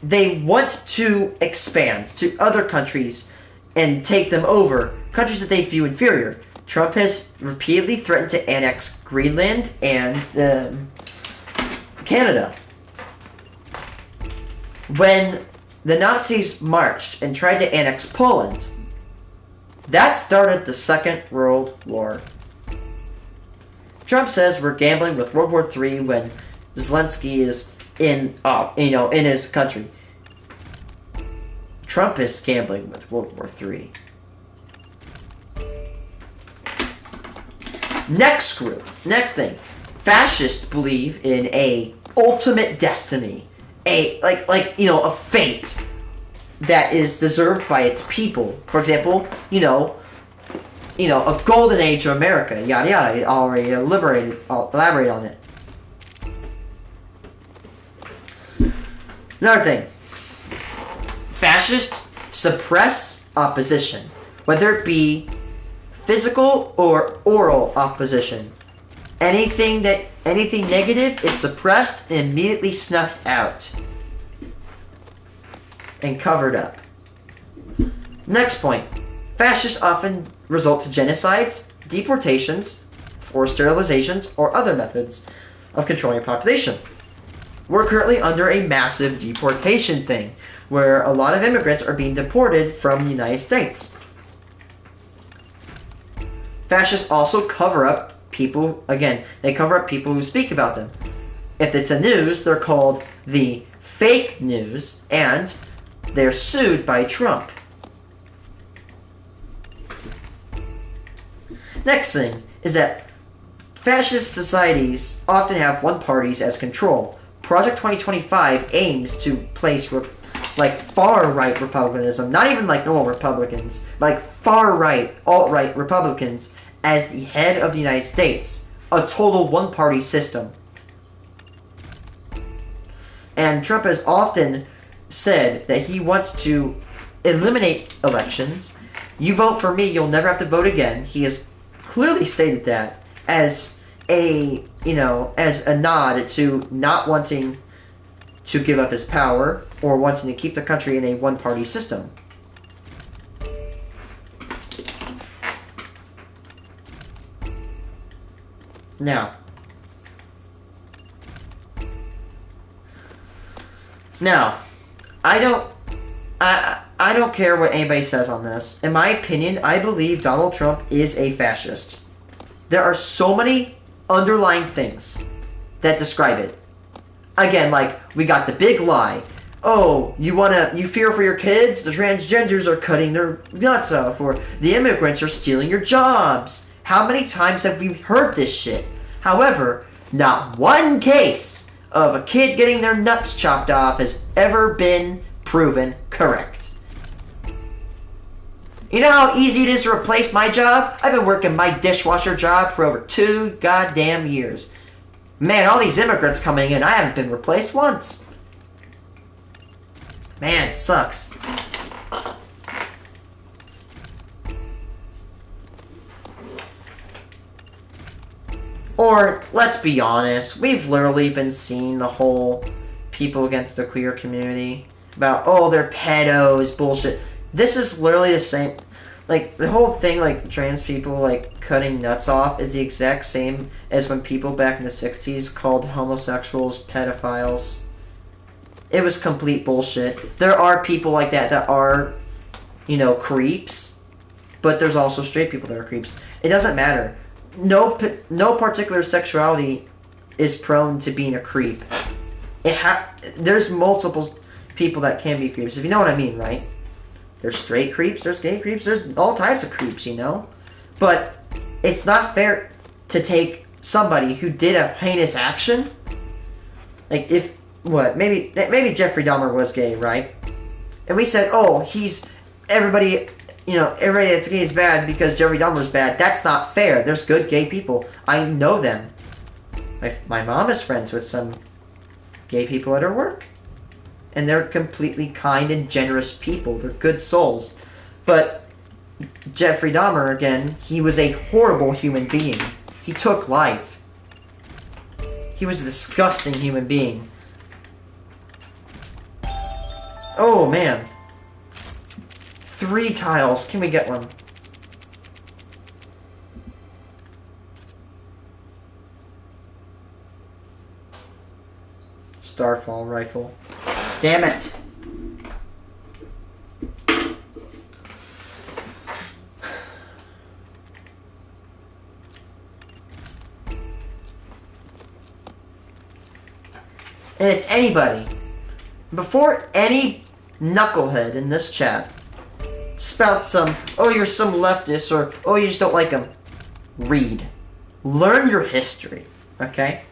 they want to expand to other countries and take them over, countries that they view inferior. Trump has repeatedly threatened to annex Greenland and Canada. When the Nazis marched and tried to annex Poland, that started the Second World War. Trump says we're gambling with World War III when Zelensky is in his country. Trump is gambling with World War III. Next thing. Fascists believe in a ultimate destiny. A fate that is deserved by its people. For example, a golden age of America, yada yada. Already elaborate on it. Another thing. Fascists suppress opposition, whether it be physical or oral opposition. Anything negative is suppressed and immediately snuffed out and covered up. Next point. Fascists often result to genocides, deportations, forced sterilizations, or other methods of controlling a population. We're currently under a massive deportation thing, where a lot of immigrants are being deported from the United States. Fascists also cover up people, they cover up people who speak about them. If it's a news, they're called the fake news, and they're sued by Trump. Next thing is that fascist societies often have one party as control. Project 2025 aims to place far-right republicanism, not even like normal Republicans, like far-right, alt-right Republicans as the head of the United States. A total one-party system. And Trump has often said that he wants to eliminate elections. You vote for me, you'll never have to vote again. He has clearly stated that as a nod to not wanting to give up his power or wanting to keep the country in a one-party system. Now, I don't care what anybody says on this. In my opinion, I believe Donald Trump is a fascist. There are so many underlying things that describe it. Again, we got the big lie. Oh, you fear for your kids? The transgenders are cutting their nuts off, or the immigrants are stealing your jobs. How many times have we heard this shit? However, not one case of a kid getting their nuts chopped off has ever been proven correct. You know how easy it is to replace my job? I've been working my dishwasher job for over 2 goddamn years. Man, all these immigrants coming in, I haven't been replaced once. Man, it sucks. Or, let's be honest, we've literally been seeing the whole people against the queer community about, oh, they're pedos, bullshit. This is literally the same. The whole thing, trans people, cutting nuts off is the exact same as when people back in the 60s called homosexuals pedophiles. It was complete bullshit. There are people like that are, creeps, but there's also straight people that are creeps. It doesn't matter. No particular sexuality is prone to being a creep. There's multiple people that can be creeps, if you know what I mean, right? There's straight creeps, there's gay creeps, there's all types of creeps, But it's not fair to take somebody who did a heinous action. Maybe Jeffrey Dahmer was gay, right? And we said, oh, everybody that's gay is bad because Jeffrey Dahmer's bad. That's not fair. There's good gay people. I know them. My mom is friends with some gay people at her work. And they're completely kind and generous people. They're good souls. But Jeffrey Dahmer, again, he was a horrible human being. He took life. He was a disgusting human being. Oh, man. 3 tiles. Can we get one? Starfall rifle. Damn it. And if anybody, before any knucklehead in this chat spouts some, oh, you're some leftist, or oh, you just don't like them, read. Learn your history, okay?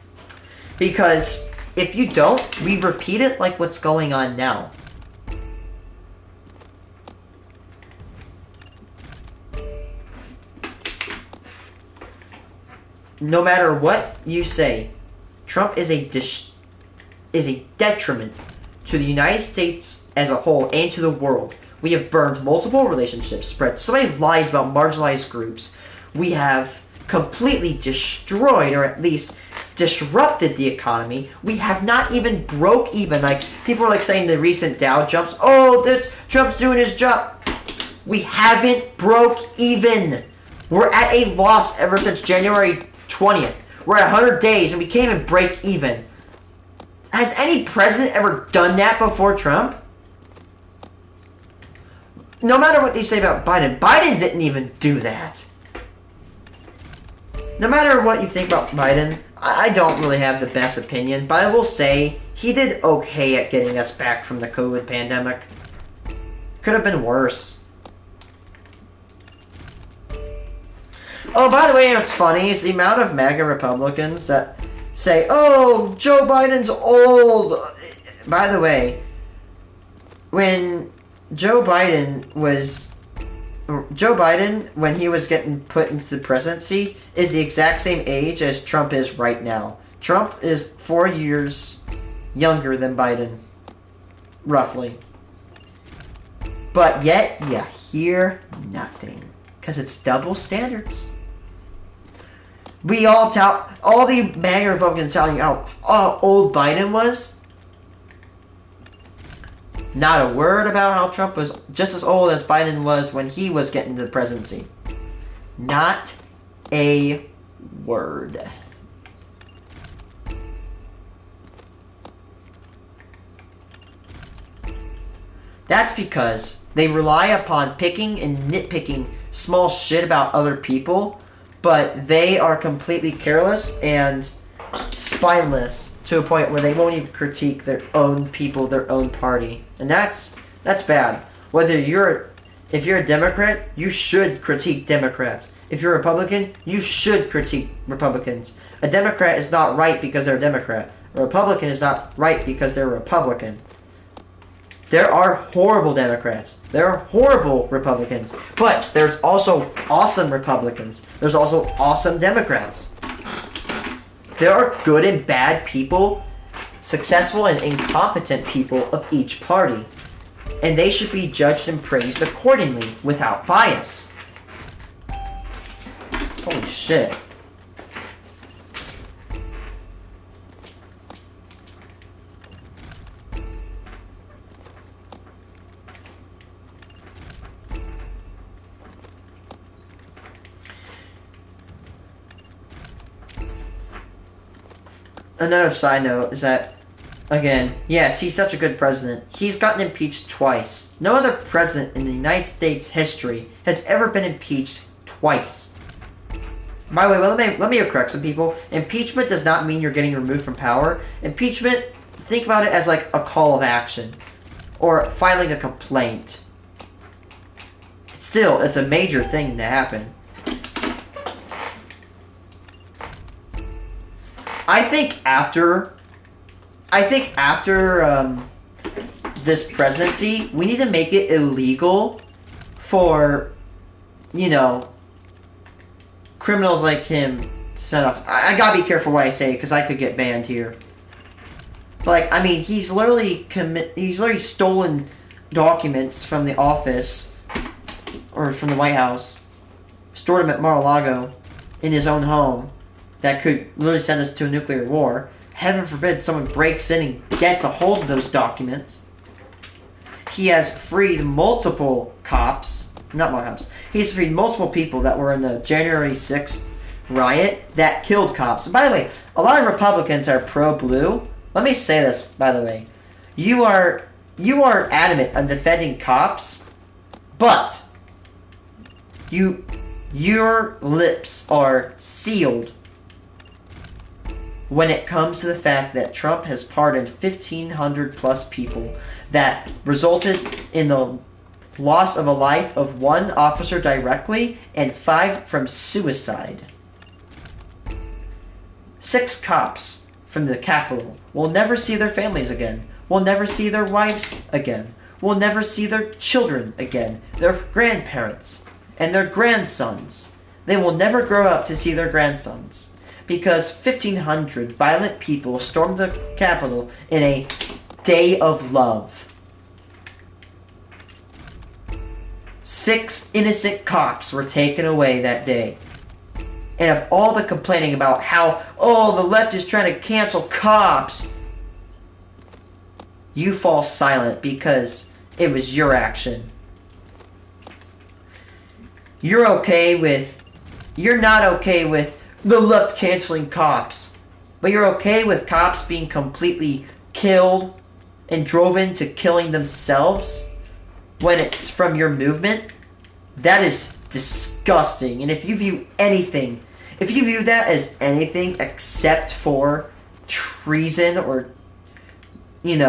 Because if you don't, we repeat it like what's going on now. No matter what you say, Trump is a detriment to the United States as a whole and to the world. We have burned multiple relationships, spread so many lies about marginalized groups. We have completely destroyed, or at least disrupted, the economy. We have not even broke even. Like, people are like saying the recent Dow jumps, oh, Trump's doing his job. We haven't broke even. We're at a loss ever since January 20th. We're at 100 days and we can't even break even. Has any president ever done that before Trump? No matter what they say about Biden, Biden didn't even do that. No matter what you think about Biden, I don't really have the best opinion, but I will say he did okay at getting us back from the COVID pandemic. Could have been worse. Oh, by the way, what's funny is the amount of MAGA Republicans that say, oh, Joe Biden's old. By the way, when Joe Biden, when he was getting put into the presidency, is the exact same age as Trump is right now. Trump is 4 years younger than Biden, roughly. But yet, you hear nothing. Because it's double standards. We all the MAGA Republicans telling you how old Biden was. Not a word about how Trump was just as old as Biden was when he was getting to the presidency. Not a word. That's because they rely upon picking and nitpicking small shit about other people, but they are completely careless and spineless to a point where they won't even critique their own people, their own party. And that's bad. If you're a Democrat, you should critique Democrats. If you're a Republican, you should critique Republicans. A Democrat is not right because they're a Democrat. A Republican is not right because they're a Republican. There are horrible Democrats. There are horrible Republicans. But there's also awesome Republicans. There's also awesome Democrats. There are good and bad people, successful and incompetent people of each party. And they should be judged and praised accordingly, without bias. Holy shit. Another side note is that, again, yes, he's such a good president. He's gotten impeached twice. No other president in the United States history has ever been impeached twice. By the way, let me correct some people. Impeachment does not mean you're getting removed from power. Impeachment, think about it as like a call of action. Or filing a complaint. Still, it's a major thing to happen. I think after this presidency, we need to make it illegal for, criminals like him to set off. I gotta be careful what I say because I could get banned here. Like, I mean, he's literally stolen documents from the office or from the White House, stored them at Mar-a-Lago in his own home. That could literally send us to a nuclear war. Heaven forbid someone breaks in and gets a hold of those documents. He has freed multiple cops. Not more cops. He's freed multiple people that were in the January 6th riot that killed cops. And by the way, a lot of Republicans are pro-blue, Let me say this, by the way. You are adamant on defending cops, but your lips are sealed when it comes to the fact that Trump has pardoned 1,500 plus people that resulted in the loss of a life of 1 officer directly and 5 from suicide. 6 cops from the Capitol will never see their families again, will never see their wives again, will never see their children again, their grandparents, and their grandsons. They will never grow up to see their grandsons, because 1,500 violent people stormed the Capitol in a day of love. 6 innocent cops were taken away that day. And of all the complaining about how, oh, the left is trying to cancel cops, you fall silent because it was your action. You're not okay with the left canceling cops, but you're okay with cops being completely killed and driven to killing themselves when it's from your movement. That is disgusting. And if you view that as anything except for treason or, being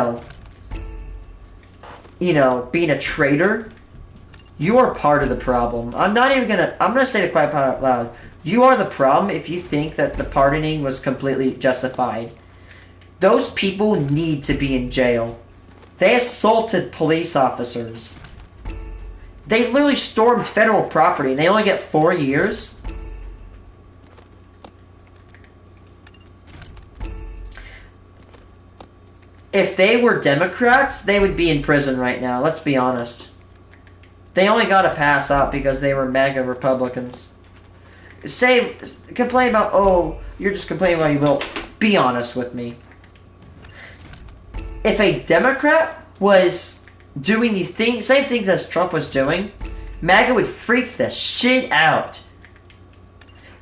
a traitor, you are part of the problem. I'm gonna say the quiet part out loud. You are the problem if you think that the pardoning was completely justified. Those people need to be in jail. They assaulted police officers. They literally stormed federal property and they only get 4 years. If they were Democrats, they would be in prison right now, let's be honest. They only got a pass out because they were MAGA Republicans. Complain about, oh, you're just complaining about you will. Be honest with me. If a Democrat was doing these things, same things as Trump was doing, MAGA would freak the shit out.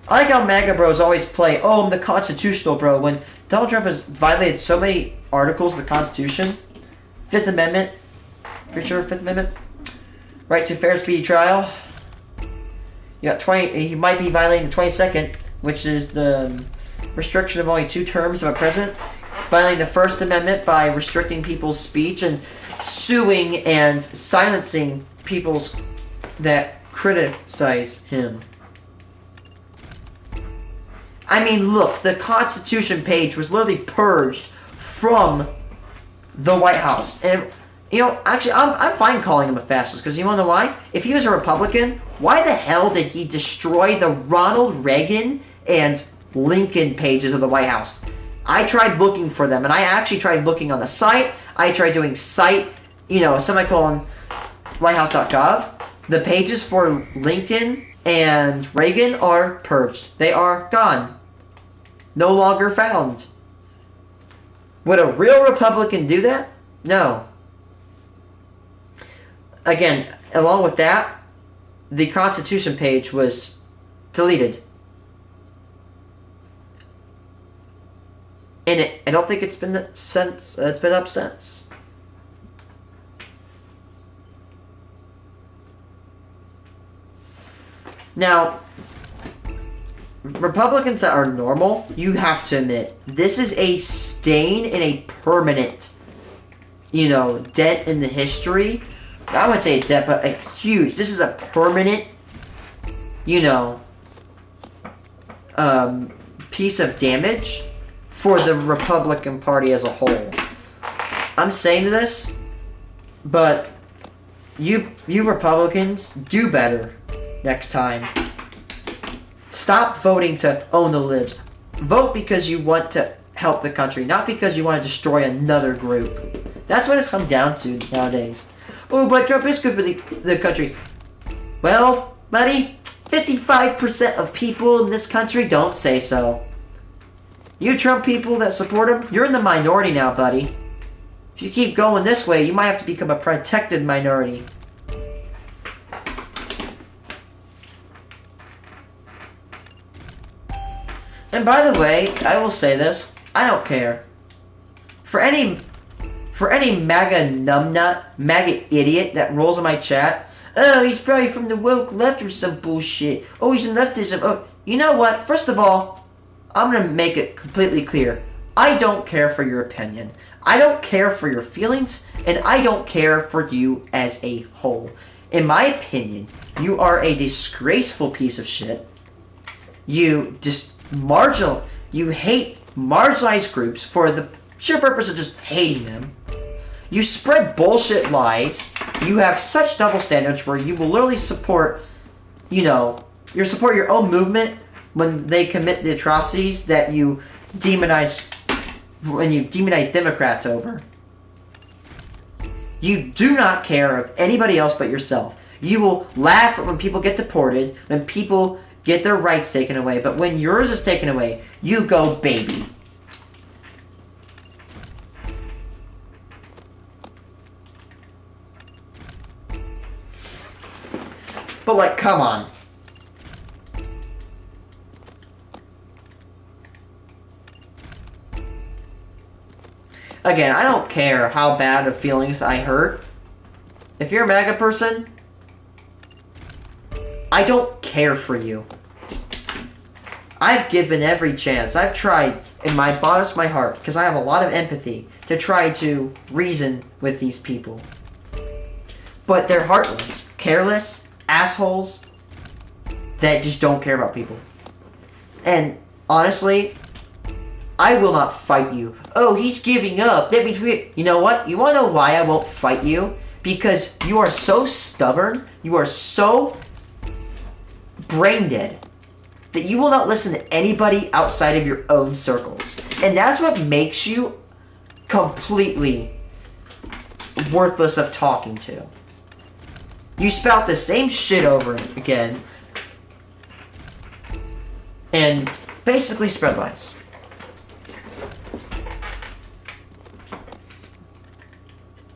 I like how MAGA bros always play, oh, I'm the constitutional bro, when Donald Trump has violated so many articles of the Constitution. 5th Amendment. Pretty sure 5th Amendment. Right to fair speedy trial. You got he might be violating the 22nd, which is the restriction of only 2 terms of a president. Violating the First Amendment by restricting people's speech and suing and silencing people that criticize him. I mean, look, the Constitution page was literally purged from the White House. And, actually, I'm fine calling him a fascist, because you want to know why? If he was a Republican, why the hell did he destroy the Ronald Reagan and Lincoln pages of the White House? I tried looking for them, and I actually tried looking on the site. I tried doing site, semicolon, whitehouse.gov. The pages for Lincoln and Reagan are purged. They are gone. No longer found. Would a real Republican do that? No. Again, along with that, the Constitution page was deleted. And I don't think it's been up since. Now, Republicans that are normal, you have to admit, this is a stain and a permanent, dent in the history. I wouldn't say a dent, but a huge. This is a permanent, piece of damage for the Republican Party as a whole. I'm saying this, but you Republicans do better next time. Stop voting to own the libs. Vote because you want to help the country, not because you want to destroy another group. That's what it's come down to nowadays. Oh, but Trump is good for the country. Well, buddy, 55% of people in this country don't say so. You Trump people that support him, you're in the minority now, buddy. If you keep going this way, you might have to become a protected minority. And by the way, I will say this, I don't care. For any MAGA numbnut, MAGA idiot that rolls in my chat, oh, he's probably from the woke left or some bullshit. Oh, he's a leftism. Oh, you know what? First of all, I'm going to make it completely clear. I don't care for your opinion. I don't care for your feelings, and I don't care for you as a whole. In my opinion, you are a disgraceful piece of shit. You hate marginalized groups for the sheer purpose of just hating them. You spread bullshit lies. You have such double standards where you will literally support, you support your own movement when they commit the atrocities that you demonize Democrats over. You do not care of anybody else but yourself. You will laugh when people get deported, when people get their rights taken away, but when yours is taken away, you go baby. But like, come on. Again, I don't care how bad of feelings I hurt. If you're a MAGA person, I don't care for you. I've given every chance. I've tried in my bottom of my heart, because I have a lot of empathy, to try to reason with these people. But they're heartless, careless, assholes that just don't care about people. And honestly, I will not fight you. Oh, he's giving up. That means you know what? You want to know why I won't fight you? Because you are so stubborn, you are so brain dead, that you will not listen to anybody outside of your own circles. And that's what makes you completely worthless of talking to. You spout the same shit over again and basically spread lies.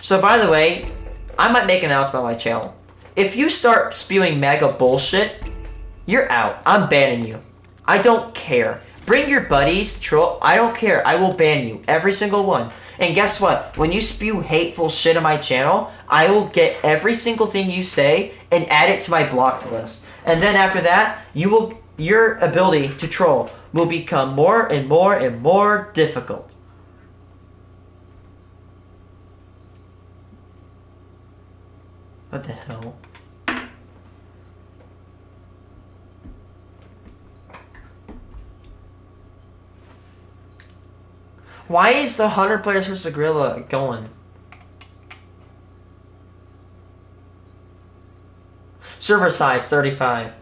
So by the way, I might make an announcement on my channel. If you start spewing MAGA bullshit, you're out. I'm banning you. I don't care. Bring your buddies, troll. I don't care. I will ban you. Every single one. And guess what? When you spew hateful shit on my channel, I will get every single thing you say and add it to my blocked list. And then after that, your ability to troll will become more and more and more difficult. What the hell? Why is the 100 players versus the gorilla going? Server size 35.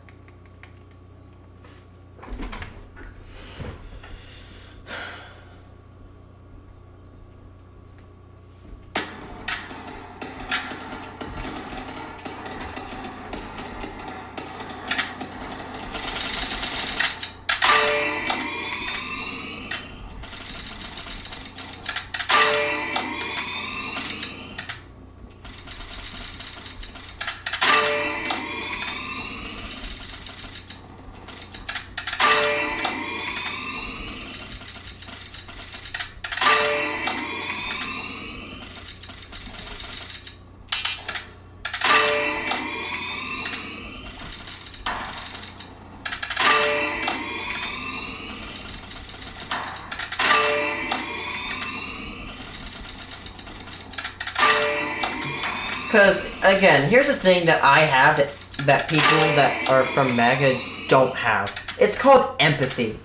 Because, again, here's the thing that I have that people that are from MAGA don't have. It's called empathy.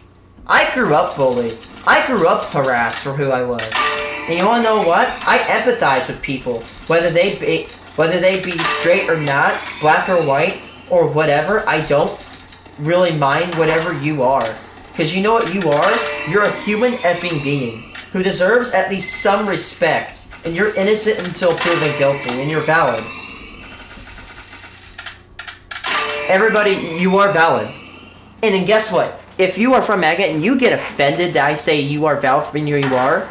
I grew up bullied. I grew up harassed for who I was. And you want to know what? I empathize with people. Whether they be straight or not, black or white, or whatever, I don't really mind whatever you are. Because you know what you are? You're a human effing being who deserves at least some respect. And you're innocent until proven guilty, and you're valid. Everybody, you are valid. And then guess what? If you are from MAGA and you get offended that I say you are valid for being who you are,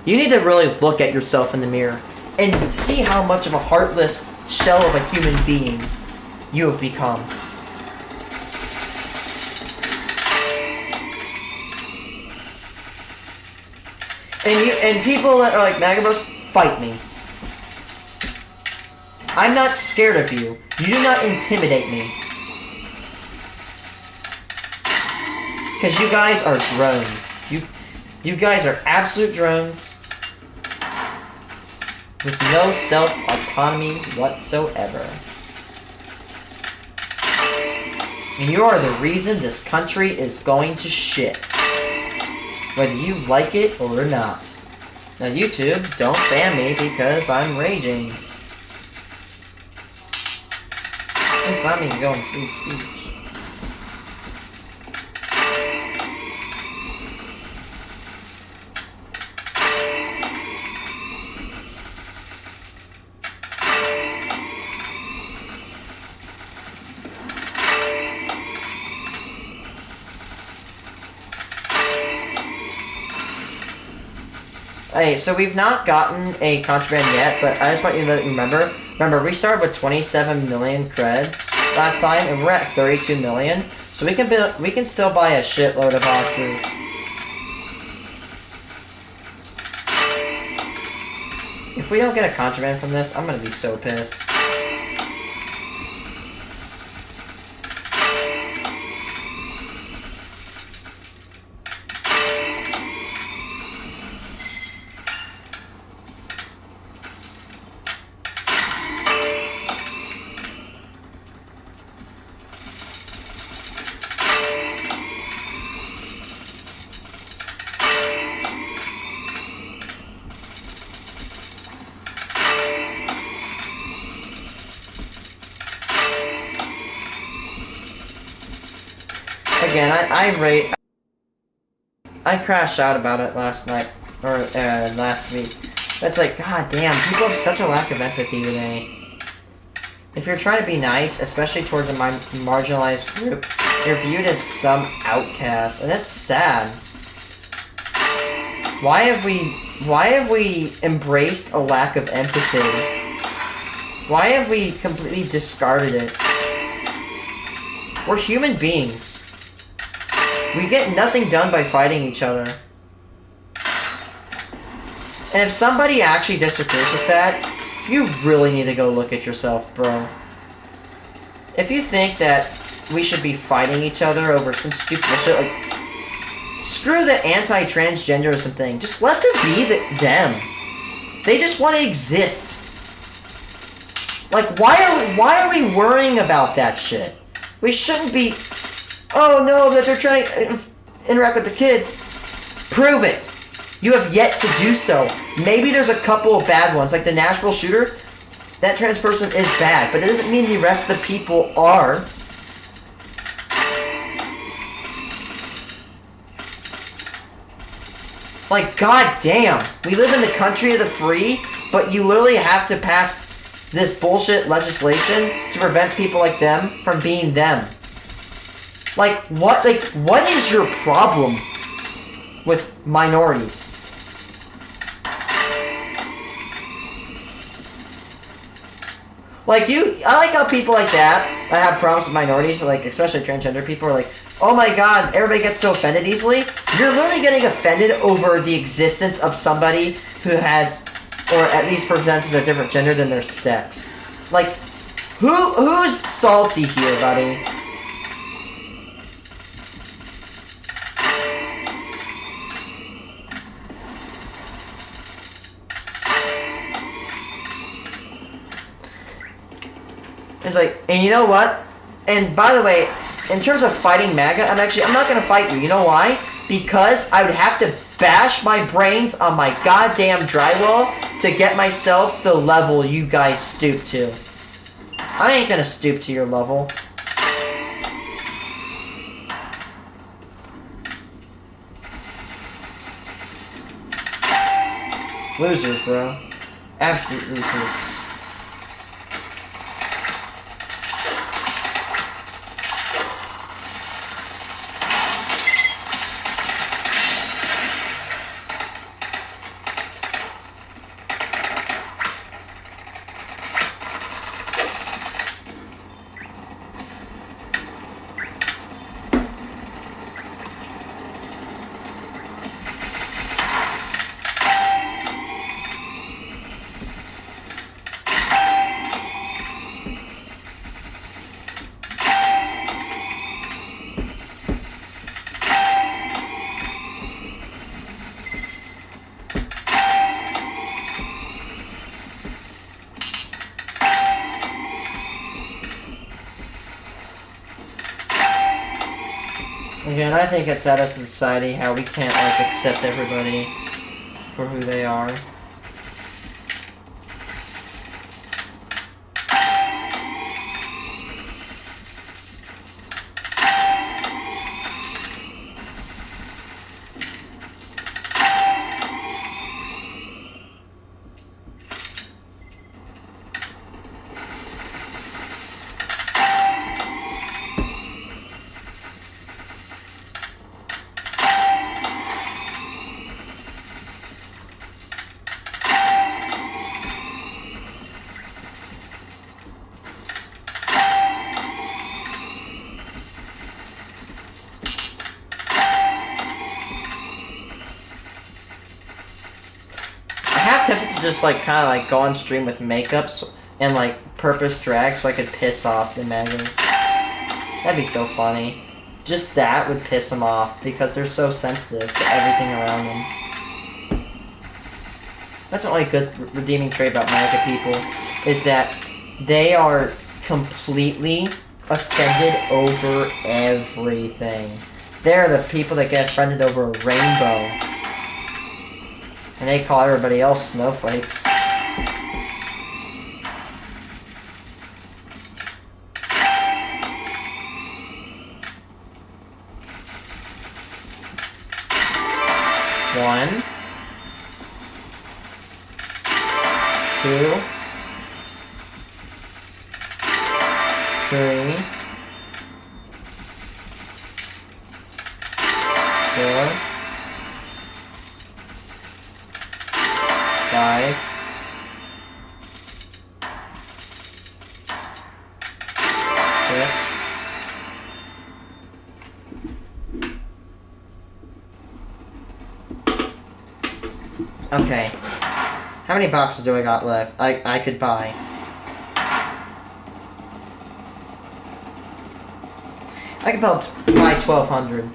you need to really look at yourself in the mirror and see how much of a heartless shell of a human being you have become. And people that are like MAGA bros, fight me. I'm not scared of you. You do not intimidate me. Because you guys are drones. You guys are absolute drones. With no self-autonomy whatsoever. And you are the reason this country is going to shit. Whether you like it or not. Now YouTube, don't ban me because I'm raging. It's not me going free speech. Hey, so we've not gotten a contraband yet, but I just want you to remember. Remember, we started with 27 million creds last time, and we're at 32 million. So we can still buy a shitload of boxes. If we don't get a contraband from this, I'm gonna be so pissed. Again, I crashed out about it last night, or last week. That's like, god damn, people have such a lack of empathy today. If you're trying to be nice, especially towards a marginalized group, you're viewed as some outcast, and that's sad. Why have we embraced a lack of empathy? Why have we completely discarded it? We're human beings. We get nothing done by fighting each other. And if somebody actually disagrees with that, you really need to go look at yourself, bro. If you think that we should be fighting each other over some stupid shit, like, screw the anti-transgenderism thing. Just let them be them. They just want to exist. Like, why are we worrying about that shit? We shouldn't be... Oh no, that they're trying to interact with the kids. Prove it. You have yet to do so. Maybe there's a couple of bad ones, like the Nashville shooter. That trans person is bad, but it doesn't mean the rest of the people are. Like, god damn. We live in the country of the free, but you literally have to pass this bullshit legislation to prevent people like them from being them. Like, what is your problem with minorities? Like, I like how people like that have problems with minorities, like, especially transgender people, are like, oh my god, everybody gets so offended easily. You're literally getting offended over the existence of somebody who has, or at least presents as a different gender than their sex. Like, who's salty here, buddy? It's like, and you know what? And by the way, in terms of fighting MAGA, I'm not gonna fight you. You know why? Because I would have to bash my brains on my goddamn drywall to get myself to the level you guys stoop to. I ain't gonna stoop to your level. Losers, bro. Absolute losers. Again, I think it's sad as a society how we can't, like, accept everybody for who they are. Tempted to just like kind of like go on stream with makeups and like purpose drag so I could piss off the Megas. That'd be so funny. Just that would piss them off because they're so sensitive to everything around them. That's the only good redeeming trait about Mega people is that they are completely offended over everything. They're the people that get offended over a rainbow. And they call everybody else snowflakes. One. 2. 3. 4. 5. 6. Okay. How many boxes do I got left? I could buy. I could about buy 1,200.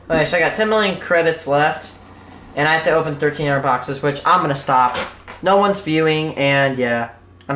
Okay, so I got 10 million credits left, and I have to open 1,300 boxes, which I'm gonna stop. No one's viewing, and yeah.